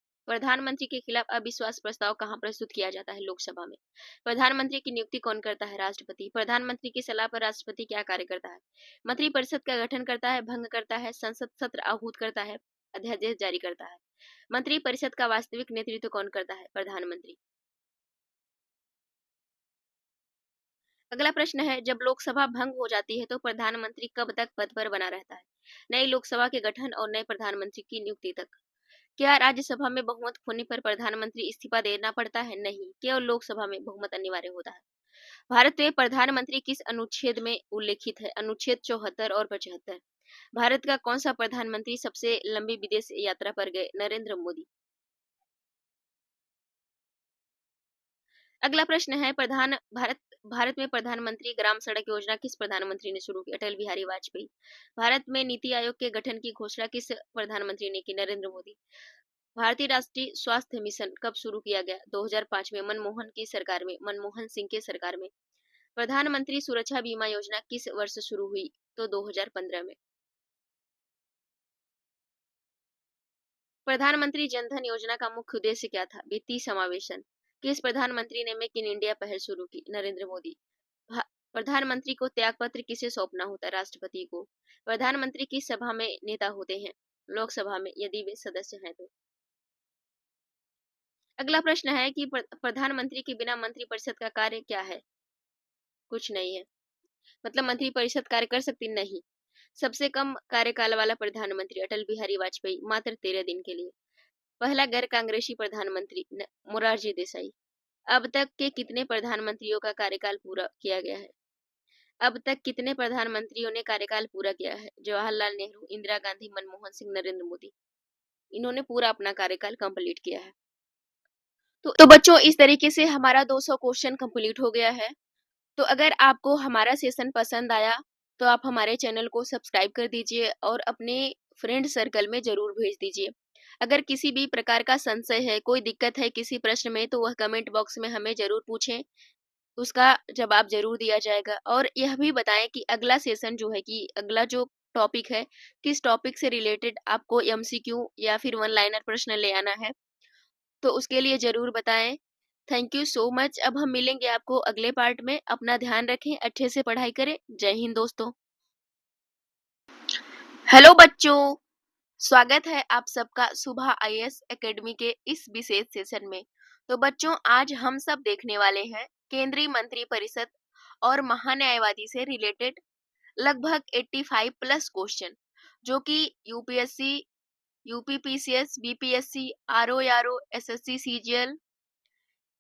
कहाँ प्रस्तुत किया जाता है? लोकसभा में। प्रधानमंत्री की नियुक्ति कौन करता है? राष्ट्रपति। प्रधानमंत्री की सलाह पर राष्ट्रपति क्या कार्य करता है? मंत्रिपरिषद का गठन करता है, भंग करता है, संसद सत्र आहूत करता है, अध्यादेश जारी करता है। मंत्रिपरिषद का वास्तविक नेतृत्व कौन करता है? प्रधानमंत्री। अगला प्रश्न है जब लोकसभा भंग हो जाती है तो प्रधानमंत्री कब तक पद पर बना रहता है? नई लोकसभा के गठन और नए प्रधानमंत्री की नियुक्ति तक। क्या राज्यसभा में बहुमत खोने पर प्रधानमंत्री इस्तीफा देना पड़ता है? नहीं, केवल लोकसभा में बहुमत अनिवार्य होता है। भारत में प्रधानमंत्री किस अनुच्छेद में उल्लेखित है? अनुच्छेद 74 और 75। भारत का कौन सा प्रधानमंत्री सबसे लंबी विदेश यात्रा पर गए? नरेंद्र मोदी। अगला प्रश्न है भारत में प्रधानमंत्री ग्राम सड़क योजना किस प्रधानमंत्री ने शुरू की? अटल बिहारी वाजपेयी। भारत में नीति आयोग के गठन की घोषणा किस प्रधानमंत्री ने की? नरेंद्र मोदी। भारतीय राष्ट्रीय स्वास्थ्य मिशन कब शुरू किया गया? 2005 में मनमोहन सिंह के सरकार में। प्रधानमंत्री सुरक्षा बीमा योजना किस वर्ष शुरू हुई? तो 2015 में। प्रधानमंत्री जनधन योजना का मुख्य उद्देश्य क्या था? वित्तीय समावेशन। किस प्रधानमंत्री ने मेक इन इंडिया पहल शुरू की? नरेंद्र मोदी। प्रधानमंत्री को त्यागपत्र किसे सौंपना होता है? राष्ट्रपति को। प्रधानमंत्री किस सभा में नेता होते हैं? लोकसभा में, यदि वे सदस्य हैं तो। अगला प्रश्न है कि प्रधानमंत्री के बिना मंत्रिपरिषद का कार्य क्या है? कुछ नहीं है। मतलब मंत्रिपरिषद कार्य कर सकती नहीं। सबसे कम कार्यकाल वाला प्रधानमंत्री अटल बिहारी वाजपेयी, मात्र 13 दिन के लिए। पहला गैर कांग्रेसी प्रधानमंत्री मोरारजी देसाई। अब तक के कितने प्रधानमंत्रियों का कार्यकाल पूरा किया गया है? अब तक कितने प्रधानमंत्रियों ने कार्यकाल पूरा किया है? जवाहरलाल नेहरू, इंदिरा गांधी, मनमोहन सिंह, नरेंद्र मोदी। इन्होंने पूरा अपना कार्यकाल कंप्लीट किया है। तो बच्चों इस तरीके से हमारा 200 क्वेश्चन कंप्लीट हो गया है। तो अगर आपको हमारा सेशन पसंद आया तो आप हमारे चैनल को सब्सक्राइब कर दीजिए और अपने फ्रेंड सर्कल में जरूर भेज दीजिए। अगर किसी भी प्रकार का संशय है, कोई दिक्कत है किसी प्रश्न में, तो वह कमेंट बॉक्स में हमें जरूर पूछें, उसका जवाब जरूर दिया जाएगा। और यह भी बताएं कि अगला सेशन जो है कि अगला जो टॉपिक है, किस टॉपिक से रिलेटेड आपको एमसीक्यू या फिर वन लाइनर प्रश्न ले आना है, तो उसके लिए जरूर बताएं। Thank you so much. अब हम मिलेंगे आपको अगले पार्ट में। अपना ध्यान रखें, अच्छे से पढ़ाई करें। जय हिंद दोस्तों। हेलो बच्चों, स्वागत है आप सबका सुबह आईएएस एकेडमी के इस विशेष सेशन में। तो बच्चों आज हम सब देखने वाले हैं केंद्रीय मंत्री परिषद और महान्यायवादी से रिलेटेड लगभग 85 प्लस क्वेश्चन, जो कि UPSC, UPPCS, BPSC, RORO, SSC, CGL,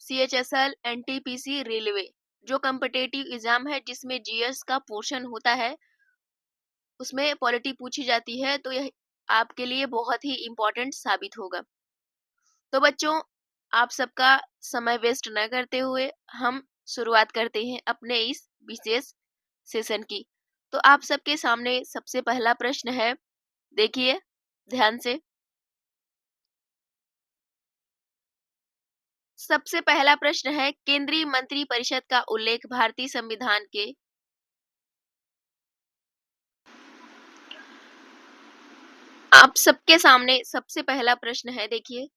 CHSL, NTPC, railway जो कॉम्पिटिटिव एग्जाम है जिसमें जीएस का पोर्शन होता है, उसमें पॉलिटी पूछी जाती है, तो यह आपके लिए बहुत ही इम्पोर्टेंट साबित होगा। तो बच्चों आप सबका समय वेस्ट न करते हुए हम शुरुआत करते हैं अपने इस विशेष सेशन की। तो आप सबके सामने सबसे पहला प्रश्न है, देखिए ध्यान से। सबसे पहला प्रश्न है, केंद्रीय मंत्री परिषद का उल्लेख भारतीय संविधान के आप सबके सामने सबसे पहला प्रश्न है, देखिए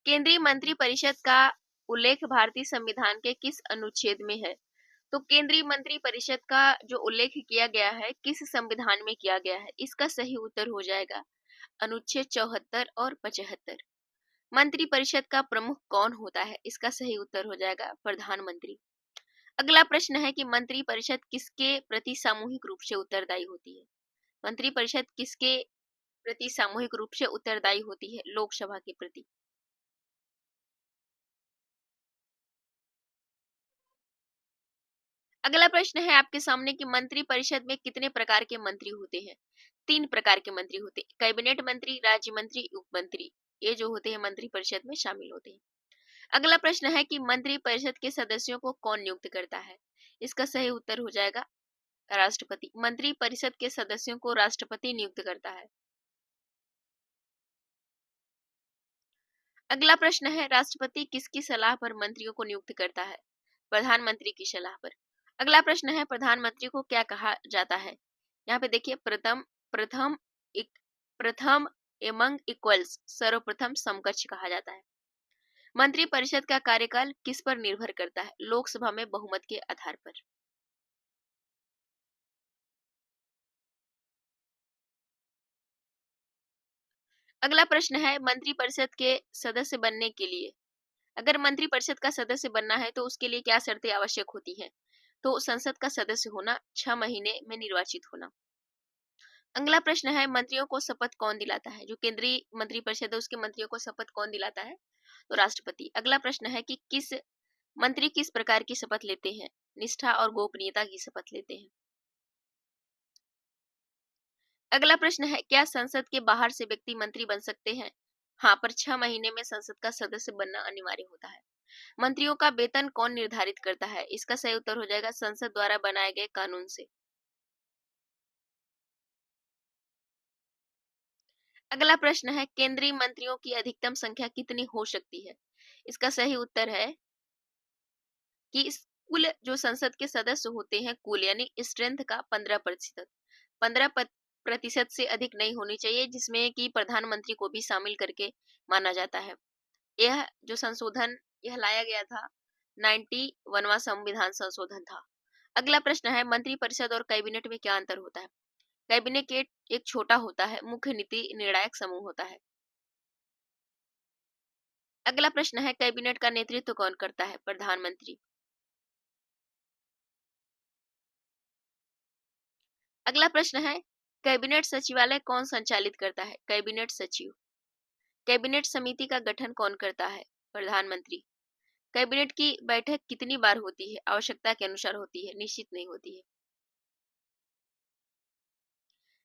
केंद्रीय मंत्री परिषद का उल्लेख भारतीय संविधान के किस अनुच्छेद में है? तो केंद्रीय मंत्री परिषद का जो उल्लेख किया गया है किस संविधान में किया गया है? इसका सही उत्तर हो जाएगा अनुच्छेद 74 और 75। मंत्रिपरिषद का प्रमुख कौन होता है? इसका सही उत्तर हो जाएगा प्रधानमंत्री। अगला प्रश्न है कि मंत्रिपरिषद किसके प्रति सामूहिक रूप से उत्तरदायी होती है? मंत्रिपरिषद किसके प्रति सामूहिक रूप से उत्तरदायी होती है? लोकसभा के प्रति। अगला प्रश्न है आपके सामने कि मंत्रिपरिषद में कितने प्रकार के मंत्री होते हैं? 3 प्रकार के मंत्री होते हैं। कैबिनेट मंत्री, राज्य मंत्री, उप मंत्री। ये जो होते हैं मंत्रिपरिषद में शामिल होते हैं। अगला प्रश्न है कि मंत्रिपरिषद के सदस्यों को कौन नियुक्त करता है? इसका सही उत्तर हो जाएगा राष्ट्रपति। मंत्रिपरिषद के सदस्यों को राष्ट्रपति नियुक्त करता है। अगला प्रश्न है राष्ट्रपति किसकी सलाह पर मंत्रियों को नियुक्त करता है? प्रधानमंत्री की सलाह पर। अगला प्रश्न है प्रधानमंत्री को क्या कहा जाता है? यहाँ पे देखिए प्रथम प्रथम प्रथम एमंग इक्वल्स, सर्वप्रथम समकक्ष कहा जाता है। मंत्रिपरिषद का कार्यकाल किस पर निर्भर करता है? लोकसभा में बहुमत के आधार पर। अगला प्रश्न है मंत्रिपरिषद के सदस्य बनने के लिए, अगर मंत्रिपरिषद का सदस्य बनना है तो उसके लिए क्या शर्तें आवश्यक होती हैं? तो संसद का सदस्य होना, 6 महीने में निर्वाचित होना। अगला प्रश्न है मंत्रियों को शपथ कौन दिलाता है? जो केंद्रीय मंत्रिपरिषद है उसके मंत्रियों को शपथ कौन दिलाता है? तो राष्ट्रपति। अगला प्रश्न है कि किस मंत्री किस प्रकार की शपथ लेते हैं? निष्ठा और गोपनीयता की शपथ लेते हैं। अगला प्रश्न है क्या संसद के बाहर से व्यक्ति मंत्री बन सकते हैं? हाँ, पर 6 महीने में संसद का सदस्य बनना अनिवार्य होता है। मंत्रियों का वेतन कौन निर्धारित करता है? इसका सही उत्तर हो जाएगा संसद द्वारा बनाए गए कानून से। अगला प्रश्न है केंद्रीय मंत्रियों की अधिकतम संख्या कितनी हो सकती है? इसका सही उत्तर है कि कुल जो संसद के सदस्य होते हैं कुल यानी स्ट्रेंथ का 15%। 15% से अधिक नहीं होनी चाहिए, जिसमें कि प्रधानमंत्री को भी शामिल करके माना जाता है। यह जो संशोधन यह लाया गया था 91वां संविधान संशोधन था। अगला प्रश्न है मंत्रिपरिषद और कैबिनेट में क्या अंतर होता है? कैबिनेट एक छोटा होता है, मुख्य नीति निर्णायक समूह होता है। अगला प्रश्न है कैबिनेट का नेतृत्व कौन करता है? प्रधानमंत्री। अगला प्रश्न है कैबिनेट सचिवालय कौन संचालित करता है? कैबिनेट सचिव। कैबिनेट समिति का गठन कौन करता है? प्रधानमंत्री। कैबिनेट की बैठक कितनी बार होती है? आवश्यकता के अनुसार होती है, निश्चित नहीं होती है।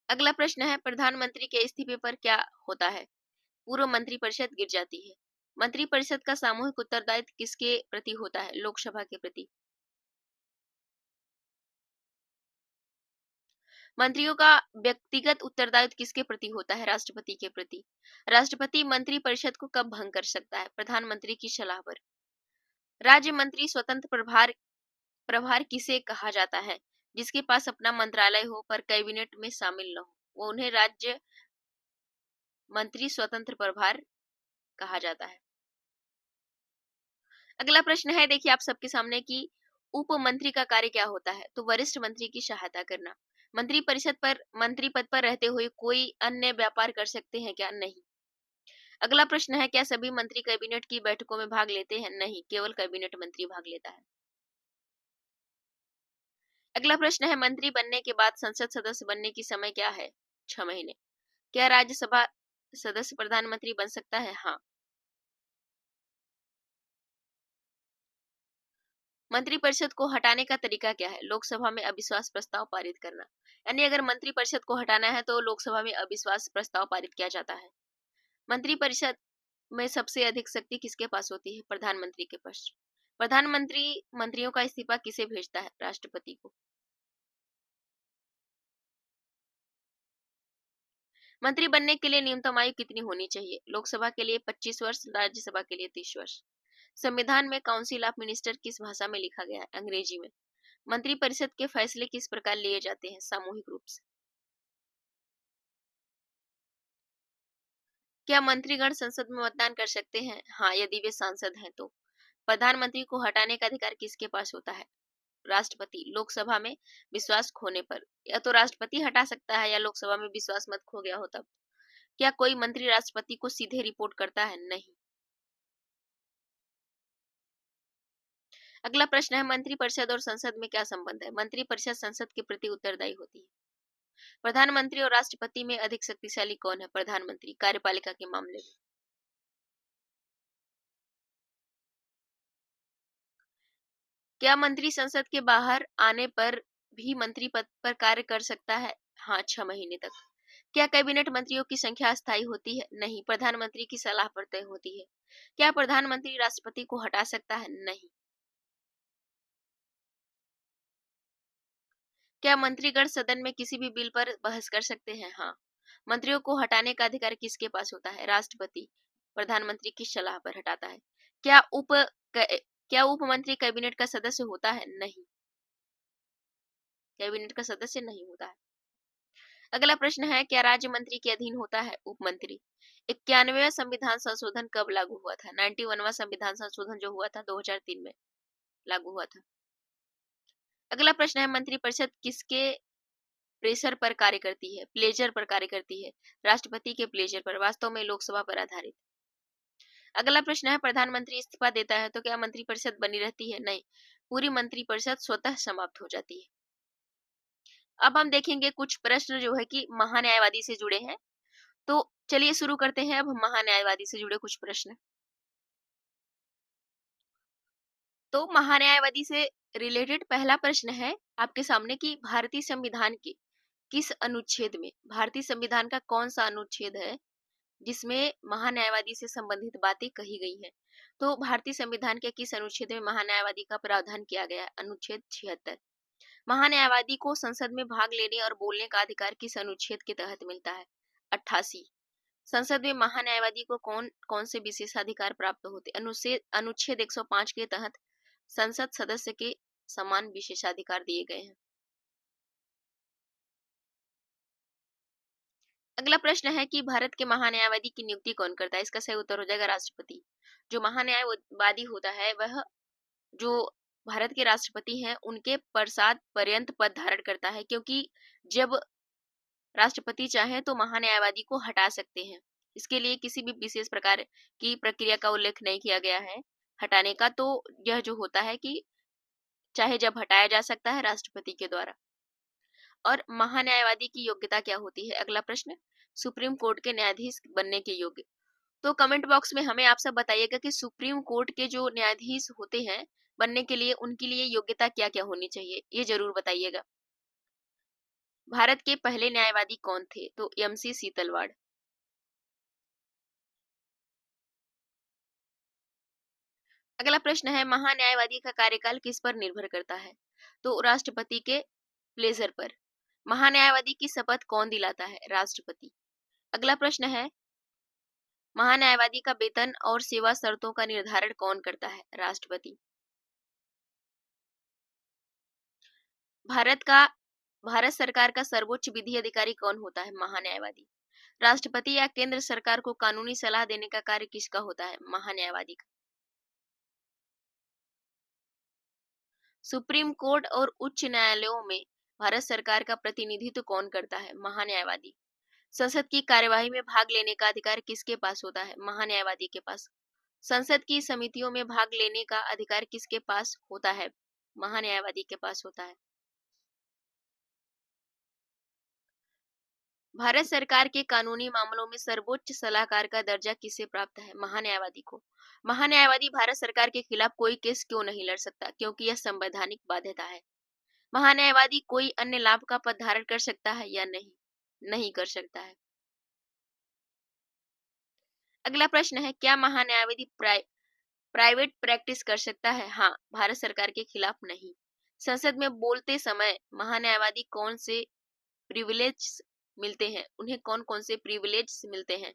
अगला प्रश्न है प्रधानमंत्री के इस्तीफे पर क्या होता है? पूर्व मंत्रिपरिषद गिर जाती है। मंत्रिपरिषद का सामूहिक उत्तरदायित्व किसके प्रति होता है? लोकसभा के प्रति। मंत्रियों का व्यक्तिगत उत्तरदायित्व किसके प्रति होता है? राष्ट्रपति के प्रति। राष्ट्रपति मंत्रिपरिषद को कब भंग कर सकता है? प्रधानमंत्री की सलाह पर। राज्य मंत्री स्वतंत्र प्रभार प्रभार किसे कहा जाता है? जिसके पास अपना मंत्रालय हो पर कैबिनेट में शामिल न हो, वो उन्हें राज्य मंत्री स्वतंत्र प्रभार कहा जाता है। अगला प्रश्न है देखिए आप सबके सामने कि उप मंत्री का कार्य क्या होता है? तो वरिष्ठ मंत्री की सहायता करना। मंत्री पद पर रहते हुए कोई अन्य व्यापार कर सकते हैं क्या? नहीं। अगला प्रश्न है क्या सभी मंत्री कैबिनेट की बैठकों में भाग लेते हैं? नहीं, केवल कैबिनेट मंत्री भाग लेता है। अगला प्रश्न है मंत्री बनने के बाद संसद सदस्य बनने की समय क्या है? 6 महीने। क्या राज्यसभा सदस्य प्रधानमंत्री बन सकता है? हाँ। मंत्रिपरिषद को हटाने का तरीका क्या है? लोकसभा में अविश्वास प्रस्ताव पारित करना। यानी अगर मंत्रिपरिषद को हटाना है तो लोकसभा में अविश्वास प्रस्ताव पारित किया जाता है। मंत्रिपरिषद में सबसे अधिक शक्ति किसके पास होती है? प्रधानमंत्री के पास। प्रधानमंत्री मंत्रियों का इस्तीफा किसे भेजता है? राष्ट्रपति को। मंत्री बनने के लिए न्यूनतम आयु कितनी होनी चाहिए? लोकसभा के लिए 25 वर्ष, राज्यसभा के लिए 30 वर्ष। संविधान में काउंसिल ऑफ मिनिस्टर किस भाषा में लिखा गया है? अंग्रेजी में। मंत्रिपरिषद के फैसले किस प्रकार लिए जाते हैं? सामूहिक रूप से। क्या मंत्रीगण संसद में मतदान कर सकते हैं? हाँ, यदि वे सांसद हैं तो। प्रधानमंत्री को हटाने का अधिकार किसके पास होता है? राष्ट्रपति। लोकसभा में विश्वास खोने पर। या तो राष्ट्रपति हटा सकता है या लोकसभा में विश्वास मत खो गया हो तब। क्या कोई मंत्री राष्ट्रपति को सीधे रिपोर्ट करता है? नहीं। अगला प्रश्न है, मंत्रिपरिषद और संसद में क्या संबंध है? मंत्रिपरिषद संसद के प्रति उत्तरदायी होती है। प्रधानमंत्री और राष्ट्रपति में अधिक शक्तिशाली कौन है? प्रधानमंत्री, कार्यपालिका के मामले में। क्या मंत्री संसद के बाहर आने पर भी मंत्री पद पर कार्य कर सकता है? हाँ, 6 महीने तक। क्या कैबिनेट मंत्रियों की संख्या अस्थायी होती है? नहीं, प्रधानमंत्री की सलाह पर तय होती है। क्या प्रधानमंत्री राष्ट्रपति को हटा सकता है? नहीं। क्या मंत्रीगण सदन में किसी भी बिल पर बहस कर सकते हैं? हाँ। मंत्रियों को हटाने का अधिकार किसके पास होता है? राष्ट्रपति प्रधानमंत्री की सलाह पर हटाता है। क्या उप कै- क्या उप मंत्री कैबिनेट का सदस्य होता है? नहीं, कैबिनेट का सदस्य नहीं होता है। अगला प्रश्न है, क्या राज्य मंत्री के अधीन होता है उप मंत्री? 91वां संविधान संशोधन कब लागू हुआ था? 91वां संविधान संशोधन जो हुआ था 2003 में लागू हुआ था। अगला प्रश्न है, मंत्रिपरिषद किसके प्रेशर पर कार्य करती है? प्लेजर पर कार्य करती है। राष्ट्रपति के प्लेजर पर, वास्तव में लोकसभा पर आधारित। अगला प्रश्न है, प्रधानमंत्री इस्तीफा देता है तो क्या मंत्रिपरिषद बनी रहती है? नहीं, पूरी मंत्रिपरिषद स्वतः समाप्त हो जाती है। अब हम देखेंगे कुछ प्रश्न जो है कि महान्यायवादी से जुड़े हैं। तो चलिए शुरू करते हैं अब महान्यायवादी से जुड़े कुछ प्रश्न। तो महान्यायवादी से रिलेटेड पहला प्रश्न है आपके सामने कि भारतीय संविधान के किस अनुच्छेद में, भारतीय संविधान का कौन सा अनुच्छेद है जिसमें महान्यायवादी से संबंधित बातें कही गई हैं? तो भारतीय संविधान के किस अनुच्छेद में महान्यायवादी का प्रावधान किया गया है? अनुच्छेद 76। महान्यायवादी को संसद में भाग लेने और बोलने का अधिकार किस अनुच्छेद के तहत मिलता है? 88। संसद में महान्यायवादी को कौन कौन से विशेषाधिकार प्राप्त होते? अनुच्छेद 105 के तहत संसद सदस्य के समान विशेषाधिकार दिए गए हैं। अगला प्रश्न है कि भारत के महान्यायवादी की नियुक्ति कौन करता है? इसका सही उत्तर हो जाएगा राष्ट्रपति। जो महान्यायवादी होता है वह जो भारत के राष्ट्रपति हैं उनके पश्चात पर्यंत पद धारण करता है, क्योंकि जब राष्ट्रपति चाहे तो महान्यायवादी को हटा सकते हैं। इसके लिए किसी भी विशेष प्रकार की प्रक्रिया का उल्लेख नहीं किया गया है हटाने का। तो यह जो होता है कि चाहे जब हटाया जा सकता है राष्ट्रपति के द्वारा। और महान्यायवादी की योग्यता क्या होती है? अगला प्रश्न, सुप्रीम कोर्ट के न्यायाधीश बनने के योग्य। तो कमेंट बॉक्स में हमें आप सब बताइएगा कि सुप्रीम कोर्ट के जो न्यायाधीश होते हैं बनने के लिए उनके लिए योग्यता क्या क्या होनी चाहिए, ये जरूर बताइएगा। भारत के पहले न्यायवादी कौन थे? तो एमसी सीतलवाड़। अगला प्रश्न है, महान्यायवादी का कार्यकाल किस पर निर्भर करता है? तो राष्ट्रपति के प्लेजर पर। महान्यायवादी की शपथ कौन दिलाता है? राष्ट्रपति। अगला प्रश्न है, महान्यायवादी का वेतन और सेवा शर्तों का निर्धारण कौन करता है? राष्ट्रपति। भारत सरकार का सर्वोच्च विधि अधिकारी कौन होता है? महान्यायवादी। राष्ट्रपति या केंद्र सरकार को कानूनी सलाह देने का कार्य किसका होता है? महान्यायवादी का। सुप्रीम कोर्ट और उच्च न्यायालयों में भारत सरकार का प्रतिनिधित्व कौन करता है? महान्यायवादी। संसद की कार्यवाही में भाग लेने का अधिकार किसके पास होता है? महान्यायवादी के पास। संसद की समितियों में भाग लेने का अधिकार किसके पास होता है? महान्यायवादी के पास होता है। भारत सरकार के कानूनी मामलों में सर्वोच्च सलाहकार का दर्जा किसे प्राप्त है? महान्यायवादी को। महान्यायवादी भारत सरकार के खिलाफ कोई केस क्यों नहीं लड़ सकता? क्योंकि यह संवैधानिक बाध्यता है। महान्यायवादी कोई अन्य लाभ का पद धारण कर सकता है या नहीं? नहीं कर सकता है। अगला प्रश्न है, क्या महान्यायवादी प्राइवेट प्रैक्टिस कर सकता है? हाँ, भारत सरकार के खिलाफ नहीं। संसद में बोलते समय महान्यायवादी कौन से प्रिविलेज मिलते हैं? उन्हें कौन कौन से प्रिविलेज मिलते हैं?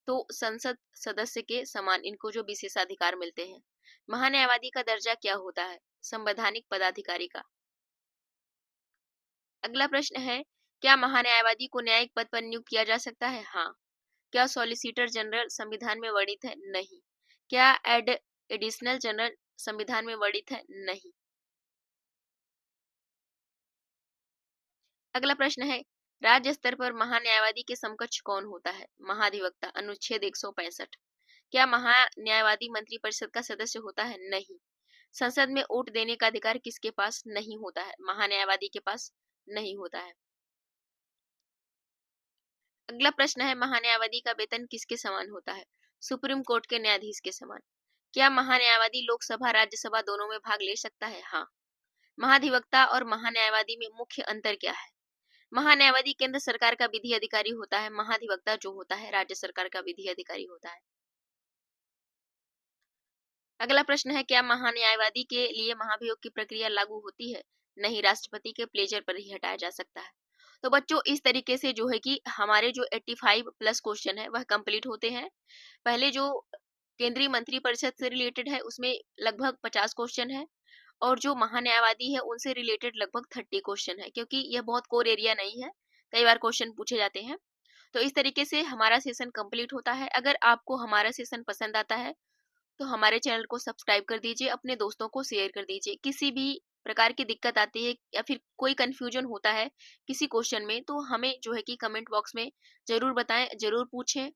तो संसद सदस्य के समान इनको जो विशेषाधिकार मिलते हैं। महान्यायवादी का दर्जा क्या होता है? संवैधानिक पदाधिकारी का। अगला प्रश्न है, क्या महान्यायवादी को न्यायिक पद पर नियुक्त किया जा सकता है? हाँ। क्या सॉलिसिटर जनरल संविधान में वर्णित है? नहीं। क्या एडिशनल जनरल संविधान में वर्णित है? नहीं। अगला प्रश्न है, राज्य स्तर पर महान्यायवादी के समकक्ष कौन होता है? महाधिवक्ता। अनुच्छेद 165। क्या महान्यायवादी मंत्रिपरिषद का सदस्य होता है? नहीं। संसद में वोट देने का अधिकार किसके पास नहीं होता है? महान्यायवादी के पास नहीं होता है। अगला प्रश्न है, महान्यायवादी का वेतन किसके समान होता है? सुप्रीम कोर्ट के न्यायाधीश के समान। क्या महान्यायवादी लोकसभा राज्यसभा दोनों में भाग ले सकता है? हाँ। महाधिवक्ता और महान्यायवादी में मुख्य अंतर क्या है? महान्यायवादी केंद्र सरकार का विधि अधिकारी होता है, महाधिवक्ता जो होता है राज्य सरकार का विधि अधिकारी होता है। अगला प्रश्न है, क्या महान्यायवादी के लिए महाभियोग की प्रक्रिया लागू होती है? नहीं, राष्ट्रपति के प्लेजर पर ही हटाया जा सकता है। तो बच्चों, इस तरीके से जो है कि हमारे जो 85 प्लस क्वेश्चन है वह कंप्लीट होते हैं। पहले जो केंद्रीय मंत्रिपरिषद से रिलेटेड है उसमें लगभग 50 क्वेश्चन है, और जो महान्यायवादी है उनसे रिलेटेड लगभग 30 क्वेश्चन है, क्योंकि यह बहुत कोर एरिया नहीं है, कई बार क्वेश्चन पूछे जाते हैं। तो इस तरीके से हमारा सेशन कंप्लीट होता है। अगर आपको हमारा सेशन पसंद आता है तो हमारे चैनल को सब्सक्राइब कर दीजिए, अपने दोस्तों को शेयर कर दीजिए। किसी भी प्रकार की दिक्कत आती है या फिर कोई कंफ्यूजन होता है किसी क्वेश्चन में, तो हमें जो है कि कमेंट बॉक्स में जरूर बताएं, जरूर पूछें।